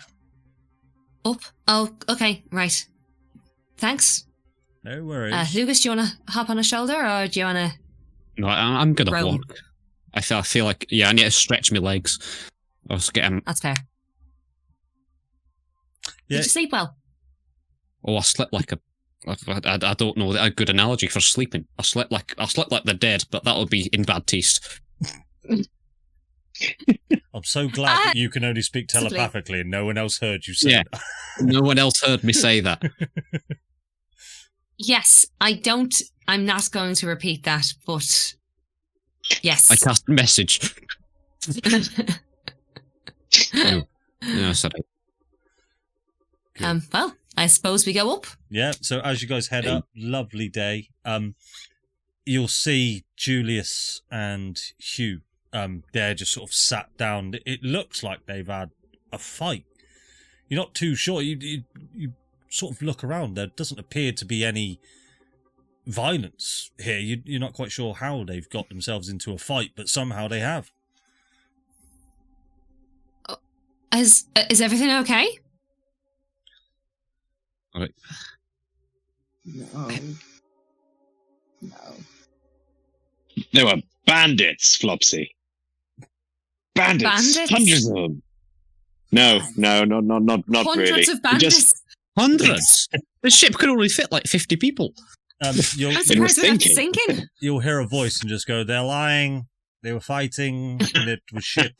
Up? Oh, okay, right. Thanks. No worries. Lugas, do you want to hop on a shoulder, or do you want to... No, I'm gonna roll? walk. I feel like, I need to stretch my legs. I'll just get That's fair. Yeah. Did you sleep well? Oh, I slept like I don't know a good analogy for sleeping. I slept like the dead, but that'll be in bad taste. I'm so glad that you can only speak telepathically and no one else heard you say that. No one else heard me say that. Yes, I'm not going to repeat that, but yes. I cast a message. No, sorry. Well, I suppose we go up. Yeah, so as you guys head up, lovely day. You'll see Julius and Hew. They're just sort of sat down. It looks like they've had a fight. You're not too sure. You sort of look around. There doesn't appear to be any violence here. You're not quite sure how they've got themselves into a fight, but somehow they have. Is everything okay? All right. No. They were bandits, Flopsy. Bandits? Hundreds of them. No, not Hundreds really. of bandits. Just, Hundreds. The ship could only fit like 50 people. You'll, I'm It was surprised we're not thinking. sinking. you'll hear a voice and just go, they're lying. They were fighting, and it was shit.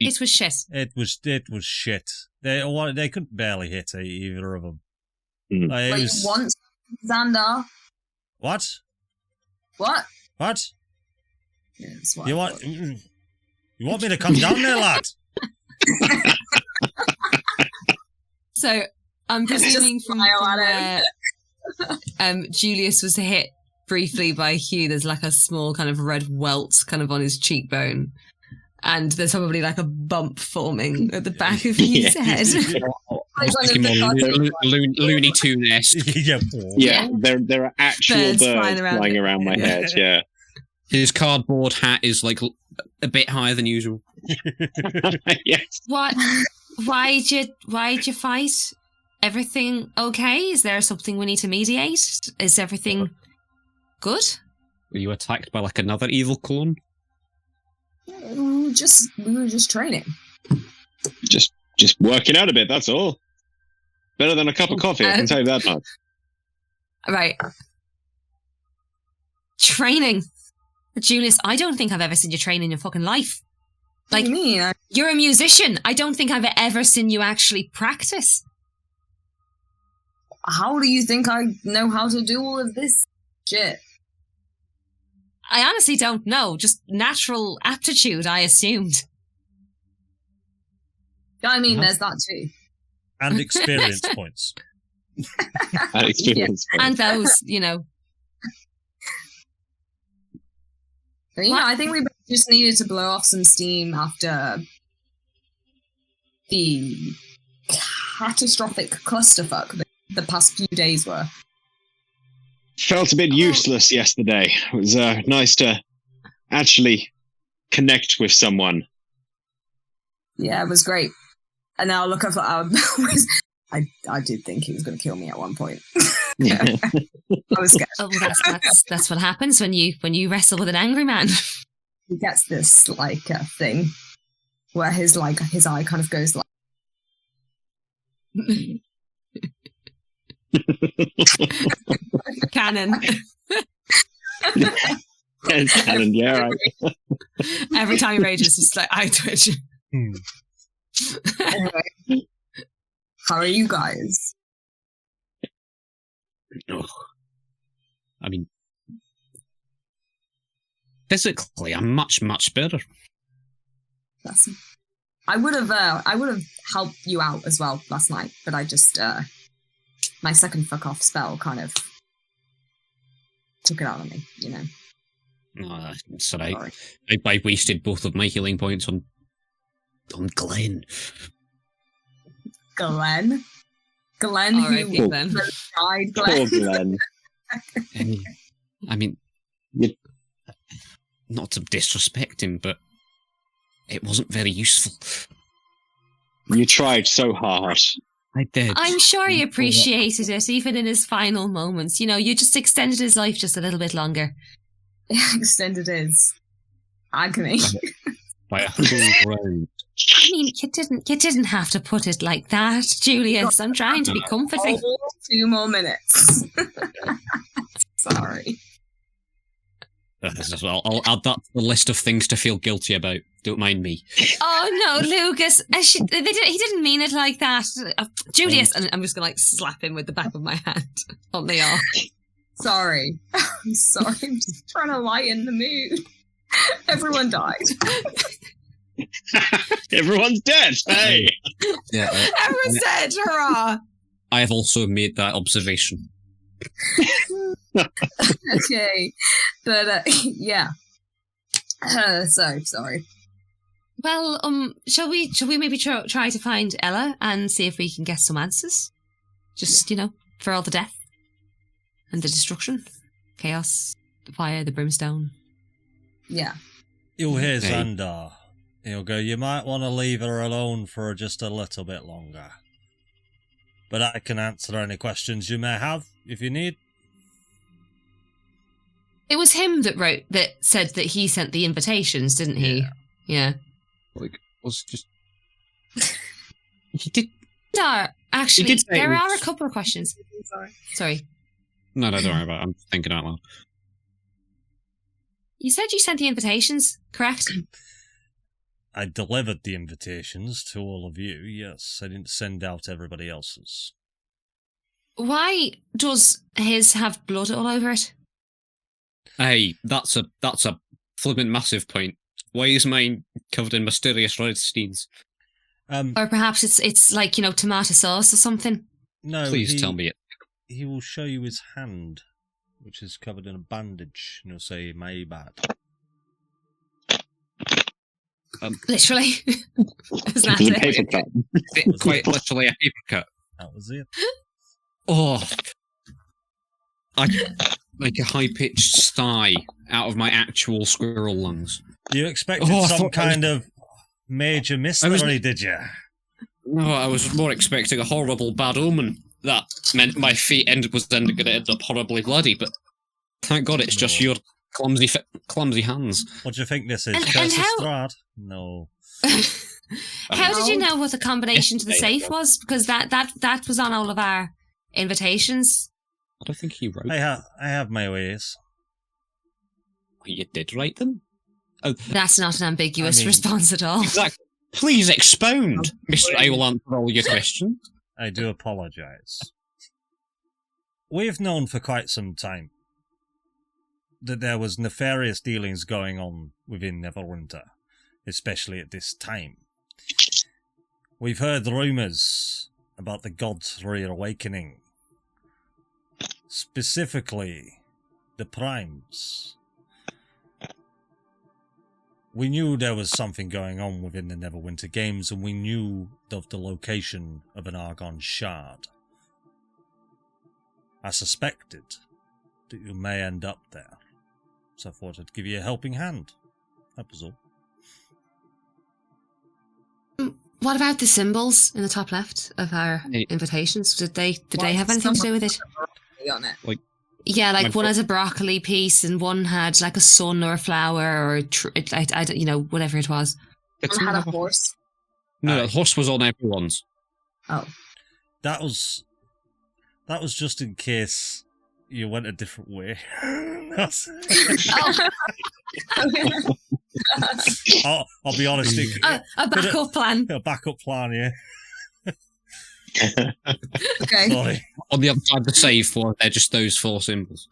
It was shit. It was shit. They couldn't barely hit either of them. Mm. Like, it Wait, was- once, Xander. What? What? What? Yeah, that's what You I want? thought. You want me to come down there, lad? So I'm Just presuming from smile where at Julius was hit briefly by Hew, there's like a small kind of red welt kind of on his cheekbone. And there's probably like a bump forming at the back of his Yeah. head. Like one of Him the on cartoons. Looney Tune-esque. Yeah. yeah, there are actual Birds birds flying flying around around, it. my head. Yeah. His cardboard hat is like a bit higher than usual. Yes. What? Why'd you fight? Everything okay? Is there something we need to mediate? Is everything good? Were you attacked by like another evil clone? We were just training. Just working out a bit. That's all. Better than a cup of coffee. I can tell you that much. Right. Training. Julius, I don't think I've ever seen you train in your fucking life. What Like, do you mean? you're a musician. I don't think I've ever seen you actually practice. How do you think I know how to do all of this shit? I honestly don't know. Just natural aptitude, I assumed. I mean, there's that too. And experience points. That experience. And those, you know. But, you know, I think we just needed to blow off some steam after the catastrophic clusterfuck that the past few days were. Felt a bit useless yesterday. It was nice to actually connect with someone. Yeah, it was great. And now look at I did think he was going to kill me at one point. Yeah. I was scared. Oh, that's what happens when you wrestle with an angry man. He gets this like thing where his eye kind of goes like. Cannon. Yes, Alan, yeah, right. Every time he rages, it's like eye twitch. Anyway, how are you guys? Oh. I mean, physically, I'm much better. I would have helped you out as well last night, but I just my second fuck off spell kind of took it out on me, you know. No, it's alright. Sorry. I wasted both of my healing points on Glenn. Glenn, Alright, who then. died, Poor Glenn. Glenn. I mean, You- not to disrespect him, but it wasn't very useful. You tried so hard. I did. I'm sure he appreciated it, even in his final moments. You know, you just extended his life just a little bit longer. Extended his agony. By a whole round. I mean, you didn't have to put it like that, Julius. I'm trying to be comforting. Oh, 2 more minutes. Sorry. I'll add that to the list of things to feel guilty about. Don't mind me. Oh no, Lugas! He didn't mean it like that. Julius, and I'm just gonna like slap him with the back of my hand on the arm. Sorry. I'm sorry. I'm just trying to lighten the mood. Everyone died. Everyone's dead. Hey. Yeah, Everyone's dead, hurrah! I have also made that observation. Okay, but yeah. So sorry. Well, shall we maybe try to find Ella and see if we can get some answers? Just, for all the death and the destruction, chaos, the fire, the brimstone. Yeah. You'll hear Hey. Xandar. He'll go, you might want to leave her alone for just a little bit longer. But I can answer any questions you may have, if you need. It was him that said that he sent the invitations, didn't he? Yeah. Like, was just. He did. Actually, did say it there was- are a couple of questions. Sorry. No, don't worry about it. I'm thinking out loud. You said you sent the invitations, correct? I delivered the invitations to all of you, yes. I didn't send out everybody else's. Why does his have blood all over it? Hey, that's a flippant massive point. Why is mine covered in mysterious red stains? Or perhaps it's like, tomato sauce or something? No, Please tell me it. He will show you his hand, which is covered in a bandage, and he'll say, my bad. Literally. Is that The it? paper cut. Quite literally a paper cut. That was it. Oh, I like a high pitched sigh out of my actual squirrel lungs. You expected Oh, I some thought I was- kind of major mystery, did you? No, I was more expecting a horrible bad omen that meant my feet was then going to end up horribly bloody. But thank God it's just No. your clumsy hands. What do you think this is? And Curse of how- Strahd? No. How did you know what the combination to the safe was? Because that was on all of our invitations. I don't think he wrote. I have my ways. You did write them. Oh, That's not an ambiguous I mean- response at all. exactly. Please expound, Mr. I will answer all your questions. I do apologise. We've known for quite some time that there was nefarious dealings going on within Neverwinter, especially at this time. We've heard rumours about the gods reawakening, specifically the Primes. We knew there was something going on within the Neverwinter Games, and we knew of the location of an Argon shard. I suspected that you may end up there, so I thought I'd give you a helping hand. That was all. What about the symbols in the top left of our Hey. invitations? Did they What have anything to do with it? On it. Yeah, like My one has a broccoli piece and one had like a sun or a flower or whatever it was. It's One had a not- horse. No, the horse was on everyone's. Oh. That was just in case you went a different way. That's- Oh. I'll be honest. A backup plan. A backup plan, yeah. Okay. Sorry. On the other side of the save for they're just those four symbols.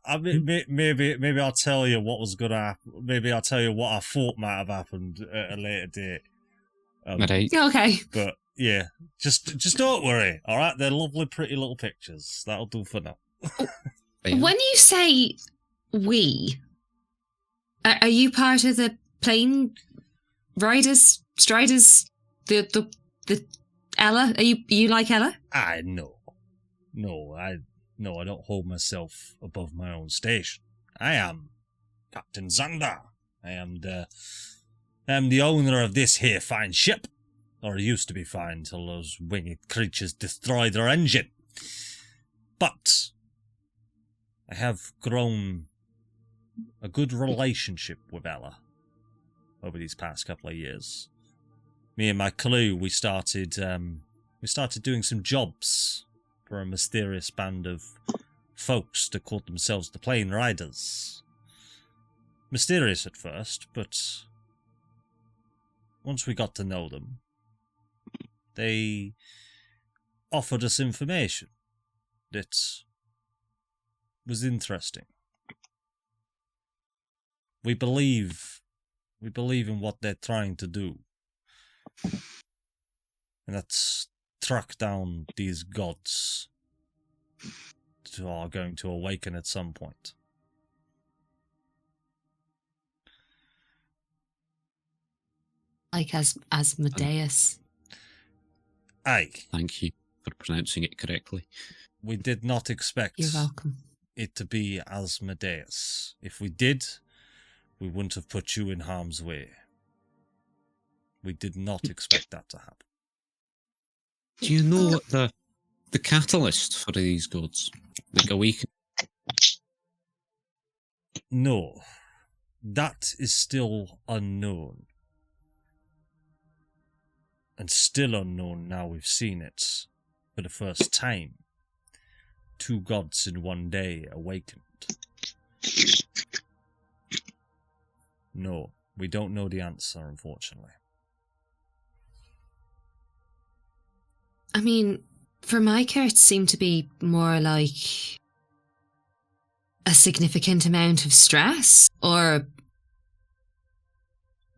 I mean, maybe I'll tell you what was going to happen. Maybe I'll tell you what I thought might have happened at a later date. Right. Okay. But yeah, just don't worry. All right, they're lovely, pretty little pictures. That'll do for now. When you say we, are you part of the plane riders, striders, the Ella? Are you like Ella? I know. I don't hold myself above my own station. I am Captain Xandar. I am the owner of this here fine ship. Or it used to be fine till those winged creatures destroyed their engine. But I have grown a good relationship with Ella over these past couple of years. Me and my crew, we started doing some jobs for a mysterious band of folks that called themselves the Plane Riders. Mysterious at first, but once we got to know them, they offered us information that was interesting. We believe We believe in what they're trying to do. And that's track down these gods who are going to awaken at some point. Like Asmodeus. Aye. Thank you for pronouncing it correctly. We did not expect You're welcome. it to be Asmodeus. If we did, we wouldn't have put you in harm's way. We did not expect that to happen. Do you know what the catalyst for these gods? Like a week? No, that is still unknown. And still unknown now we've seen it for the first time. 2 gods in one day awakened. No, we don't know the answer, unfortunately. I mean, for Micah, it seemed to be more like a significant amount of stress, or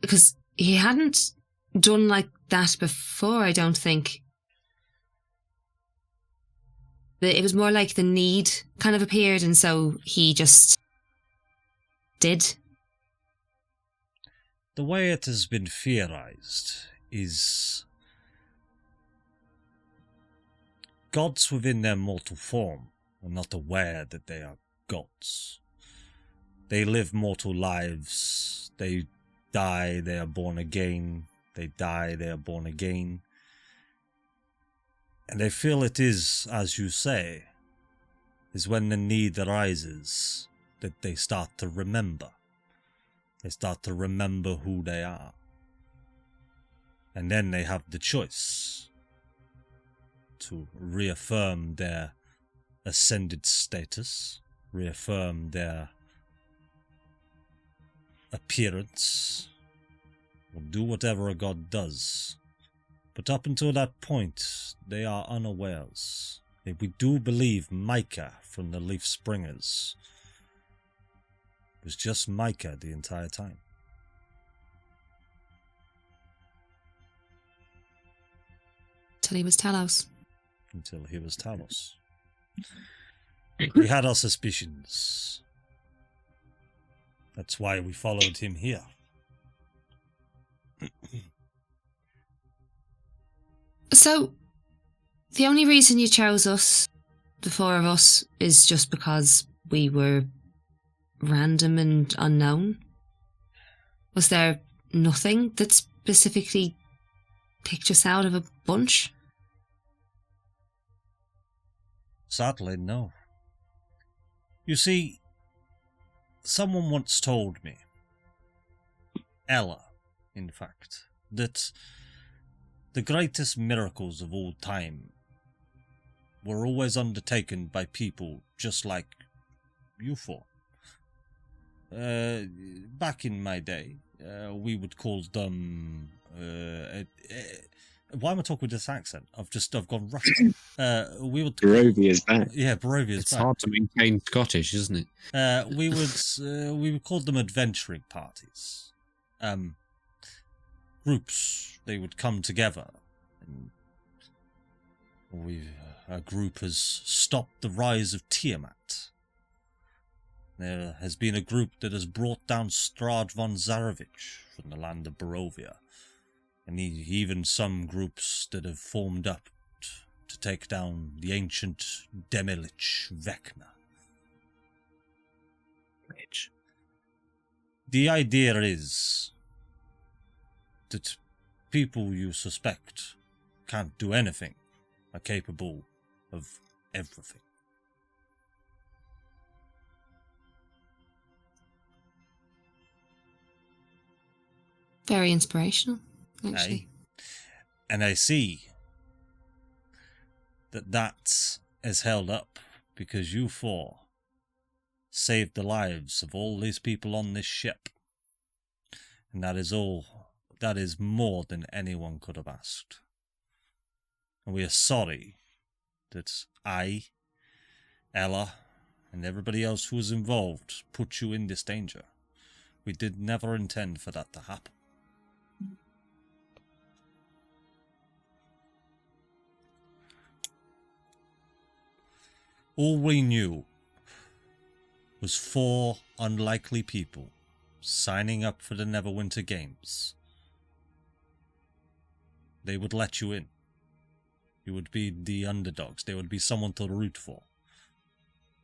because he hadn't done like that before, I don't think. It was more like the need kind of appeared, and so he just did. The way it has been theorized is gods within their mortal form are not aware that they are gods. They live mortal lives. They die, they are born again. They die, they are born again. And they feel it is, as you say, is when the need arises that they start to remember. They start to remember who they are. And then they have the choice to reaffirm their ascended status, reaffirm their appearance, or do whatever a god does. But up until that point, they are unawares. We do believe Micah from the Leaf Springers was just Micah the entire time. Till he was Talos. Until he was Talos. We had our suspicions. That's why we followed him here. So, the only reason you chose us, the 4 of us, is just because we were random and unknown? Was there nothing that specifically picked us out of a bunch? Sadly, no. You see, someone once told me, Ella, in fact, that the greatest miracles of all time were always undertaken by people just like you 4. Back in my day, we would call them... why am I talking with this accent? I've gone Russian. We would... Barovia's back. Yeah, Barovia's It's back. hard to maintain Scottish, isn't it? We would call them adventuring parties. Groups, they would come together. And our group has stopped the rise of Tiamat. There has been a group that has brought down Strahd von Zarovich from the land of Barovia. And even some groups that have formed up to take down the ancient Demilich Vecna. Rich. The idea is that people you suspect can't do anything are capable of everything. Very inspirational, actually. Aye. And I see that is held up because you 4 saved the lives of all these people on this ship. And that is all. That is more than anyone could have asked. And we are sorry that I, Ella, and everybody else who was involved put you in this danger. We did never intend for that to happen. All we knew was 4 unlikely people signing up for the Neverwinter Games. They would let you in. You would be the underdogs. There would be someone to root for.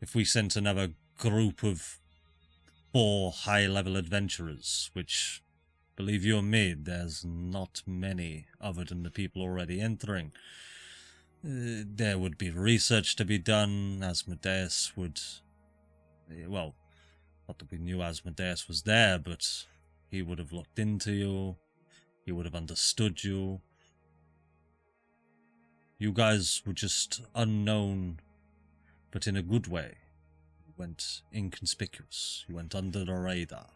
If we sent another group of 4 high-level adventurers, which, believe you me, there's not many other than the people already entering, there would be research to be done. Asmodeus would... Well, not that we knew Asmodeus was there, but he would have looked into you. He would have understood you. You guys were just unknown, but in a good way. You went inconspicuous. You went under the radar.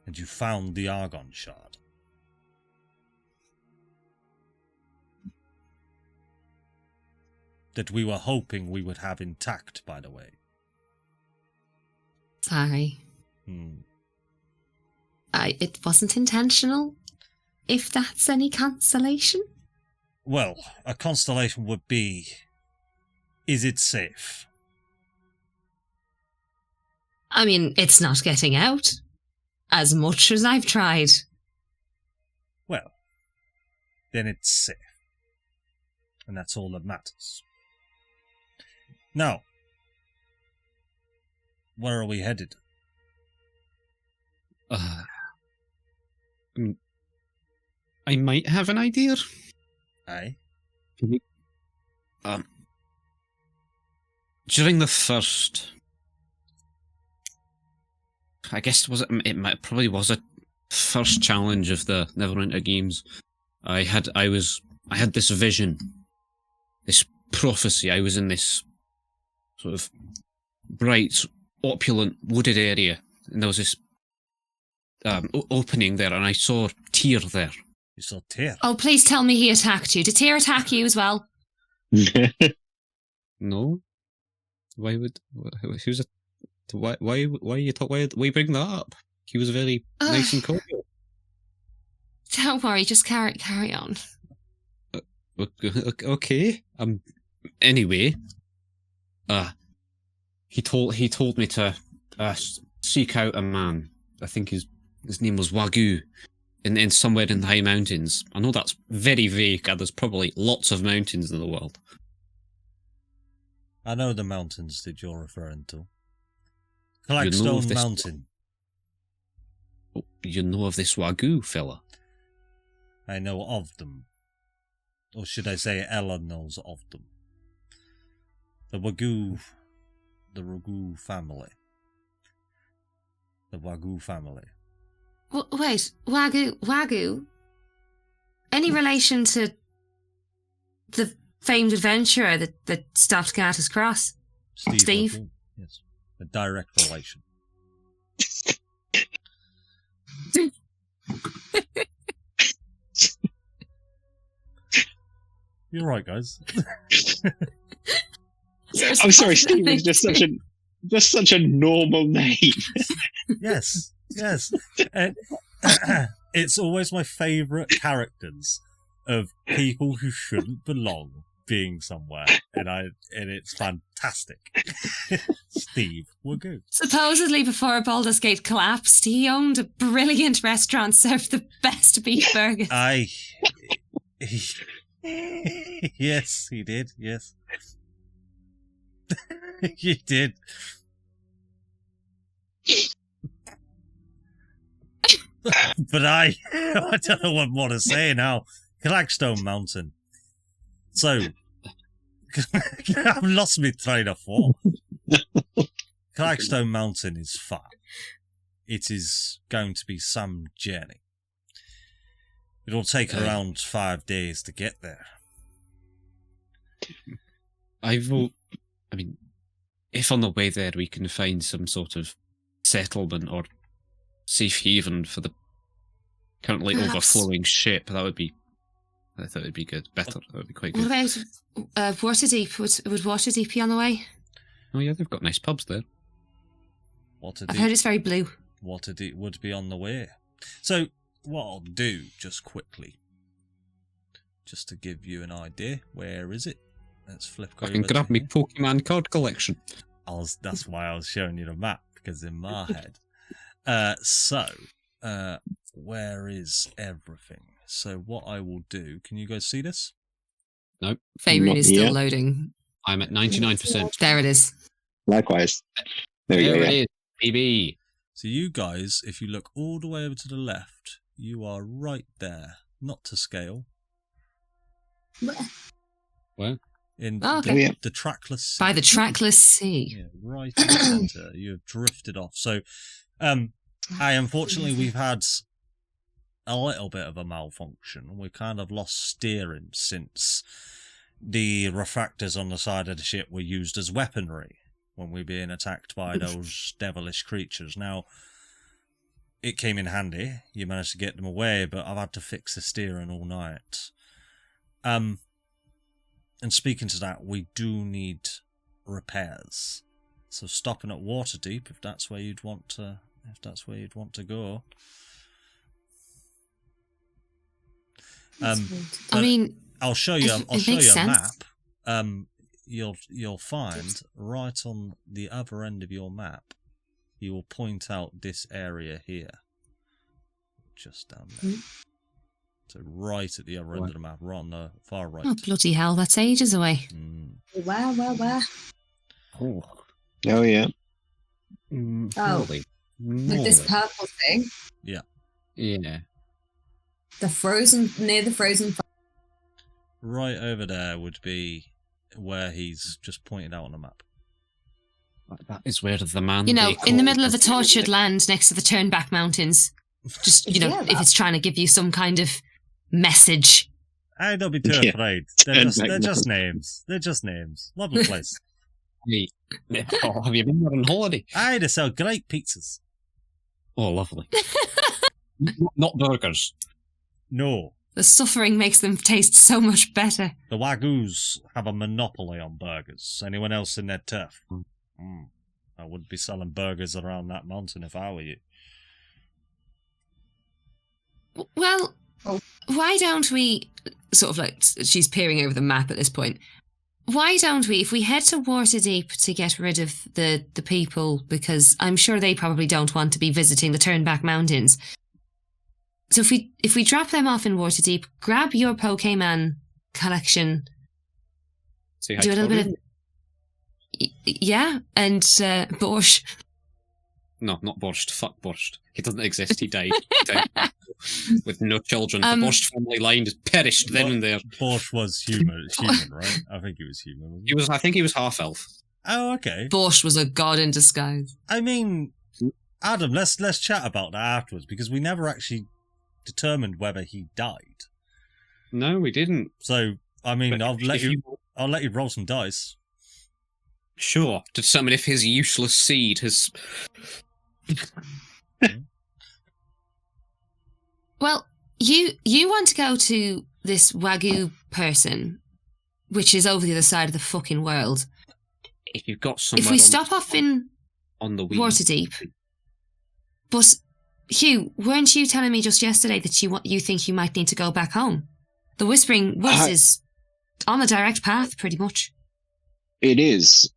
And you found the Argon Shard. That we were hoping we would have intact, by the way. Sorry. It wasn't intentional, if that's any consolation. Well, a constellation would be, is it safe? I mean, it's not getting out. As much as I've tried. Well, then it's safe. And that's all that matters. Now, where are we headed? I might have an idea. Aye? During the first... I guess probably was a first challenge of the Neverwinter Games. I had this vision, this prophecy. I was in this sort of bright, opulent, wooded area, and there was this opening there, and I saw Tyr there. You saw Tyr? Oh, please tell me he attacked you. Did Tyr attack you as well? No. Why would... Who's a... Why you bring that up? He was very nice and cordial. Don't worry, just carry on. Okay. Anyway, he told me to seek out a man. I think his name was Wagyu, in somewhere in the high mountains. I know that's very vague, and there's probably lots of mountains in the world. I know the mountains that you're referring to. Clackstone Mountain. Oh, you know of this Wagyu fella? I know of them. Or should I say Ella knows of them. The Wagyu family. The Wagyu family. Wait, Wagyu? Any relation to the famed adventurer that stopped Garter's Cross? Steve? Wagyu, yes. A direct relation. You're right, guys. I'm sorry, Steve is just such a normal name. Yes. And, it's always my favourite characters of people who shouldn't belong being somewhere, and it's fantastic. Steve Wagyu. Supposedly, before Baldur's Gate collapsed, he owned a brilliant restaurant, served the best beef burgers. Yes, he did. Yes, he did. But I don't know what more to say now. Clackstone Mountain. So, I've lost my train of thought. Clackstone Mountain is far. It is going to be some journey. It'll take around 5 days to get there. I mean, if on the way there we can find some sort of settlement or safe haven for the currently overflowing ship, I thought it would be good. Better. That would be quite good. What about Waterdeep? Would Waterdeep be on the way? Oh yeah, they've got nice pubs there. Waterdeep. I've heard it's very blue. what it would be on the way. So, what I'll do, just quickly, just to give you an idea, where is it? Let's flip I over can grab to me here. Pokemon card collection. That's why I was showing you the map, because in my head. Where is everything? So what I will do, can you guys see this? Nope. Favorite Not is still yet. loading. I'm at 99%. There it is. Likewise. There we go. There it Yeah. is, baby. So you guys, if you look all the way over to the left, you are right there. Not to scale. Where? In Oh, okay. Oh, yeah. the trackless sea. By the trackless sea. Yeah, right in the centre. You have drifted off. So, unfortunately, we've had a little bit of a malfunction. We kind of lost steering since the refractors on the side of the ship were used as weaponry when we were being attacked by those devilish creatures. Now, it came in handy. You managed to get them away, but I've had to fix the steering all night. And speaking to that, we do need repairs. So stopping at Waterdeep, if that's where you'd want to go. I mean, I'll show you. it I'll show makes you a sense. map. You'll find right on the other end of your map. You will point out this area here, just down there. So right at the other end of the map, right on the far right. oh, bloody hell, that's ages away. Where? Oh. Oh, yeah. Oh. Holy With this moly. purple thing, Yeah. near the frozen. Right over there would be where he's just pointed out on the map. That is where the man. You know, they in the call middle of the tortured land next to the Turnback Mountains. Just, you know, Yeah, if it's trying to give you some kind of message. Hey, don't be too Yeah. afraid. They're Turnback just names. They're just names. Lovely place. Hey, oh, have you been there on holiday? Aye, they sell great pizzas. Oh, lovely. Not burgers. No, The suffering makes them taste so much better. the Wagoos have a monopoly on burgers. Anyone else in their turf? I wouldn't be selling burgers around that mountain if I were you. Well, Oh. why don't we, sort of like, she's peering over the map at this point, why don't we, if we head to Waterdeep to get rid of the people, because I'm sure they probably don't want to be visiting the Turnback Mountains. So if we drop them off in Waterdeep, grab your Pokemon collection, See do a little bit of... Yeah, and Borscht. No, not Borscht. Fuck Borscht. He doesn't exist. He died. With no children. The Borscht family line just perished then and there. Borscht was human, right? I think he was human. Wasn't he? I think he was half elf. Oh, okay. Borscht was a god in disguise. I mean, Adam, let's chat about that afterwards because we never actually determined whether he died. No, we didn't. So, I mean, But I'll let you roll some dice. Sure, to determine if his useless seed has. Well, you want to go to this Wagyu person, which is over the other side of the fucking world. If you've got some. If we stop off in on the weed. Waterdeep, but Hugh, weren't you telling me just yesterday that you think you might need to go back home? The Whispering Woods is on the direct path, pretty much. It is.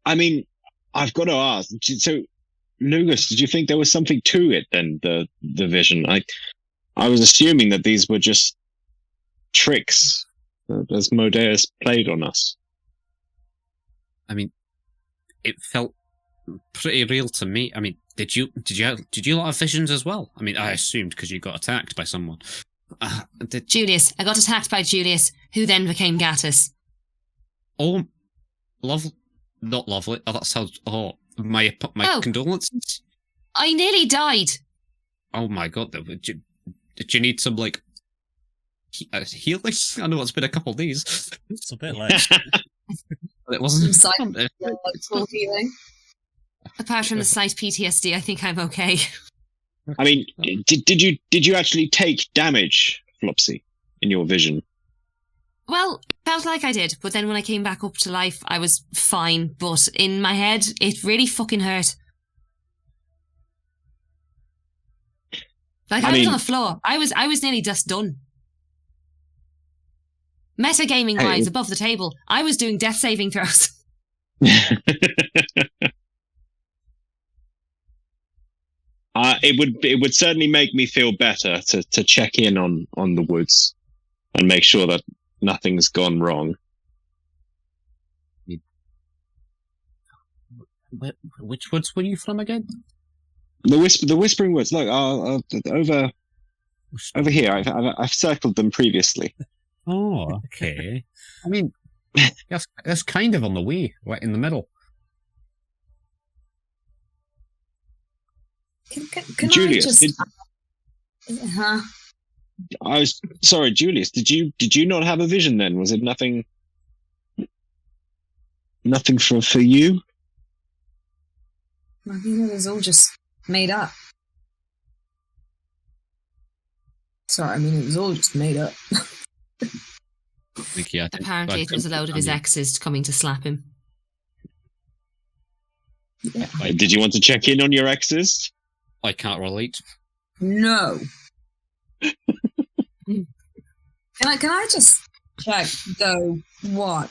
I mean, I've got to ask. So, Lugas, did you think there was something to it then? The vision. I was assuming that these were just tricks as Modeus played on us. I mean, it felt pretty real to me. I mean, did you lot have visions as well? I mean, I assumed because you got attacked by someone. Julius. I got attacked by Julius, who then became Gattus. Oh, not lovely. Oh, that sounds. Oh, my condolences. I nearly died. Oh my god! Did you need some like healing? I know it's been a couple of days. It's a bit like It wasn't. Some full healing. Apart from the slight PTSD, I think I'm okay. I mean, did you actually take damage, Flopsy, in your vision? Well, felt like I did, but then when I came back up to life, I was fine. But in my head, it really fucking hurt. Like, I I was mean- on the floor. I was nearly just done. Metagaming Hey. wise, above the table, I was doing death saving throws. It would certainly make me feel better to check in on the woods and make sure that nothing's gone wrong. Which woods were you from again? The Whispering Woods. Look, over here. I've circled them previously. Oh, okay. I mean, that's kind of on the way, right in the middle. Can Julius, I just... Huh? I was sorry, Julius. Did you not have a vision then? Was it nothing for you? Maybe it was all just made up. Sorry, I mean, it was all just made up. Apparently, it was a load of his exes coming to slap him. Yeah. Did you want to check in on your exes? I can't relate. No. Can I just check though what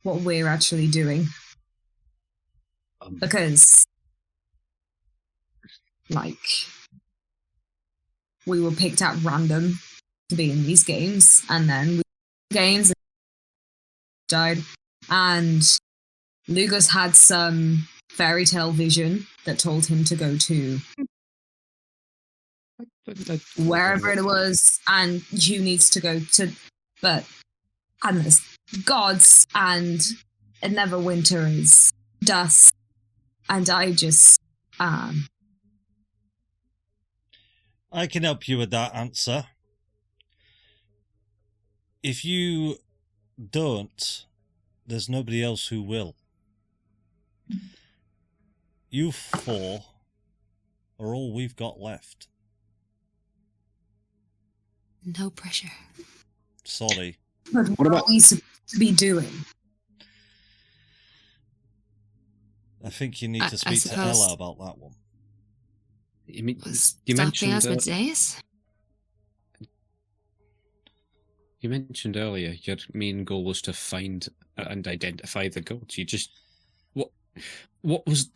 we're actually doing? Because like we were picked at random to be in these games, and then we games died, and Lugas had some fairy tale vision that told him to go to wherever it was, and Hew needs to go to, and there's gods, and Neverwinter is dust, and I just I can help you with that answer. If you don't, there's nobody else who will. You four are all we've got left. No pressure. Sorry. but what are we supposed to be doing? I think you need to I speak to suppose- Ella about that one. You mean Was you stopping mentioned Asmodeus? you mentioned earlier your main goal was to find and identify the gods. You just what was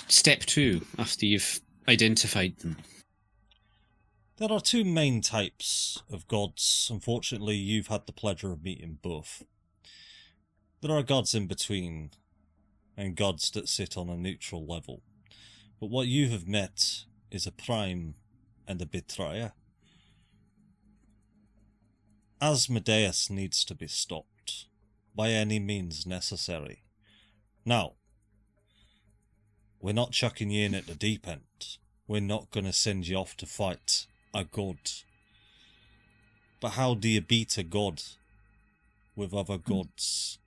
step 2 after you've identified them? There are two main types of gods. Unfortunately, you've had the pleasure of meeting both. There are gods in between, and gods that sit on a neutral level. But what you have met is a prime and a betrayer. Asmodeus needs to be stopped, by any means necessary. Now, we're not chucking you in at the deep end. We're not going to send you off to fight a god. But how do you beat a god with other gods?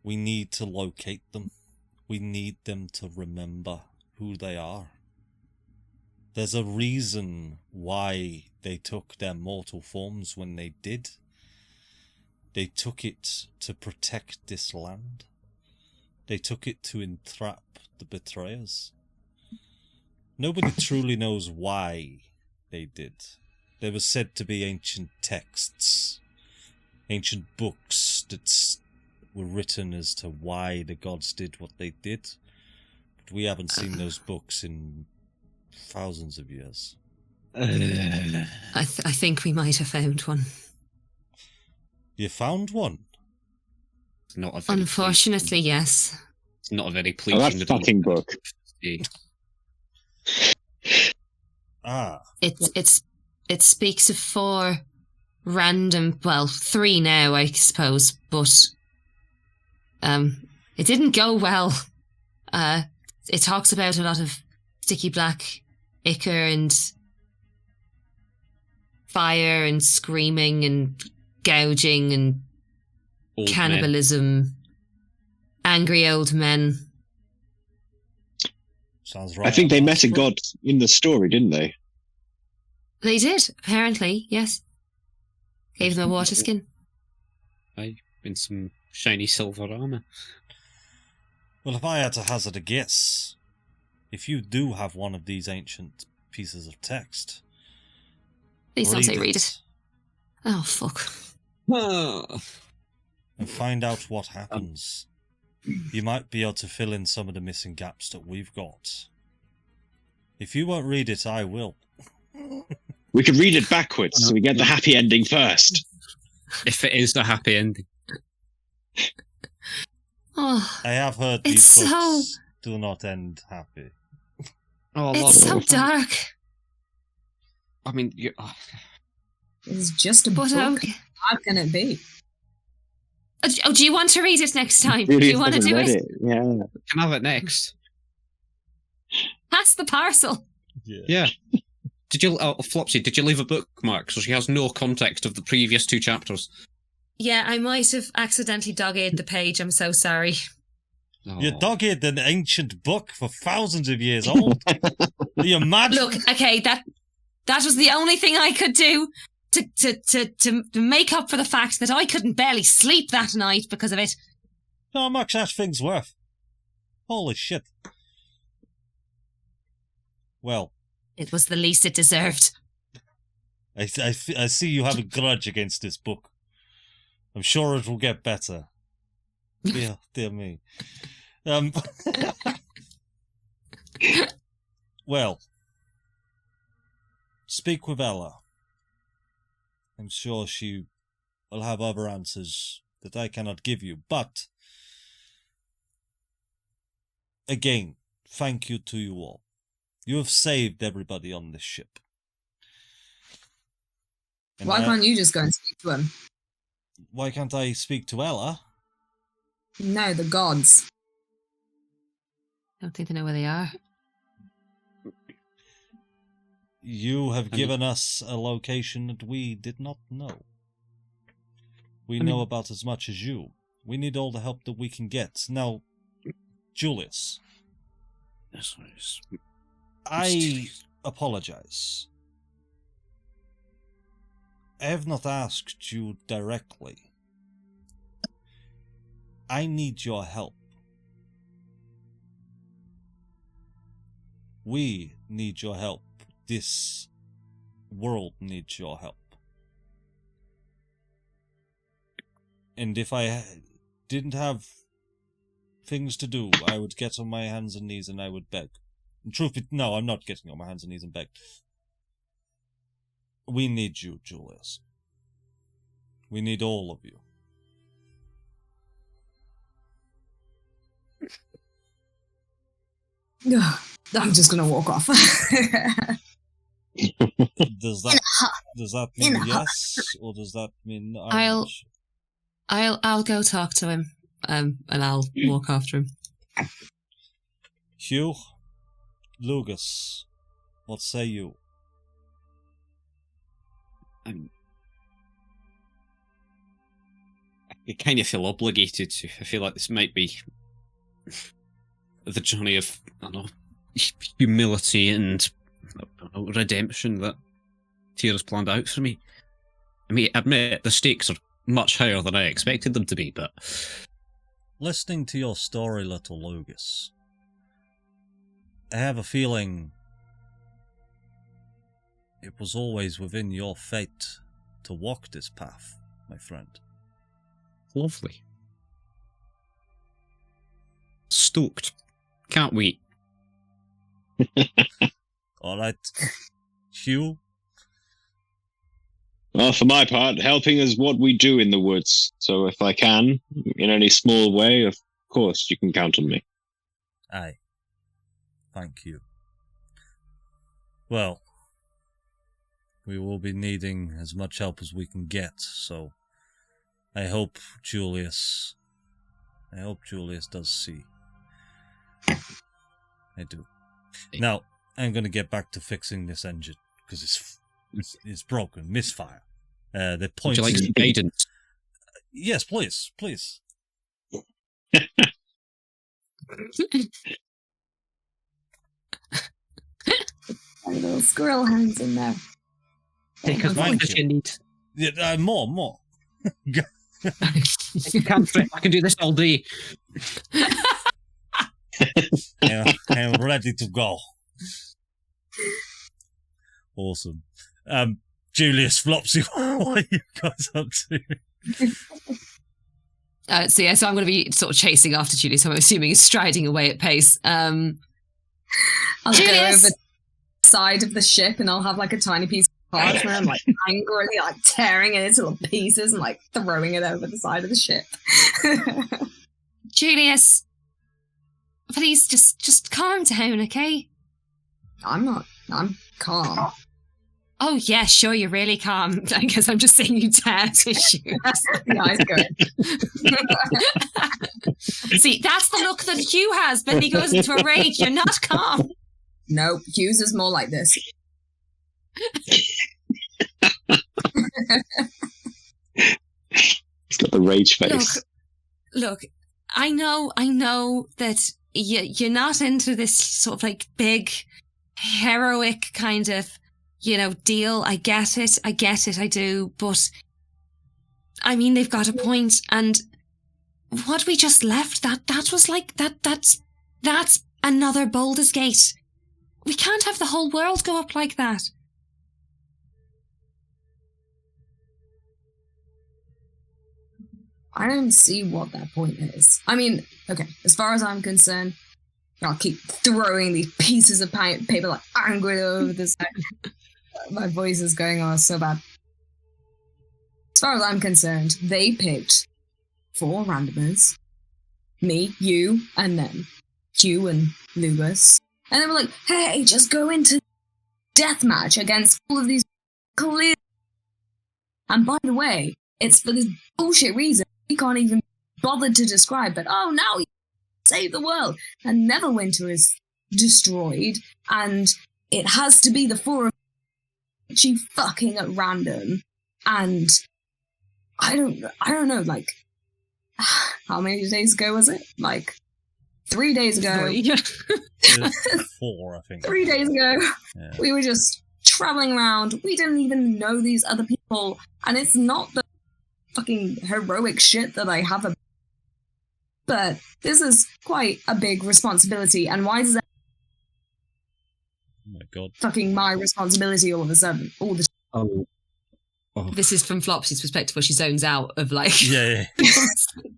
We need to locate them. We need them to remember who they are. There's a reason why they took their mortal forms when they did. They took it to protect this land. They took it to entrap the betrayers. Nobody truly knows why they did. There were said to be ancient texts, ancient books that were written as to why the gods did what they did. But we haven't seen those books in thousands of years. I think we might have found one. You found one? It's not a very Unfortunately, yes. It's not a very Oh, pleasing. that fucking book. Ah, It speaks of 4 random, well, 3 now, I suppose, but it didn't go well. It talks about a lot of sticky black ichor and fire and screaming and gouging and Old men. cannibalism, angry old men. sounds right. I think they on met a that god in the story, didn't they? They did, apparently, yes. Gave them a water skin. Aye, in some shiny silver armour. Well, if I had to hazard a guess, if you do have one of these ancient pieces of text, Please don't say read it. Oh, fuck. And find out what happens. You might be able to fill in some of the missing gaps that we've got. If you won't read it, I will. We could read it backwards so we get the happy ending first. If it is the happy ending. Oh, I have heard it's these books do not end happy. Oh, it's so dark. I mean, It's just a But book. How can it be? Oh, do you want to read it next time? Do Julius you want to hasn't do read it? Yeah. can have it next. Pass the parcel. Yeah. Did you, Flopsy, did you leave a bookmark so she has no context of the previous 2 chapters? Yeah, I might have accidentally dog-eared the page. I'm so sorry. Oh. You dog-eared an ancient book for thousands of years old. Are you mad? Look, okay, that was the only thing I could do to make up for the fact that I couldn't barely sleep that night because of it. How much that thing's worth? Holy shit. Well, It was the least it deserved. I see you have a grudge against this book. I'm sure it will get better. Dear me. Well, speak with Ella. I'm sure she will have other answers that I cannot give you, but again, thank you to you all. You have saved everybody on this ship. And Why can't you just go and speak to him? Why can't I speak to Ella? No, the gods. I don't think they know where they are. You have given us a location that we did not know. We know about as much as you. We need all the help that we can get. Now, Julius, I apologize. I have not asked you directly. I need your help. We need your help. This world needs your help. And if I didn't have things to do, I would get on my hands and knees and I would beg. No, I'm not getting on my hands and knees and beg. We need you, Julius. We need all of you. I'm just gonna walk off. Does that mean yes, or does that mean I'll go talk to him, and I'll walk after him. Hew, Lugas, what say you? I kind of feel obligated to. I feel like this might be the journey of, I don't know, humility and redemption that Tira's planned out for me. I mean, admit the stakes are much higher than I expected them to be, but Listening to your story, little Lugas, I have a feeling it was always within your fate to walk this path, my friend. lovely. Stoked. Can't wait. All right, Hew. Well, for my part, helping is what we do in the woods. So if I can, in any small way, of course, you can count on me. Aye. Thank you. Well, we will be needing as much help as we can get, so I hope Julius does see. I do. Now, I'm going to get back to fixing this engine, because it's broken, misfire. The Would point you like some guidance? Yes, please. Little squirrel hands in there. Take as much as you need. Yeah, more. You can't. I can do this all day. I'm ready to go. Awesome. Julius, Flopsy, what are you guys up to? So I'm going to be sort of chasing after Julius. I'm assuming he's striding away at pace. I'll Julius! go over the side of the ship and I'll have like a tiny piece of parchment and I'm like angrily like tearing it into little pieces and like throwing it over the side of the ship. Julius, please just calm down, okay? I'm calm. Oh yeah, sure, you're really calm. I guess I'm just seeing you tear tissue. Yeah, it's good. See, that's the look that Hew has when he goes into a rage. You're not calm. No, Hughes is more like this. He's got the rage face. Look, I know that you're not into this sort of like big, heroic kind of, deal. I get it, I do. But, I mean, they've got a point, and what we just left, that was like, that's another Baldur's Gate. We can't have the whole world go up like that. I don't see what that point is. I mean, okay, as far as I'm concerned, I'll keep throwing these pieces of paper like angrily over this. My voice is going on so bad. As far as I'm concerned, they picked 4 randomers. Me, you, and them. Hew and Lugas. And they were like, hey, just go into deathmatch against all of these clear. And by the way, it's for this bullshit reason we can't even bother to describe, but oh, now you save the world. And Neverwinter is destroyed, and it has to be the 4 of you fucking at random. And I don't know, like, how many days ago was it? Like, 3 days ago. 4, I think. 3 days ago, Yeah. we were just traveling around. We didn't even know these other people. And it's not the fucking heroic shit that I have but this is quite a big responsibility. And why is that Oh my god. fucking my responsibility all of a sudden? All the Oh. This is from Flopsy's perspective, where she zones out of like. Yeah.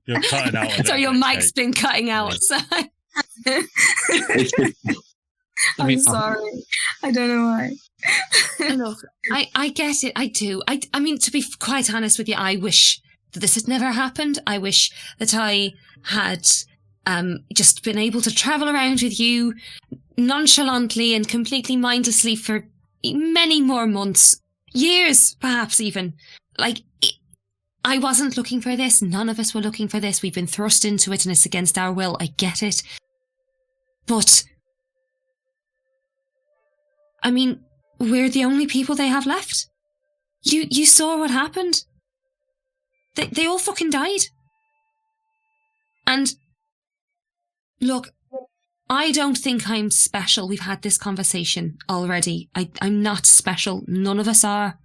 You're cutting out. So your mic's been cutting out. Yeah. So. I'm sorry. I don't know why. Look, I get it. I do. I mean, to be quite honest with you, I wish that this had never happened. I wish that I had just been able to travel around with you nonchalantly and completely mindlessly for many more months, years, perhaps even. Like, I wasn't looking for this. None of us were looking for this. We've been thrust into it and it's against our will. I get it. But, I mean, we're the only people they have left. You saw what happened. They all fucking died. And, look, I don't think I'm special. We've had this conversation already. I'm not special. None of us are.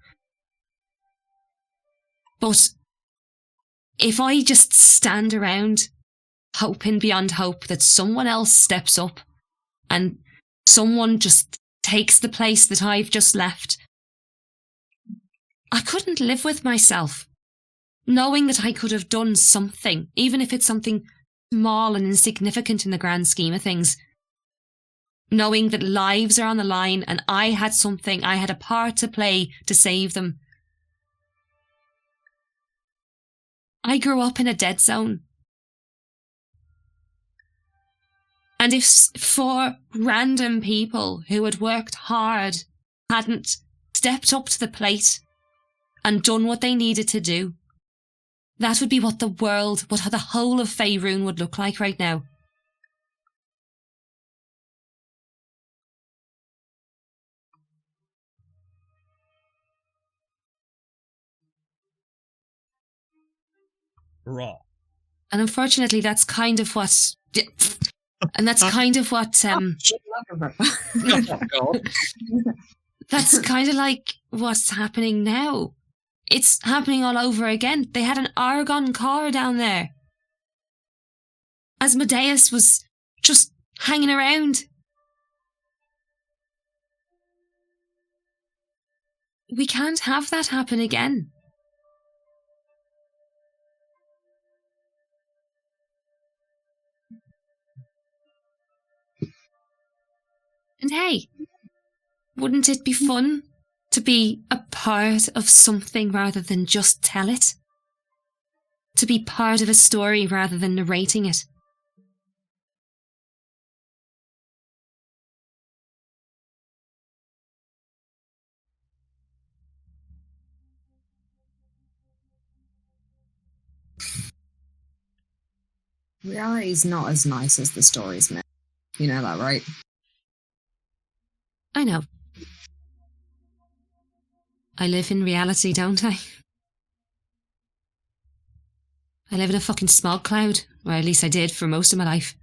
But if I just stand around hoping beyond hope that someone else steps up and someone just takes the place that I've just left, I couldn't live with myself, knowing that I could have done something, even if it's something small and insignificant in the grand scheme of things. Knowing that lives are on the line and I had a part to play to save them. I grew up in a dead zone. And if 4 random people who had worked hard hadn't stepped up to the plate and done what they needed to do, that would be what the whole of Faerun would look like right now. Raw. And unfortunately, that's kind of what... And that's kind of what... That's kind of like what's happening now. It's happening all over again. They had an Argon car down there. Asmodeus was just hanging around. We can't have that happen again. And hey, wouldn't it be fun to be a part of something rather than just tell it? To be part of a story rather than narrating it? Reality's not as nice as the stories, man. You know that, right? I know. I live in reality, don't I? I live in a fucking smog cloud, or at least I did for most of my life.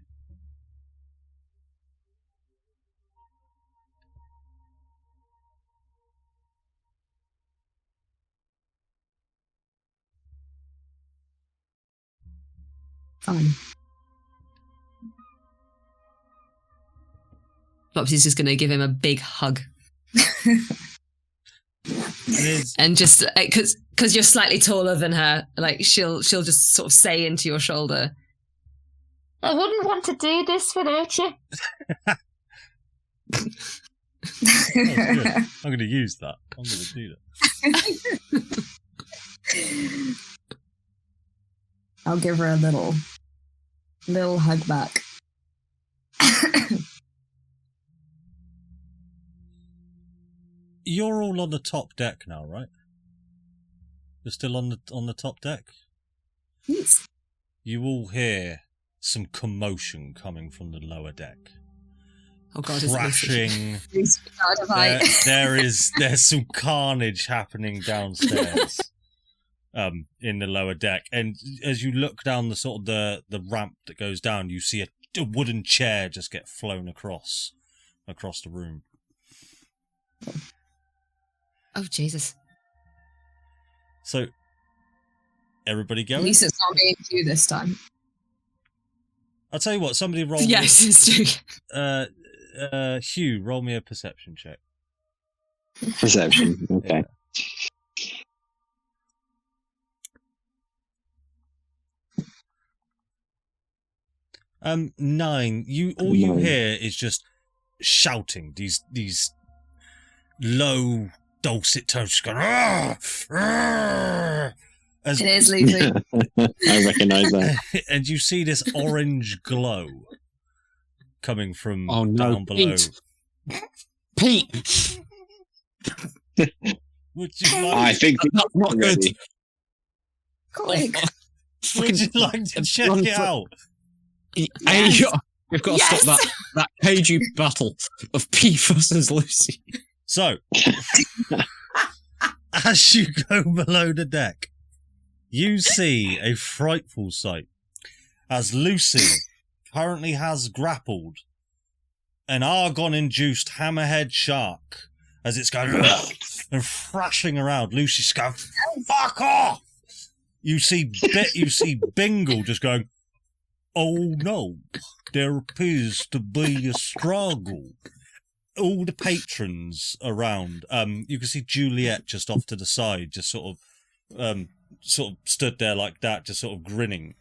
Fine. Flopsy's just going to give him a big hug. Liz, And just, because you're slightly taller than her, like, she'll just sort of say into your shoulder, I wouldn't want to do this without you. that's good. I'm going to use that. I'm going to do that. I'll give her a little hug back. You're all on the top deck now, right? You're still on the top deck? Yes. You all hear some commotion coming from the lower deck. Oh God, is it Lucy? Crashing. There's some carnage happening downstairs, in the lower deck. And as you look down the sort of the ramp that goes down, you see a wooden chair just get flown across the room. Oh, Jesus. So, everybody At going? least it's not me and you this time. I'll tell you what, somebody roll Yes, it's true. Hew, roll me a perception check. Perception. Okay. Yeah. 9. All you hear is just shouting. These low dulcet tones just going. As, It is Lucy. I recognise that. and you see this orange glow coming from Oh, no, down below. Pete! Would you I like? think That's not good. Ready. Quick. Would you like to check run it for- out? Hey, we've got to Yes! stop that kaiju battle of Pete versus Lucy. So, as you go below the deck, you see a frightful sight as Lucy currently has grappled an argon-induced hammerhead shark as it's going and thrashing around. Lucy's going, fuck off! You see Bingle just going, oh no, there appears to be a struggle. All the patrons around, you can see Juliet just off to the side, just sort of stood there like that, just sort of grinning.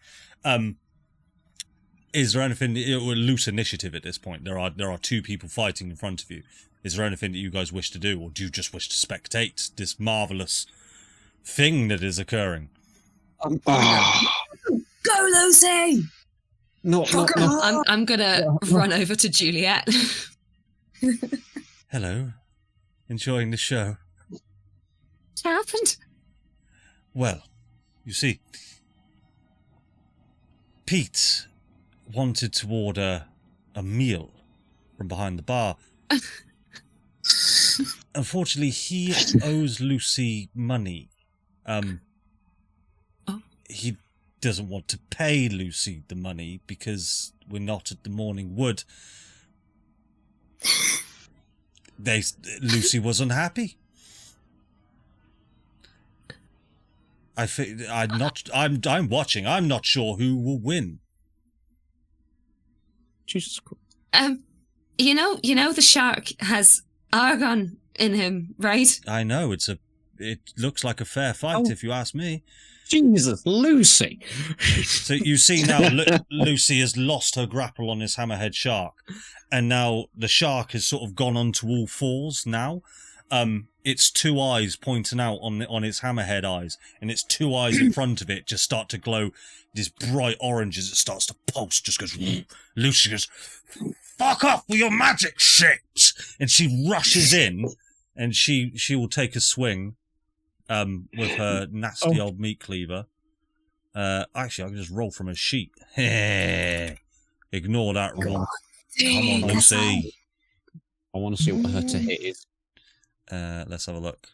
Is there anything? Loose initiative at this point. There are two people fighting in front of you. Is there anything that you guys wish to do, or do you just wish to spectate this marvelous thing that is occurring? Go, Lucy! No. I'm gonna run over to Juliet. Hello, enjoying the show. What happened? Well, you see, Pete wanted to order a meal from behind the bar. Unfortunately, he owes Lucy money. He doesn't want to pay Lucy the money because we're not at the Morning Wood. Lucy was unhappy. I'm watching. I'm not sure who will win. Jesus Christ. You know, the shark has argon in him, right? I know, it looks like a fair fight, if you ask me. Jesus, Lucy. So you see now, Lucy has lost her grapple on this hammerhead shark, and now the shark has sort of gone onto all fours now. Its two eyes pointing out on its hammerhead eyes, and its two eyes in front of it just start to glow this bright orange as it starts to pulse. Just goes, Lucy goes, "Fuck off with your magic shit!" And she rushes in, and she will take a swing, with her nasty old meat cleaver. Actually, I can just roll from a sheet. Ignore that roll. Come on, Lucy. I want to see what her to hit is. Let's have a look.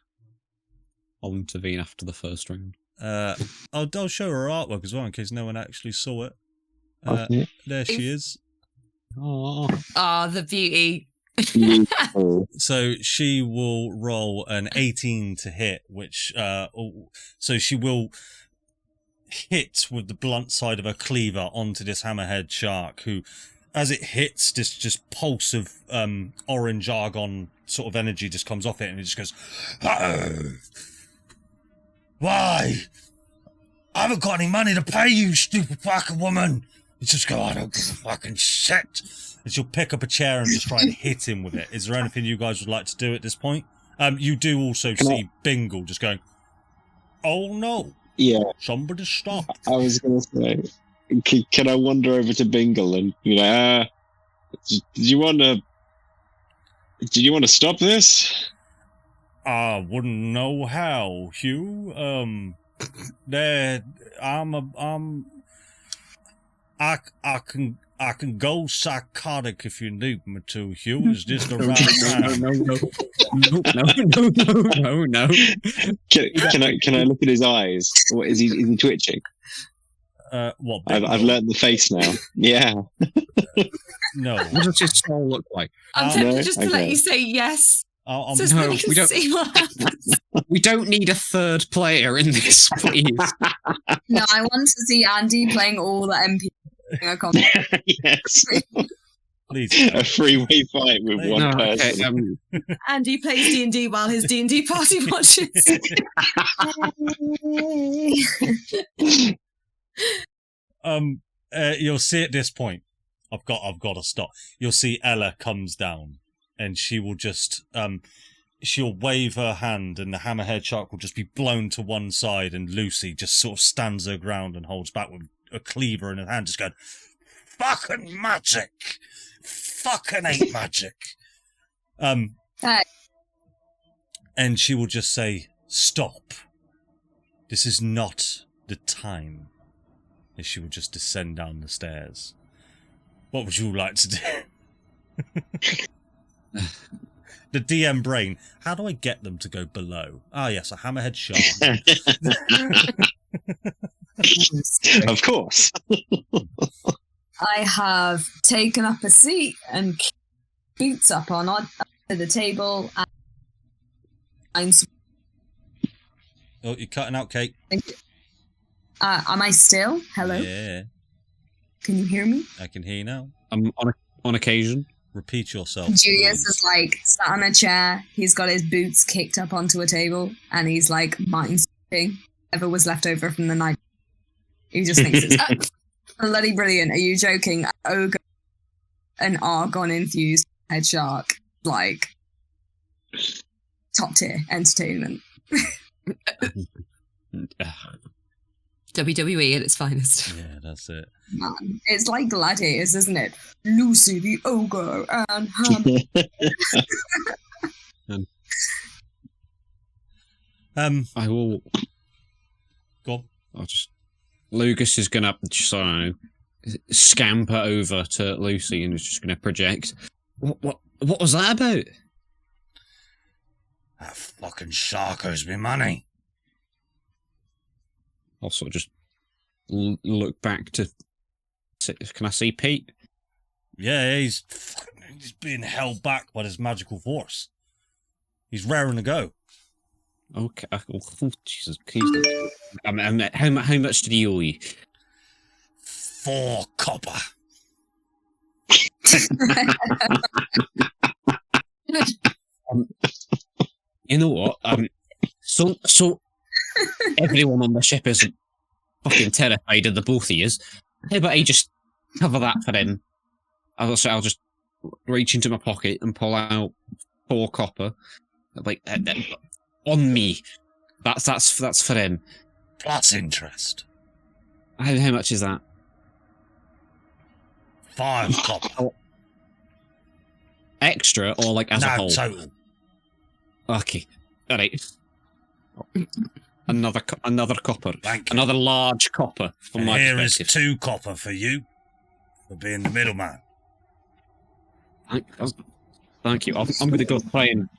I'll intervene after the first round. I'll show her artwork as well in case no one actually saw it. There she is. Oh, the beauty. So she will roll an 18 to hit, which so she will hit with the blunt side of her cleaver onto this hammerhead shark, who, as it hits, this just pulse of orange argon sort of energy just comes off it, and it just goes, "Why? I haven't got any money to pay you, stupid fucking woman." It's just go, "I don't give a fucking shit." And she'll pick up a chair and just try and hit him with it. Is there anything you guys would like to do at this point? You do also see Bingle just going, "Oh no. Yeah. Somebody stop." I was going to say, can I wander over to Bingle and, did you want to stop this? I wouldn't know how, Hew. I can go psychotic if you need me to, Hew. Is this the right time? No. Can I look at his eyes? What, is he twitching? What? I've learned the face now. Yeah. No. What does his soul look like? I'm tempted just to let you say yes. I'm So that we can see what happens. We don't need a third player in this, please. No, I want to see Andy playing all the MP. Yes. Please. A freeway fight with one person. Andy plays D&D while his D&D party watches. You'll see at this point, I've got to stop. You'll see Ella comes down, and she will just she'll wave her hand, and the hammerhead shark will just be blown to one side, and Lucy just sort of stands her ground and holds back with a cleaver in her hand, just going, "Fucking magic! Fucking hate magic!" And she will just say, "Stop. This is not the time." And she will just descend down the stairs. What would you like to do? The DM brain. How do I get them to go below? Ah, yes, a hammerhead shark. Of course. I have taken up a seat and boots up on the table. And Oh, you're cutting out, Kate. am I still? Hello? Yeah, Can you hear me? I can hear you now. On occasion. Repeat yourself. Julius please. is like sat on a chair. He's got his boots kicked up onto a table, and he's like mind-sweeping whatever was left over from the night. He just thinks it's bloody brilliant. Are you joking? Ogre, an argon-infused head shark, like top tier entertainment. WWE at its finest. Yeah, that's it. Man, it's like gladiators, isn't it? Lucy the ogre and Ham. I will. Go on. I'll just. Lugas is gonna just, I don't know, scamper over to Lucy and is just gonna project. What was that about? That fucking shark owes me money. I'll sort of just look back to. Can I see Pete? Yeah, he's being held back by this magical force. He's raring to go. Okay. Oh, Jesus. How much did he owe you? 4 copper. You know what? So everyone on the ship is fucking terrified of the both of yous. How about I just cover that for him? I'll just reach into my pocket and pull out 4 copper, like on me. That's for him. Plus interest. How much is that? 5 copper. Extra or like as a whole? Total. Okay. All right. Another copper. Thank you. Another large copper from And my here is perspective. 2 copper for you for being the middleman. Thank you. I'm going to go try and...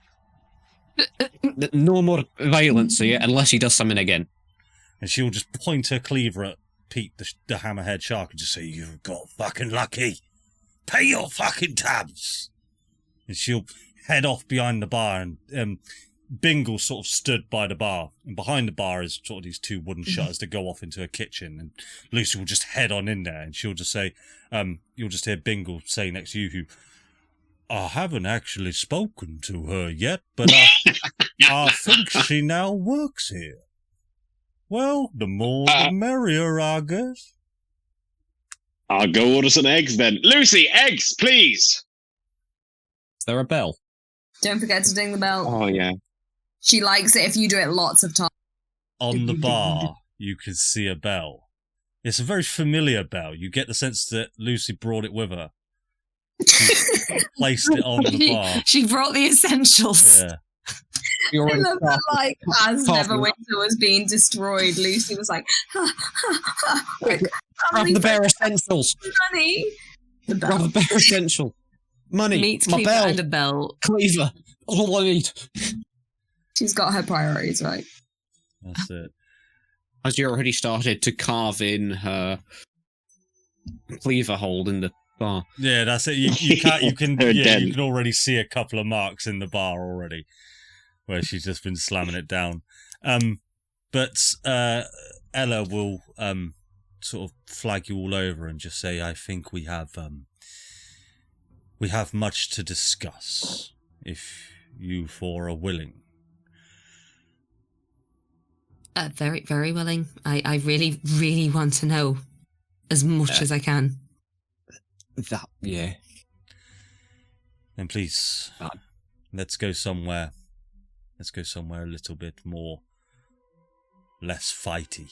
No more violence here unless he does something again. And she'll just point her cleaver at Pete, the hammerhead shark, and just say, "You've got fucking lucky. Pay your fucking tabs." And she'll head off behind the bar, and Bingle sort of stood by the bar, and behind the bar is sort of these 2 wooden shutters that go off into a kitchen, and Lucy will just head on in there, and she'll just say, you'll just hear Bingle say next to you, "I haven't actually spoken to her yet, but I think she now works here. Well, the more the merrier, I guess." I'll go order some eggs then. Lucy, eggs, please. Is there a bell? Don't forget to ding the bell. Oh, yeah. She likes it if you do it lots of times. On the bar, you can see a bell. It's a very familiar bell. You get the sense that Lucy brought it with her. She placed it on the bar. She brought the essentials. Yeah. You I already love that, like, as Carving Neverwinter was being destroyed, Lucy was like, ha, ha, ha. Like, grab the bare essentials. money. The Grab bell. the bare essential. Money. Meat my cleaver bell. and a bell. Cleaver. All I need. She's got her priorities, right? That's it. Has you already started to carve in her cleaver hold in the bar? Yeah, that's it. You can Her you dent. can already see a couple of marks in the bar already, where she's just been slamming it down. But Ella will sort of flag you all over and just say, "I think we have much to discuss. If you 4 are willing." Very, very willing. I really, really want to know as much as I can. That, yeah. Then please, Done. let's go somewhere. Let's go somewhere a little bit more, less fighty.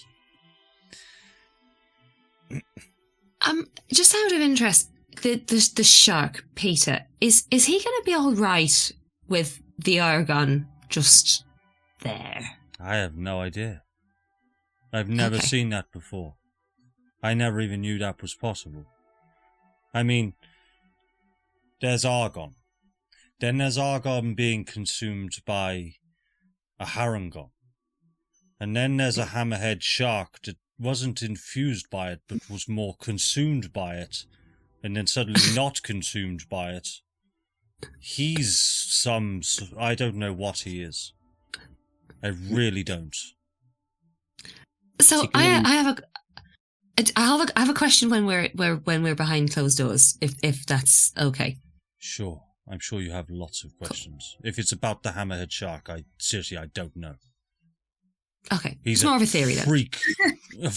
Just out of interest, the shark, Peter, is he going to be all right with the argon just there? I have no idea. I've never Okay. seen that before. I never even knew that was possible. I mean, there's argon. Then there's argon being consumed by a harangon. And then there's a hammerhead shark that wasn't infused by it, but was more consumed by it. And then suddenly not consumed by it. He's I don't know what he is. I really don't. So I have a question when we're behind closed doors, if that's okay. Sure. I'm sure you have lots of questions. If it's about the hammerhead shark, I don't know. Okay, He's it's more of a theory then. freak. They're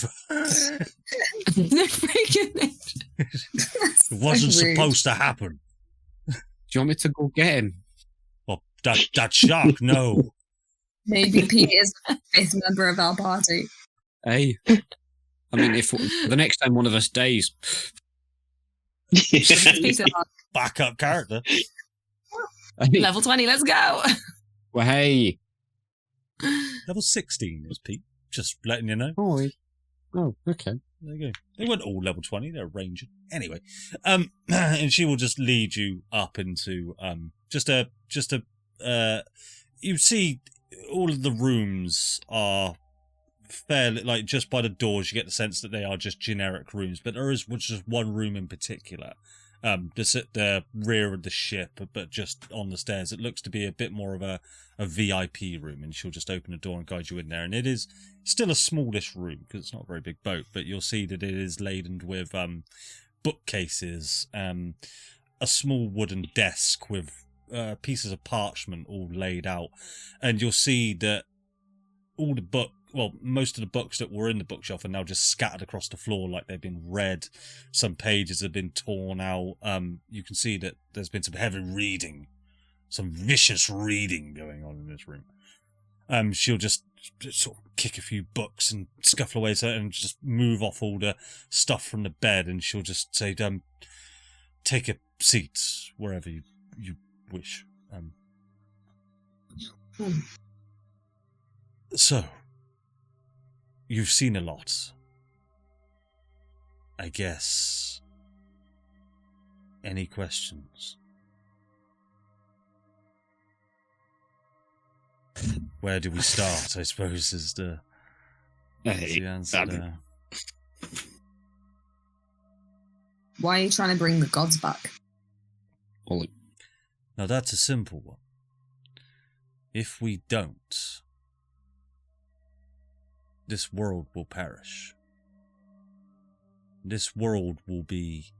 freaking it. It wasn't rude. supposed to happen. Do you want me to go get him? Well, that shark, no. Maybe Pete is the 5th member of our party. Hey. I mean, if the next time one of us dies, Peter, Backup character. I mean, level 20, let's go. well, hey. Level 16 is Pete. Just letting you know. Oh, okay. There you go. They weren't all level 20, they're a ranger. Anyway. And she will just lead you up into you see all of the rooms are fairly, like, just by the doors you get the sense that they are just generic rooms, but there is just one room in particular, just at the rear of the ship, but just on the stairs. It looks to be a bit more of a VIP room, and she'll just open the door and guide you in there. And it is still a smallish room because it's not a very big boat, but you'll see that it is laden with bookcases, a small wooden desk with pieces of parchment all laid out, and you'll see that most of the books that were in the bookshelf are now just scattered across the floor like they've been read. Some pages have been torn out. You can see that there's been some heavy reading, some vicious reading going on in this room. She'll just sort of kick a few books and scuffle away and just move off all the stuff from the bed, and she'll just say, take a seat wherever you wish. So, you've seen a lot. I guess. Any questions? Where do we start, I suppose, is the answer there. Why are you trying to bring the gods back? Now that's a simple one. If we don't, this world will perish. This world will be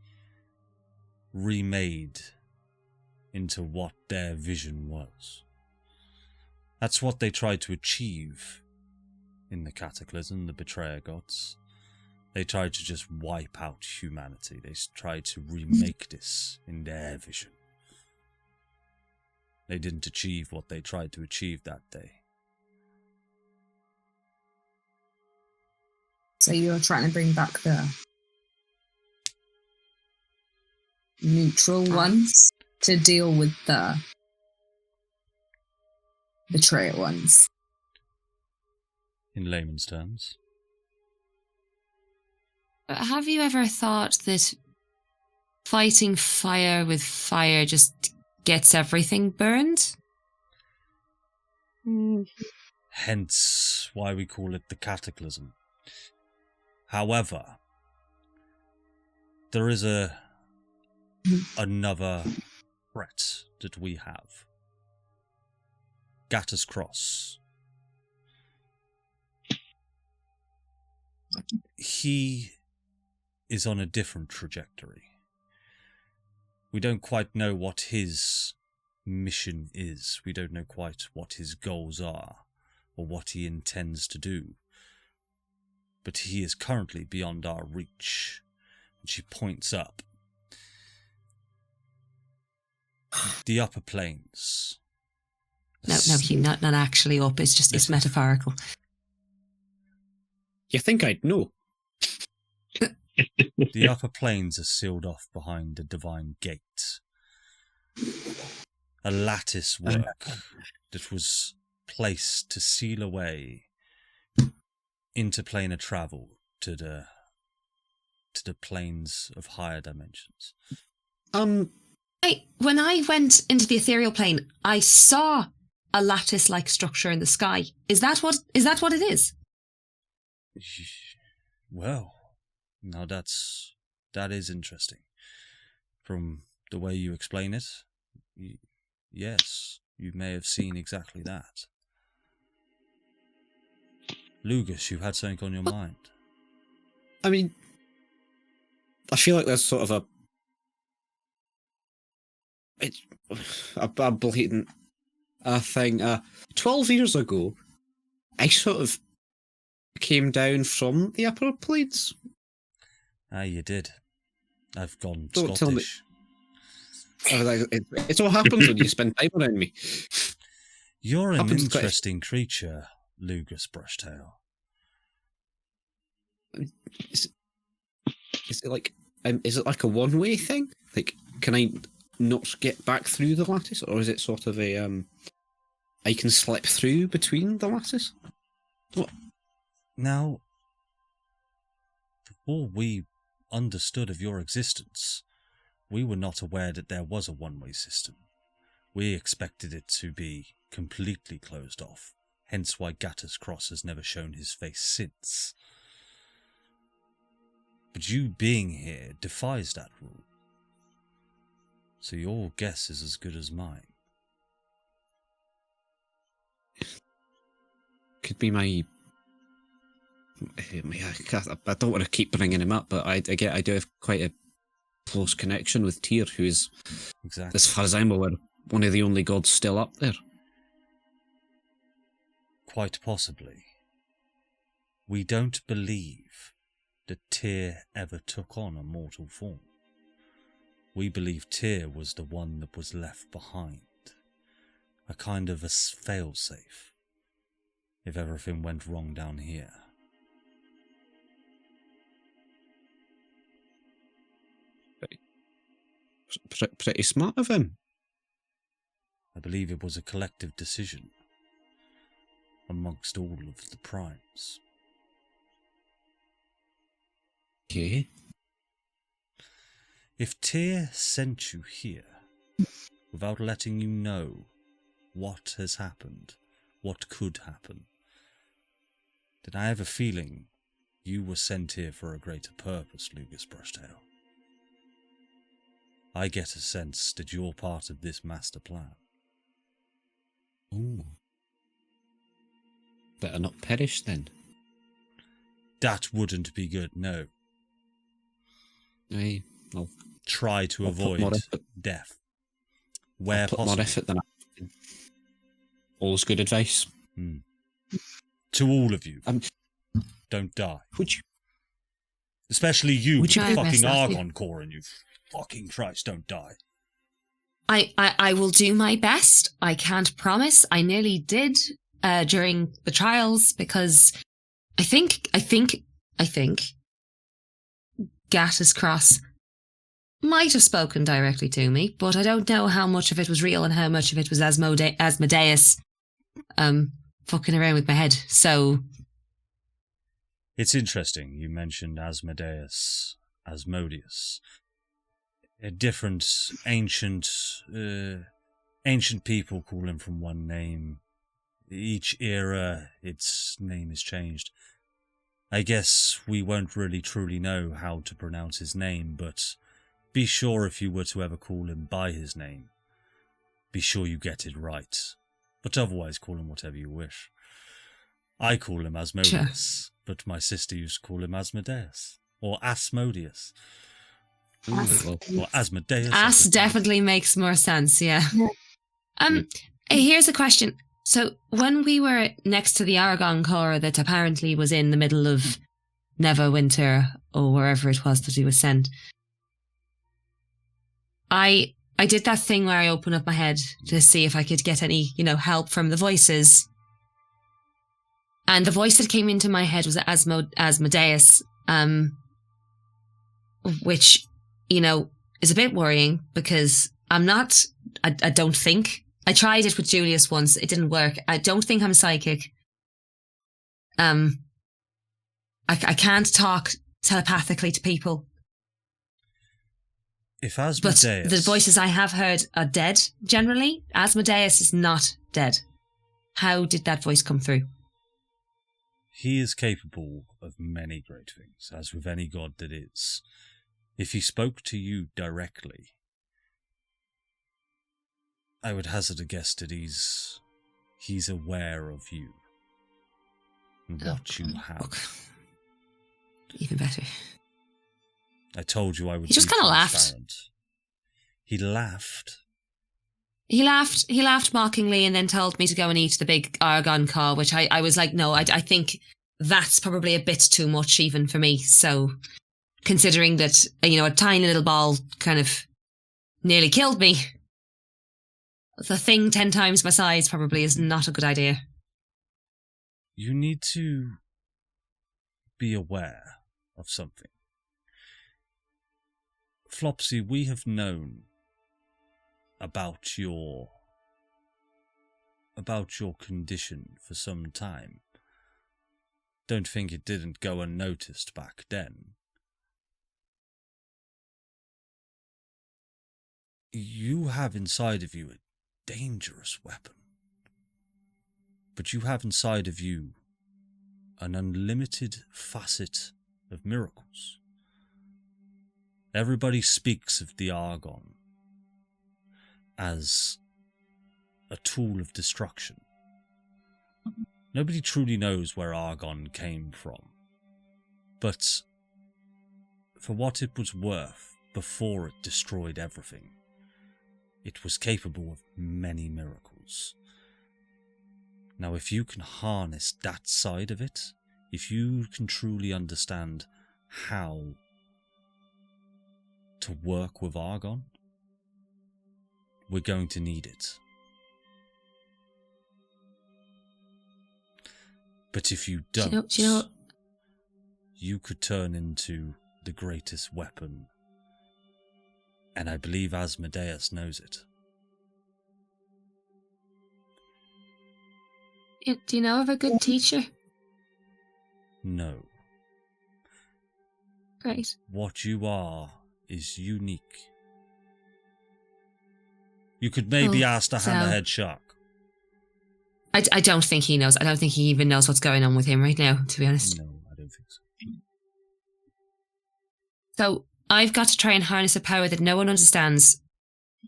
remade into what their vision was. That's what they tried to achieve in the Cataclysm, the Betrayer Gods. They tried to just wipe out humanity. They tried to remake this in their vision. They didn't achieve what they tried to achieve that day. So you're trying to bring back the neutral ones to deal with the betrayer ones. In layman's terms. Have you ever thought that fighting fire with fire just gets everything burned? Hence why we call it the Cataclysm. However, there is another threat that we have. Gatter's Cross. He is on a different trajectory. We don't quite know what his mission is. We don't know quite what his goals are or what he intends to do. But he is currently beyond our reach. And she points up. The upper planes. No, Hugh, not actually up. It's metaphorical. You think I'd know? The upper planes are sealed off behind the divine gate. A lattice work that was placed to seal away interplanar travel to the planes of higher dimensions. When I went into the ethereal plane, I saw a lattice-like structure in the sky. Is that what it is? Well, now that is interesting. From the way you explain it, yes, you may have seen exactly that. Lugas, you had something on your mind. I mean, I feel like there's sort of a blatant thing. 12 years ago, I sort of came down from the upper planes. You did. I've gone Don't Scottish. Tell me. It all happens when you spend time around me. You're an Happens interesting creature, Lugas Brushtail. Is it like a one-way thing? Like, can I not get back through the lattice, or is it sort of a I can slip through between the lattice? What? Now, before we understood of your existence, we were not aware that there was a one-way system. We expected it to be completely closed off, hence why Gatter's Cross has never shown his face since. But you being here defies that rule. So your guess is as good as mine. Could be my I don't want to keep bringing him up, but I do have quite a close connection with Tyr, who is, Exactly. as far as I'm aware, one of the only gods still up there. Quite possibly. We don't believe that Tyr ever took on a mortal form. We believe Tyr was the one that was left behind. A kind of a failsafe. If everything went wrong down here. Pretty smart of him. I believe it was a collective decision amongst all of the primes. Okay. If Tyr sent you here without letting you know what has happened, what could happen, then I have a feeling you were sent here for a greater purpose, Lugas Brushtail. I get a sense that you're part of this master plan. Ooh. Better not perish then. That wouldn't be good, no. Aye, I'll Try to I'll put avoid more effort. death. Where put possible. more effort than I can. All's good advice. To all of you, Um, don't die. Would you? Especially you with Would you the try fucking best not to? Argon core and you fucking Christ, don't die. I will do my best. I can't promise. I nearly did during the trials because I think Gattis Cross might have spoken directly to me, but I don't know how much of it was real and how much of it was Asmodeus fucking around with my head. So It's interesting you mentioned Asmodeus. Different ancient people call him from one name. Each era, its name is changed. I guess we won't really truly know how to pronounce his name, but be sure if you were to ever call him by his name, be sure you get it right. But otherwise call him whatever you wish. I call him Asmodeus, but my sister used to call him Asmodeus. Or Asmodeus. Or Asmodeus. As definitely makes more sense, yeah. Here's a question. So when we were next to the Argon core that apparently was in the middle of Neverwinter or wherever it was that he was sent, I did that thing where I opened up my head to see if I could get any, help from the voices. And the voice that came into my head was Asmodeus, which, is a bit worrying because I don't think. I tried it with Julius once. It didn't work. I don't think I'm psychic. I can't talk telepathically to people. If Asmodeus... But the voices I have heard are dead, generally. Asmodeus is not dead. How did that voice come through? He is capable of many great things, as with any god that is. If he spoke to you directly, I would hazard a guess that he's aware of you and what you have. Okay. Even better. I told you I would. He just kind of laughed. He laughed. He laughed mockingly and then told me to go and eat the big Argon core, which I was like, no, I think that's probably a bit too much even for me. So considering that, a tiny little ball kind of nearly killed me, the thing 10 times my size probably is not a good idea. You need to be aware of something. Flopsy, we have known about your condition for some time. Don't think it didn't go unnoticed back then. You have inside of you a dangerous weapon. But you have inside of you an unlimited facet of miracles. Everybody speaks of the Argon as a tool of destruction. Nobody truly knows where Argon came from. But for what it was worth, before it destroyed everything, it was capable of many miracles. Now, if you can harness that side of it, if you can truly understand how to work with Argon, we're going to need it. But if you don't, Do you know, you could turn into the greatest weapon. And I believe Asmodeus knows it. do you know of a good teacher? No. Great. What you are is unique. You could maybe ask the so- hammerhead shark. I don't think he knows. I don't think he even knows what's going on with him right now, to be honest. No, I don't think so. So I've got to try and harness a power that no one understands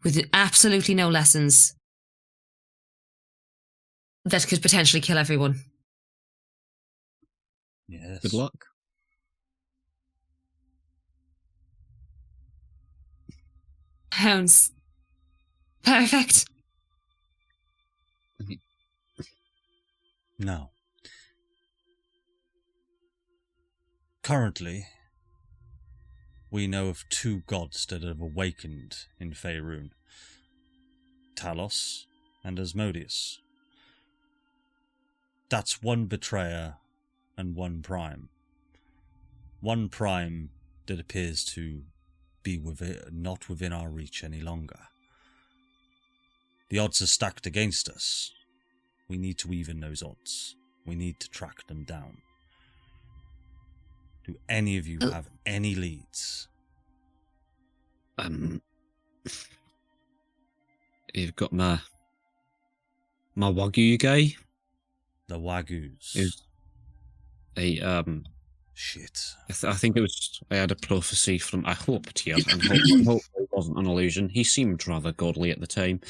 with absolutely no lessons that could potentially kill everyone. Yes. Good luck. Sounds perfect. Now, currently, we know of two gods that have awakened in Faerun, Talos and Asmodeus. That's one betrayer and one prime. One prime that appears to be not within our reach any longer. The odds are stacked against us. We need to even those odds. We need to track them down. Do any of you have any leads? You've got my Wagyu guy. The Wagyus. Is a Shit. I think it was. I had a prophecy from. I hoped here, and hope it wasn't an illusion. He seemed rather godly at the time.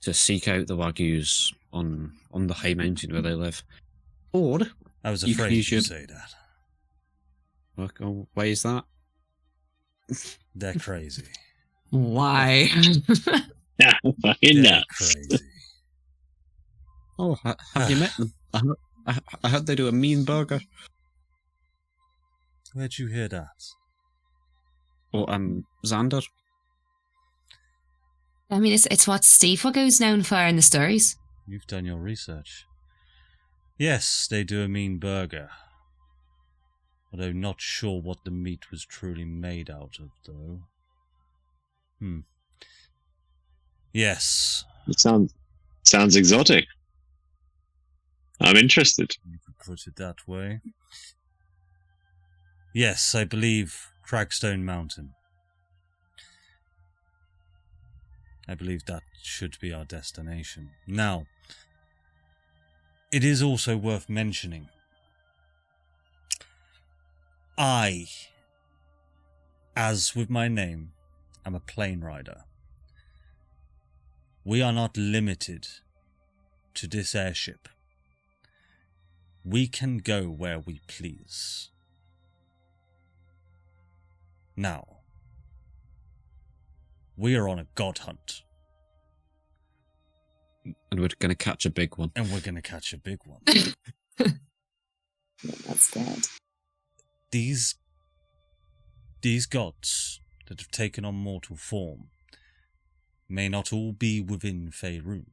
To seek out the Wagyus on the high mountain where they live, or I was you afraid could use you'd your- say that. why is that? They're crazy. Why? Fucking They're nuts. crazy. Oh, have you met them? I heard they do a mean burger. Where'd you hear that? Oh, Xander. I mean, it's what Steve Waggo's known for in the stories. You've done your research. Yes, they do a mean burger. Although not sure what the meat was truly made out of, though. Yes. It sounds exotic. I'm interested. You could put it that way. Yes, I believe Cragstone Mountain. I believe that should be our destination. Now, it is also worth mentioning, I, as with my name, am a plane rider. We are not limited to this airship. We can go where we please. Now, we are on a god hunt. And we're going to catch a big one. And we're going to catch a big one. That's good. These gods that have taken on mortal form may not all be within Faerun.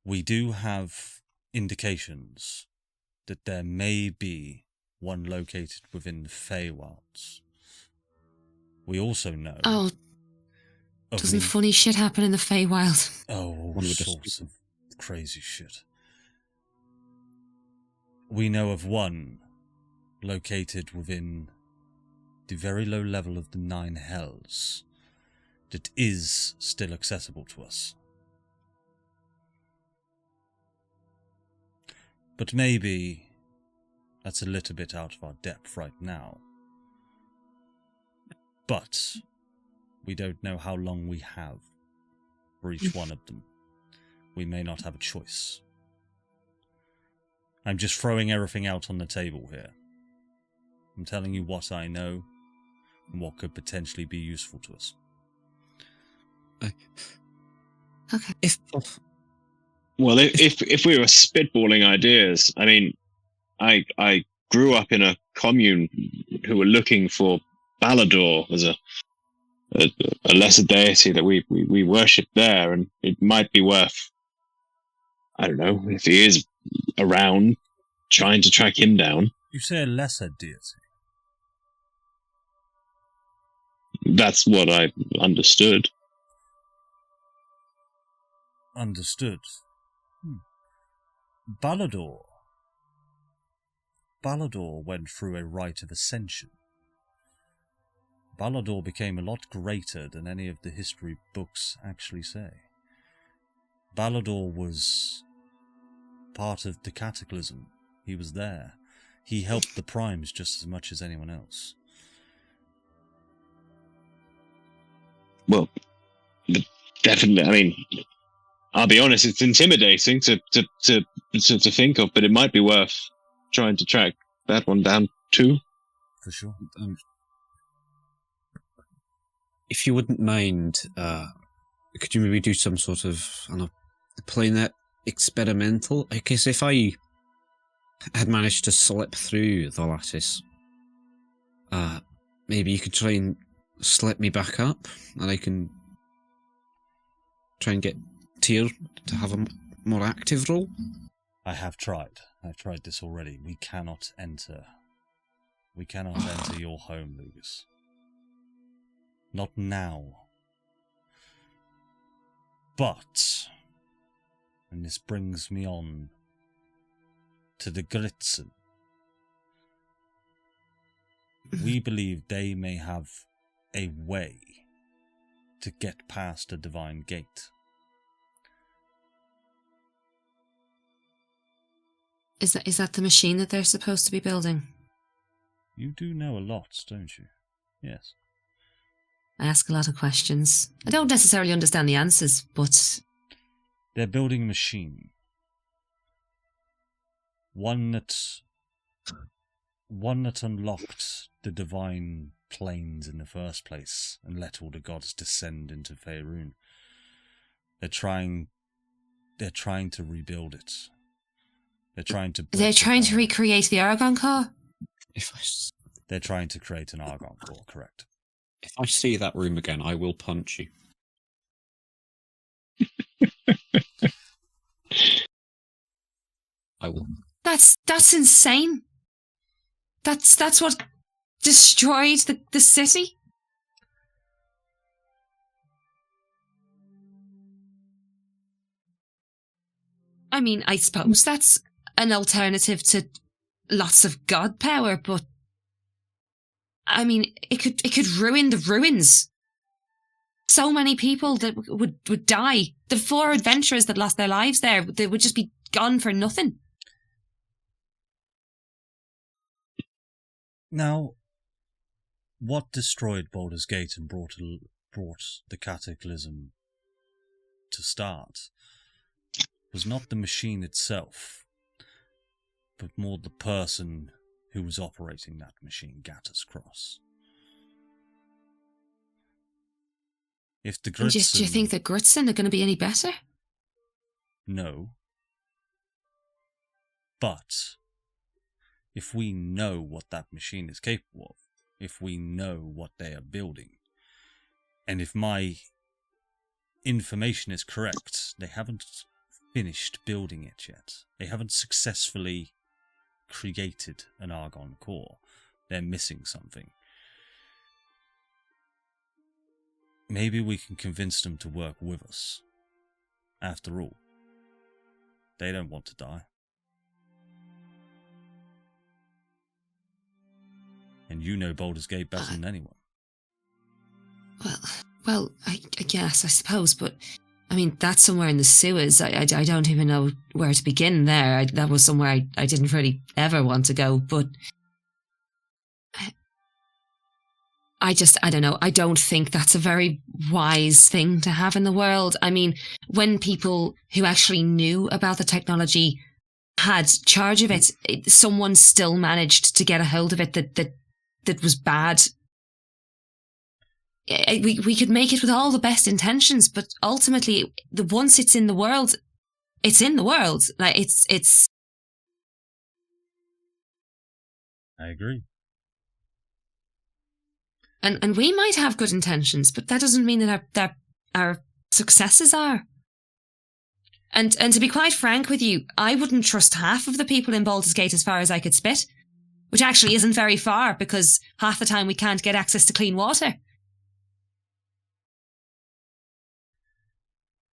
We do have indications that there may be one located within the Feywilds. We also know... Oh, of doesn't the- funny shit happen in the Feywild? Oh, all One would just- sorts of crazy shit. We know of one located within the very low level of the Nine Hells that is still accessible to us. But maybe that's a little bit out of our depth right now. But we don't know how long we have for each one of them. We may not have a choice. I'm just throwing everything out on the table here. I'm telling you what I know and what could potentially be useful to us. Okay. Well, if we were spitballing ideas, I mean, I grew up in a commune who were looking for Balador as a lesser deity that we worship there, and it might be worth, I don't know, if he is around, trying to track him down. You say a lesser deity? That's what I understood. Understood. Balador went through a rite of ascension. Balador became a lot greater than any of the history books actually say. Balador was part of the cataclysm. He was there. He helped the primes just as much as anyone else. Well, definitely. I mean, I'll be honest, it's intimidating to think of, but it might be worth trying to track that one down too. For sure. If you wouldn't mind, could you maybe do some sort of, I don't know, playing that experimental? I guess if I had managed to slip through the lattice, maybe you could try and slip me back up, and I can try and get Tyr to have a more active role. I have tried. I've tried this already. We cannot enter your home, Lugas. Not now. But, and this brings me on to the Gritzen. We believe they may have a way to get past a divine gate. Is that the machine that they're supposed to be building? You do know a lot, don't you? Yes. I ask a lot of questions. I don't necessarily understand the answers, but... They're building a machine. One that unlocked the divine planes in the first place and let all the gods descend into Faerun. They're trying to rebuild it. They're trying to recreate the Argon Core? They're trying to create an Argon Core, correct. If I see that room again, I will punch you. I will. That's insane. That's what destroyed the city. I mean, I suppose that's an alternative to lots of god power, but I mean, it could ruin the ruins. So many people that would die. The 4 adventurers that lost their lives there, they would just be gone for nothing. Now, what destroyed Baldur's Gate and brought the cataclysm to start was not the machine itself, but more the person who was operating that machine, Gattus Cross. If the Gritzen... Do you think the Gritzen are going to be any better? No. But if we know what that machine is capable of, if we know what they are building, and if my information is correct, they haven't finished building it yet. They haven't successfully created an Argon Core. They're missing something. Maybe we can convince them to work with us. After all, they don't want to die. And you know Baldur's Gate better than anyone. Well, I guess, I suppose, but I mean, that's somewhere in the sewers. I don't even know where to begin there. That was somewhere I didn't really ever want to go, but I don't know. I don't think that's a very wise thing to have in the world. I mean, when people who actually knew about the technology had charge of it, someone still managed to get a hold of it that that was bad. We could make it with all the best intentions, but ultimately, once it's in the world, it's in the world. Like it's. I agree. And we might have good intentions, but that doesn't mean that our successes are. And to be quite frank with you, I wouldn't trust half of the people in Baldur's Gate as far as I could spit, which actually isn't very far because half the time we can't get access to clean water.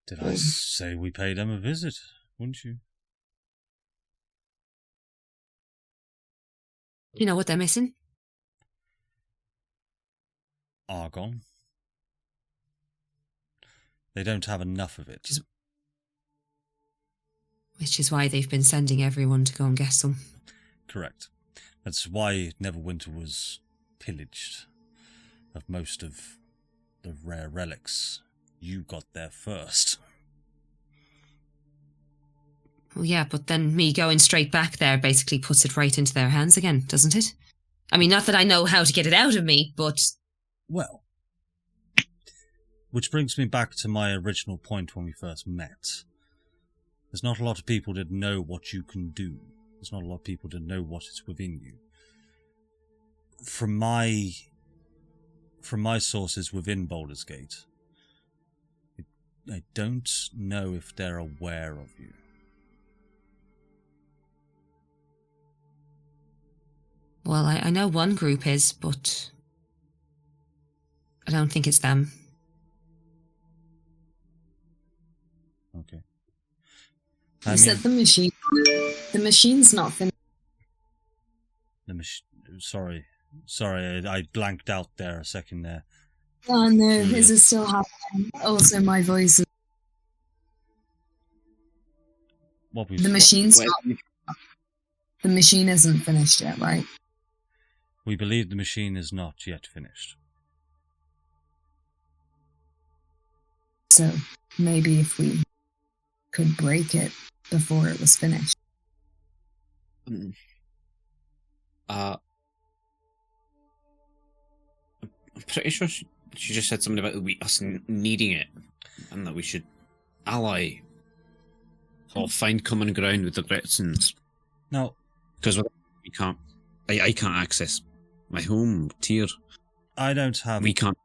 Did I say we pay them a visit? Wouldn't you? You know what they're missing? Argon. They don't have enough of it. Which is why they've been sending everyone to go and get some. Correct. That's why Neverwinter was pillaged of most of the rare relics. You got there first. Well, yeah, but then me going straight back there basically puts it right into their hands again, doesn't it? I mean, not that I know how to get it out of me, but... Well, which brings me back to my original point when we first met. There's not a lot of people that know what you can do. There's not a lot of people that know what is within you. From my sources within Baldur's Gate, I don't know if they're aware of you. Well, I know one group is, but I don't think it's them. Okay. You said the machine. The machine's not finished. Sorry, I blanked out there a second there. Oh no, is it still happening? Also, my voice is... The machine's not... The machine isn't finished yet, right? We believe the machine is not yet finished. So, maybe if we could break it before it was finished. I'm pretty sure she just said something about us needing it, and that we should ally or find common ground with the Gretsons. No, because we can't. I can't access my home tier. I don't have. We can't.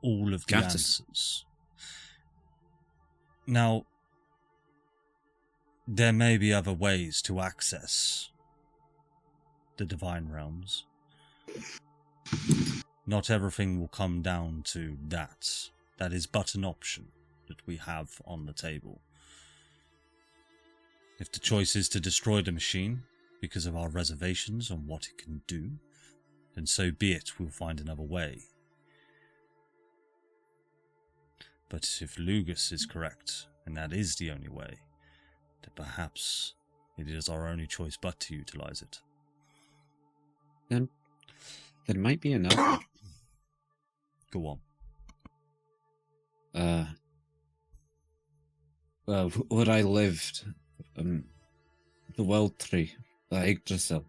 All of the answers. Now, there may be other ways to access the Divine Realms. Not everything will come down to that. That is but an option that we have on the table. If the choice is to destroy the machine because of our reservations on what it can do, then so be it, we'll find another way. But if Lugas is correct, and that is the only way, then perhaps it is our only choice but to utilize it. Then there might be enough. Go on. Well, where I lived, the World Tree, the Yggdrasil,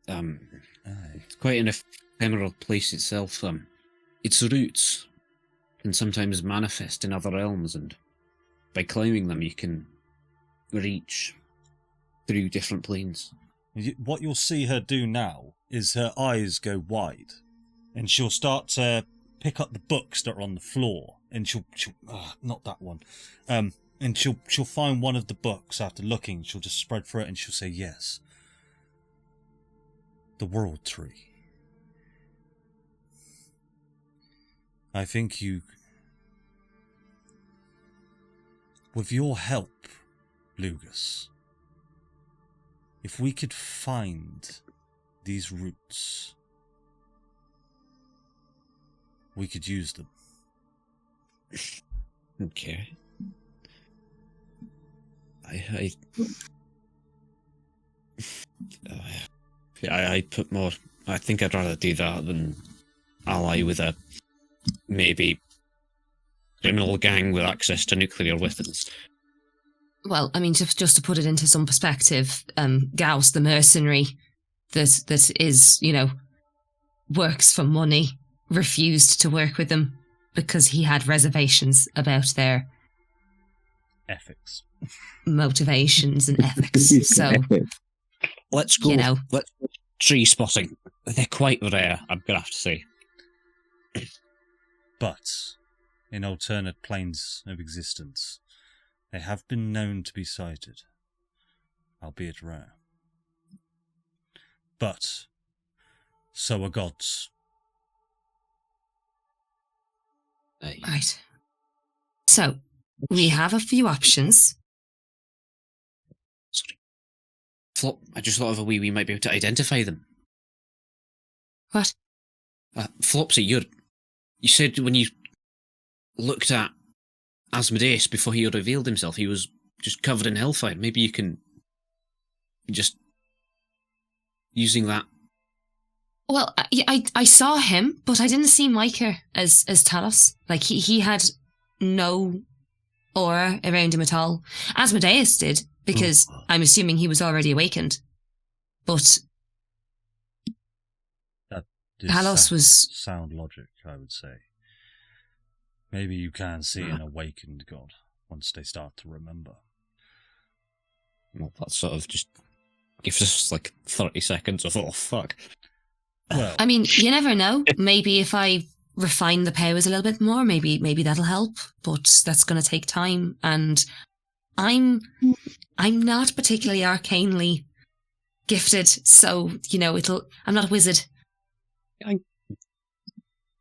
it's quite an ephemeral place itself. Its roots can sometimes manifest in other realms, and by climbing them you can reach through different planes. What you'll see her do now is her eyes go wide, and she'll start to pick up the books that are on the floor, and she'll not that one, and she'll find one of the books. After looking, she'll just spread through it, and she'll say, yes, the World Tree. I think you, with your help, Lugas, if we could find these roots, we could use them. Okay. I put more. I think I'd rather do that than ally with a maybe criminal gang with access to nuclear weapons. Well, I mean, just to put it into some perspective, Gauss, the mercenary that is, works for money refused to work with them because he had reservations about their Ethics. motivations and ethics. So, Let's go. you know, Let's go tree spotting. They're quite rare, I'm going to have to say. But in alternate planes of existence, they have been known to be sighted, albeit rare. But so are gods. right. So, we have a few options. Sorry. Flop, I just thought of a way we might be able to identify them. What? Flopsy, you said when you looked at Asmodeus before he revealed himself, he was just covered in hellfire. Maybe you can just using that. Well, I saw him, but I didn't see Micah as Talos. Like, he had no aura around him at all. Asmodeus did, because I'm assuming he was already awakened. But Talos was sound logic, I would say. Maybe you can see an awakened god once they start to remember. Well, that sort of just gives us like 30 seconds of, oh, fuck. Well, I mean, you never know. Maybe if I refine the powers a little bit more, maybe that'll help. But that's going to take time, and I'm not particularly arcanely gifted, so you know I'm not a wizard.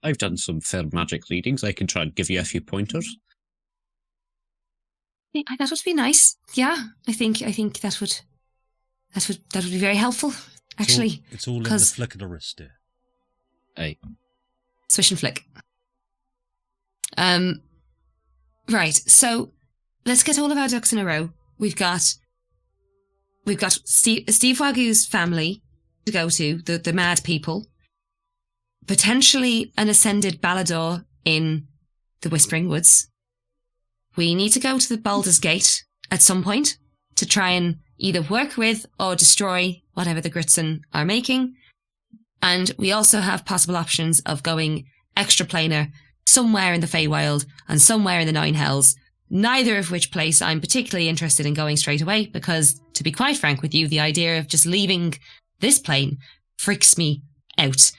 I've done some fair magic readings. I can try and give you a few pointers. Yeah, that would be nice. Yeah, I think that would be very helpful. Actually, it's all in the flick of the wrist, dear. Hey. Swish and flick. Right. So let's get all of our ducks in a row. We've got Steve Wagyu's family to go to, the mad people. Potentially an ascended Balador in the Whispering Woods. We need to go to the Baldur's Gate at some point to try and either work with or destroy whatever the Gritzen are making. And we also have possible options of going extraplanar somewhere in the Feywild and somewhere in the Nine Hells, neither of which place I'm particularly interested in going straight away, because, to be quite frank with you, the idea of just leaving this plane freaks me out.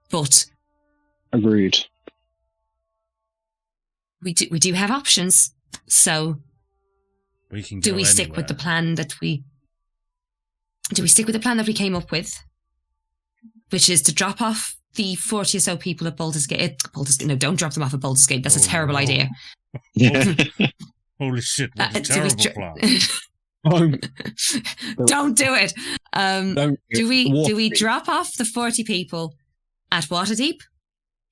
But agreed. We do have options. So We can do go we stick anywhere. with the plan that we came up with, which is to drop off the 40 or so people at Baldur's Gate? No, don't drop them off at Baldur's Gate. That's a terrible idea. Holy shit, what a Do we terrible plan. Don't do it. Do Waterdeep. we drop off the 40 people at Waterdeep,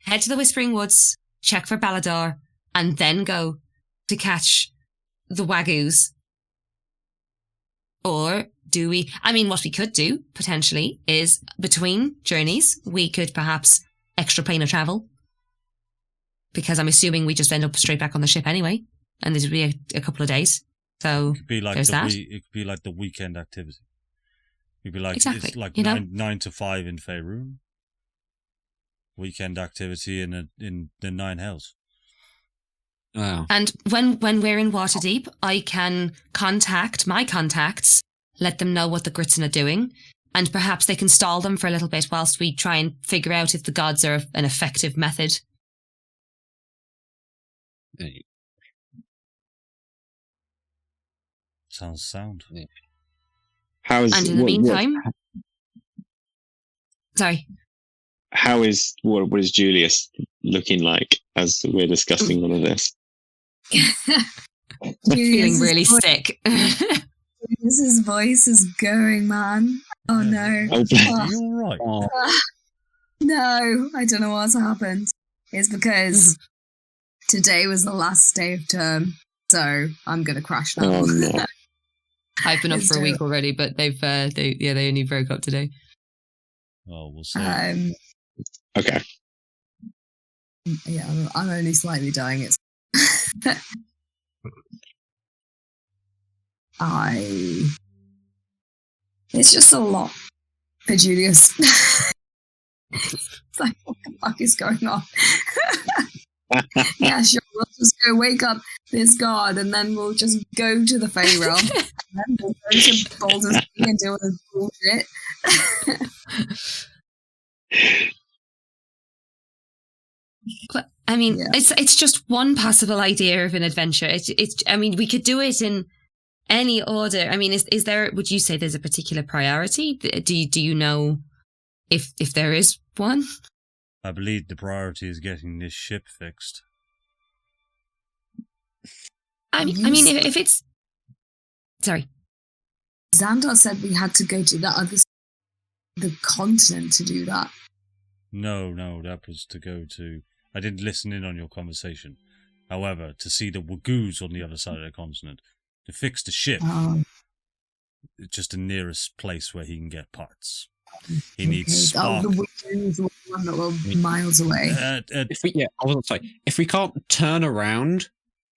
head to the Whispering Woods, check for Balador, and then go to catch the Wagyus? Or do we... I mean, what we could do, potentially, is between journeys, we could perhaps extraplanar travel. Because I'm assuming we just end up straight back on the ship anyway. And this would be a couple of days. So It could be like there's that. it could be like the weekend activity. It'd be like Exactly, it's like you know? 9 to 5 in Faerun. Weekend activity in the Nine Hells. Wow. And when we're in Waterdeep, I can contact my contacts, let them know what the Gritzen are doing, and perhaps they can stall them for a little bit whilst we try and figure out if the gods are an effective method. Hey. Sounds sound. How is And in the meantime... Sorry. How is what is Julius looking like as we're discussing all of this? Feeling really sick. His voice is going, man. Oh no. Oh, Are you alright? No, I don't know what's happened. It's because today was the last day of term, so I'm gonna crash now. oh no. I've been up Let's for a do week it. already, but they only broke up today. Oh, we'll see. Okay. Yeah, I'm only slightly dying. It's it's just a lot for Julius. It's like, what the fuck is going on? Yeah, sure, we'll just go wake up this god, and then we'll just go to the Fey realm, and then we'll go to Baldur's Gate and do all this bullshit. But, I mean, Yeah. it's just one possible idea of an adventure. It's. I mean, we could do it in any order. I mean, is there? Would you say there's a particular priority? Do you know if there is one? I believe the priority is getting this ship fixed. I mean, if it's sorry, Xandar said we had to go to the continent to do that. No, that was to go to... I didn't listen in on your conversation. However, to see the Wagoos on the other side of the continent, to fix the ship, it's just the nearest place where he can get parts. He needs spark. Oh, the Wiggins one that were miles away. If we can't turn around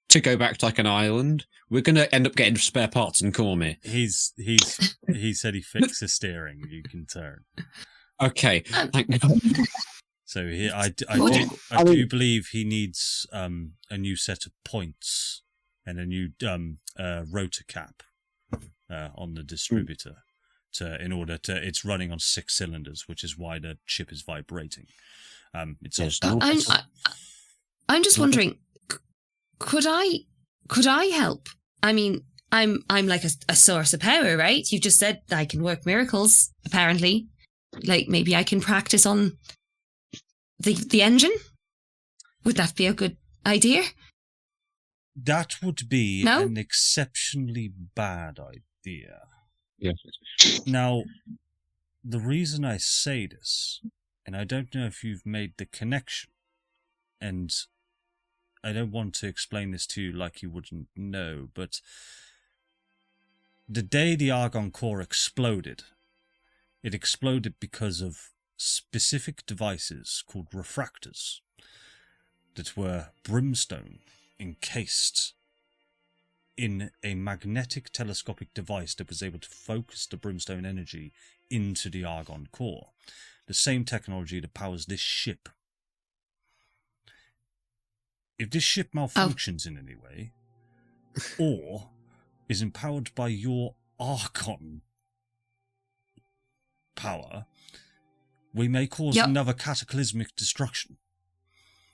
to go back to like an island, we're gonna end up getting spare parts in Cormier. He said he fixed the steering. You can turn. Okay, thank God. So I do believe he needs a new set of points and a new rotor cap on the distributor. In order to, it's running on 6 cylinders, which is why the ship is vibrating. I'm just wondering, could I help? I mean, I'm like a source of power, right? You just said I can work miracles, apparently. Like maybe I can practice on the engine. Would that be a good idea? That would be No? an exceptionally bad idea. Yes. Now, the reason I say this, and I don't know if you've made the connection, and I don't want to explain this to you like you wouldn't know, but the day the Argon core exploded, it exploded because of specific devices called refractors that were brimstone encased in a magnetic telescopic device that was able to focus the brimstone energy into the Argon core. The same technology that powers this ship. If this ship malfunctions in any way, or is empowered by your Argon power, we may cause another cataclysmic destruction.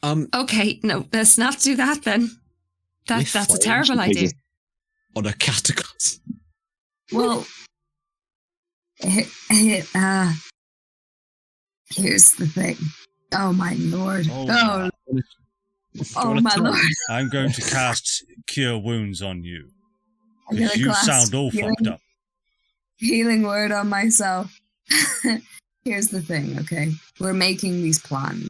Okay, no, let's not do that then. That's a terrible idea. On a cataclysm. Well, here's the thing. Oh my lord. Oh my lord. I'm going to cast Cure Wounds on you. I'm Because you sound all fucked up. Healing word on myself. Here's the thing, okay? We're making these plans.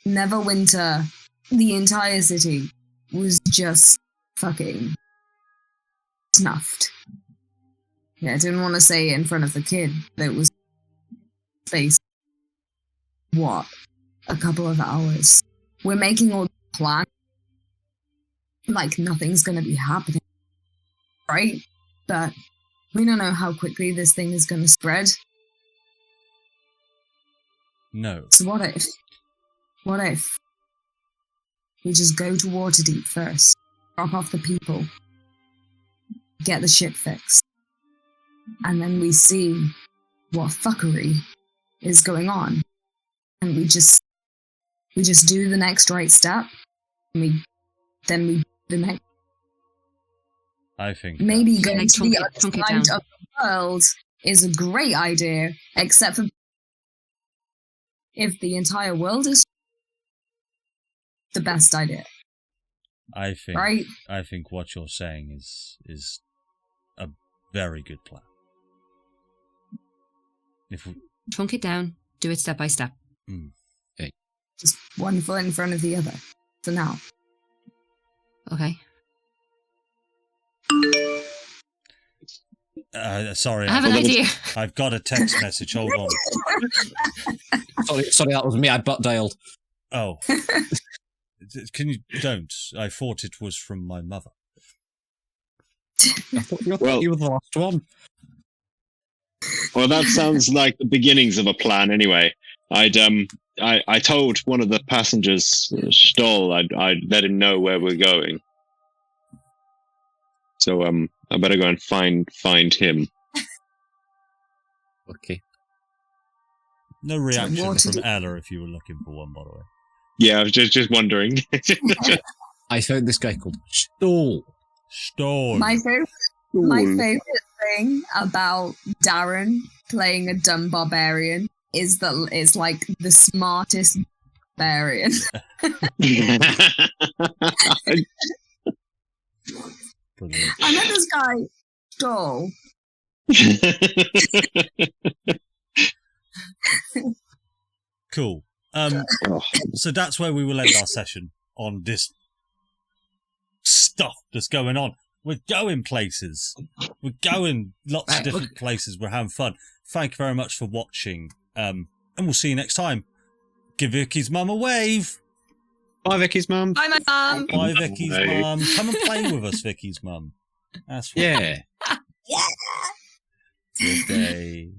Neverwinter, the entire city, was just fucking snuffed. Yeah, I didn't want to say it in front of the kid, but it was space. What? A couple of hours. We're making all the plans. Like nothing's gonna be happening. Right? But we don't know how quickly this thing is gonna spread. No. So what if we just go to Waterdeep first, drop off the people, get the ship fixed, and then we see what fuckery is going on, and we just do the next right step, and we do the next. I think Maybe going to the other side of the world is a great idea, except for if the entire world is the best idea. I think right? I think what you're saying is a very good plan. If we Trunk it down, do it step by step. Okay. Just one foot in front of the other. For now. Okay. Sorry, I have an idea. I've got a text message. Hold on. Sorry, that was me. I butt dialed. Oh. Can you don't? I thought it was from my mother. I thought you were the last one. Well, that sounds like the beginnings of a plan. Anyway, I told one of the passengers, Stoll, I'd let him know where we're going. So I better go and find him. Okay. No reaction water from Ella if you were looking for one, by the way. Yeah, I was just wondering. I found this guy called Stoll. Stone. My favorite thing about Darren playing a dumb barbarian is that it's like the smartest barbarian. Brilliant. I met this guy, Stoll. Cool. So that's where we will end our session on this stuff that's going on. We're going places. We're going lots of different places. We're having fun. Thank you very much for watching. And we'll see you next time. Give Vicky's mum a wave. Bye, Vicky's mum. Bye, my mum. Bye, Vicky's mum. Come and play with us, Vicky's mum. That's fun. Yeah. Good day.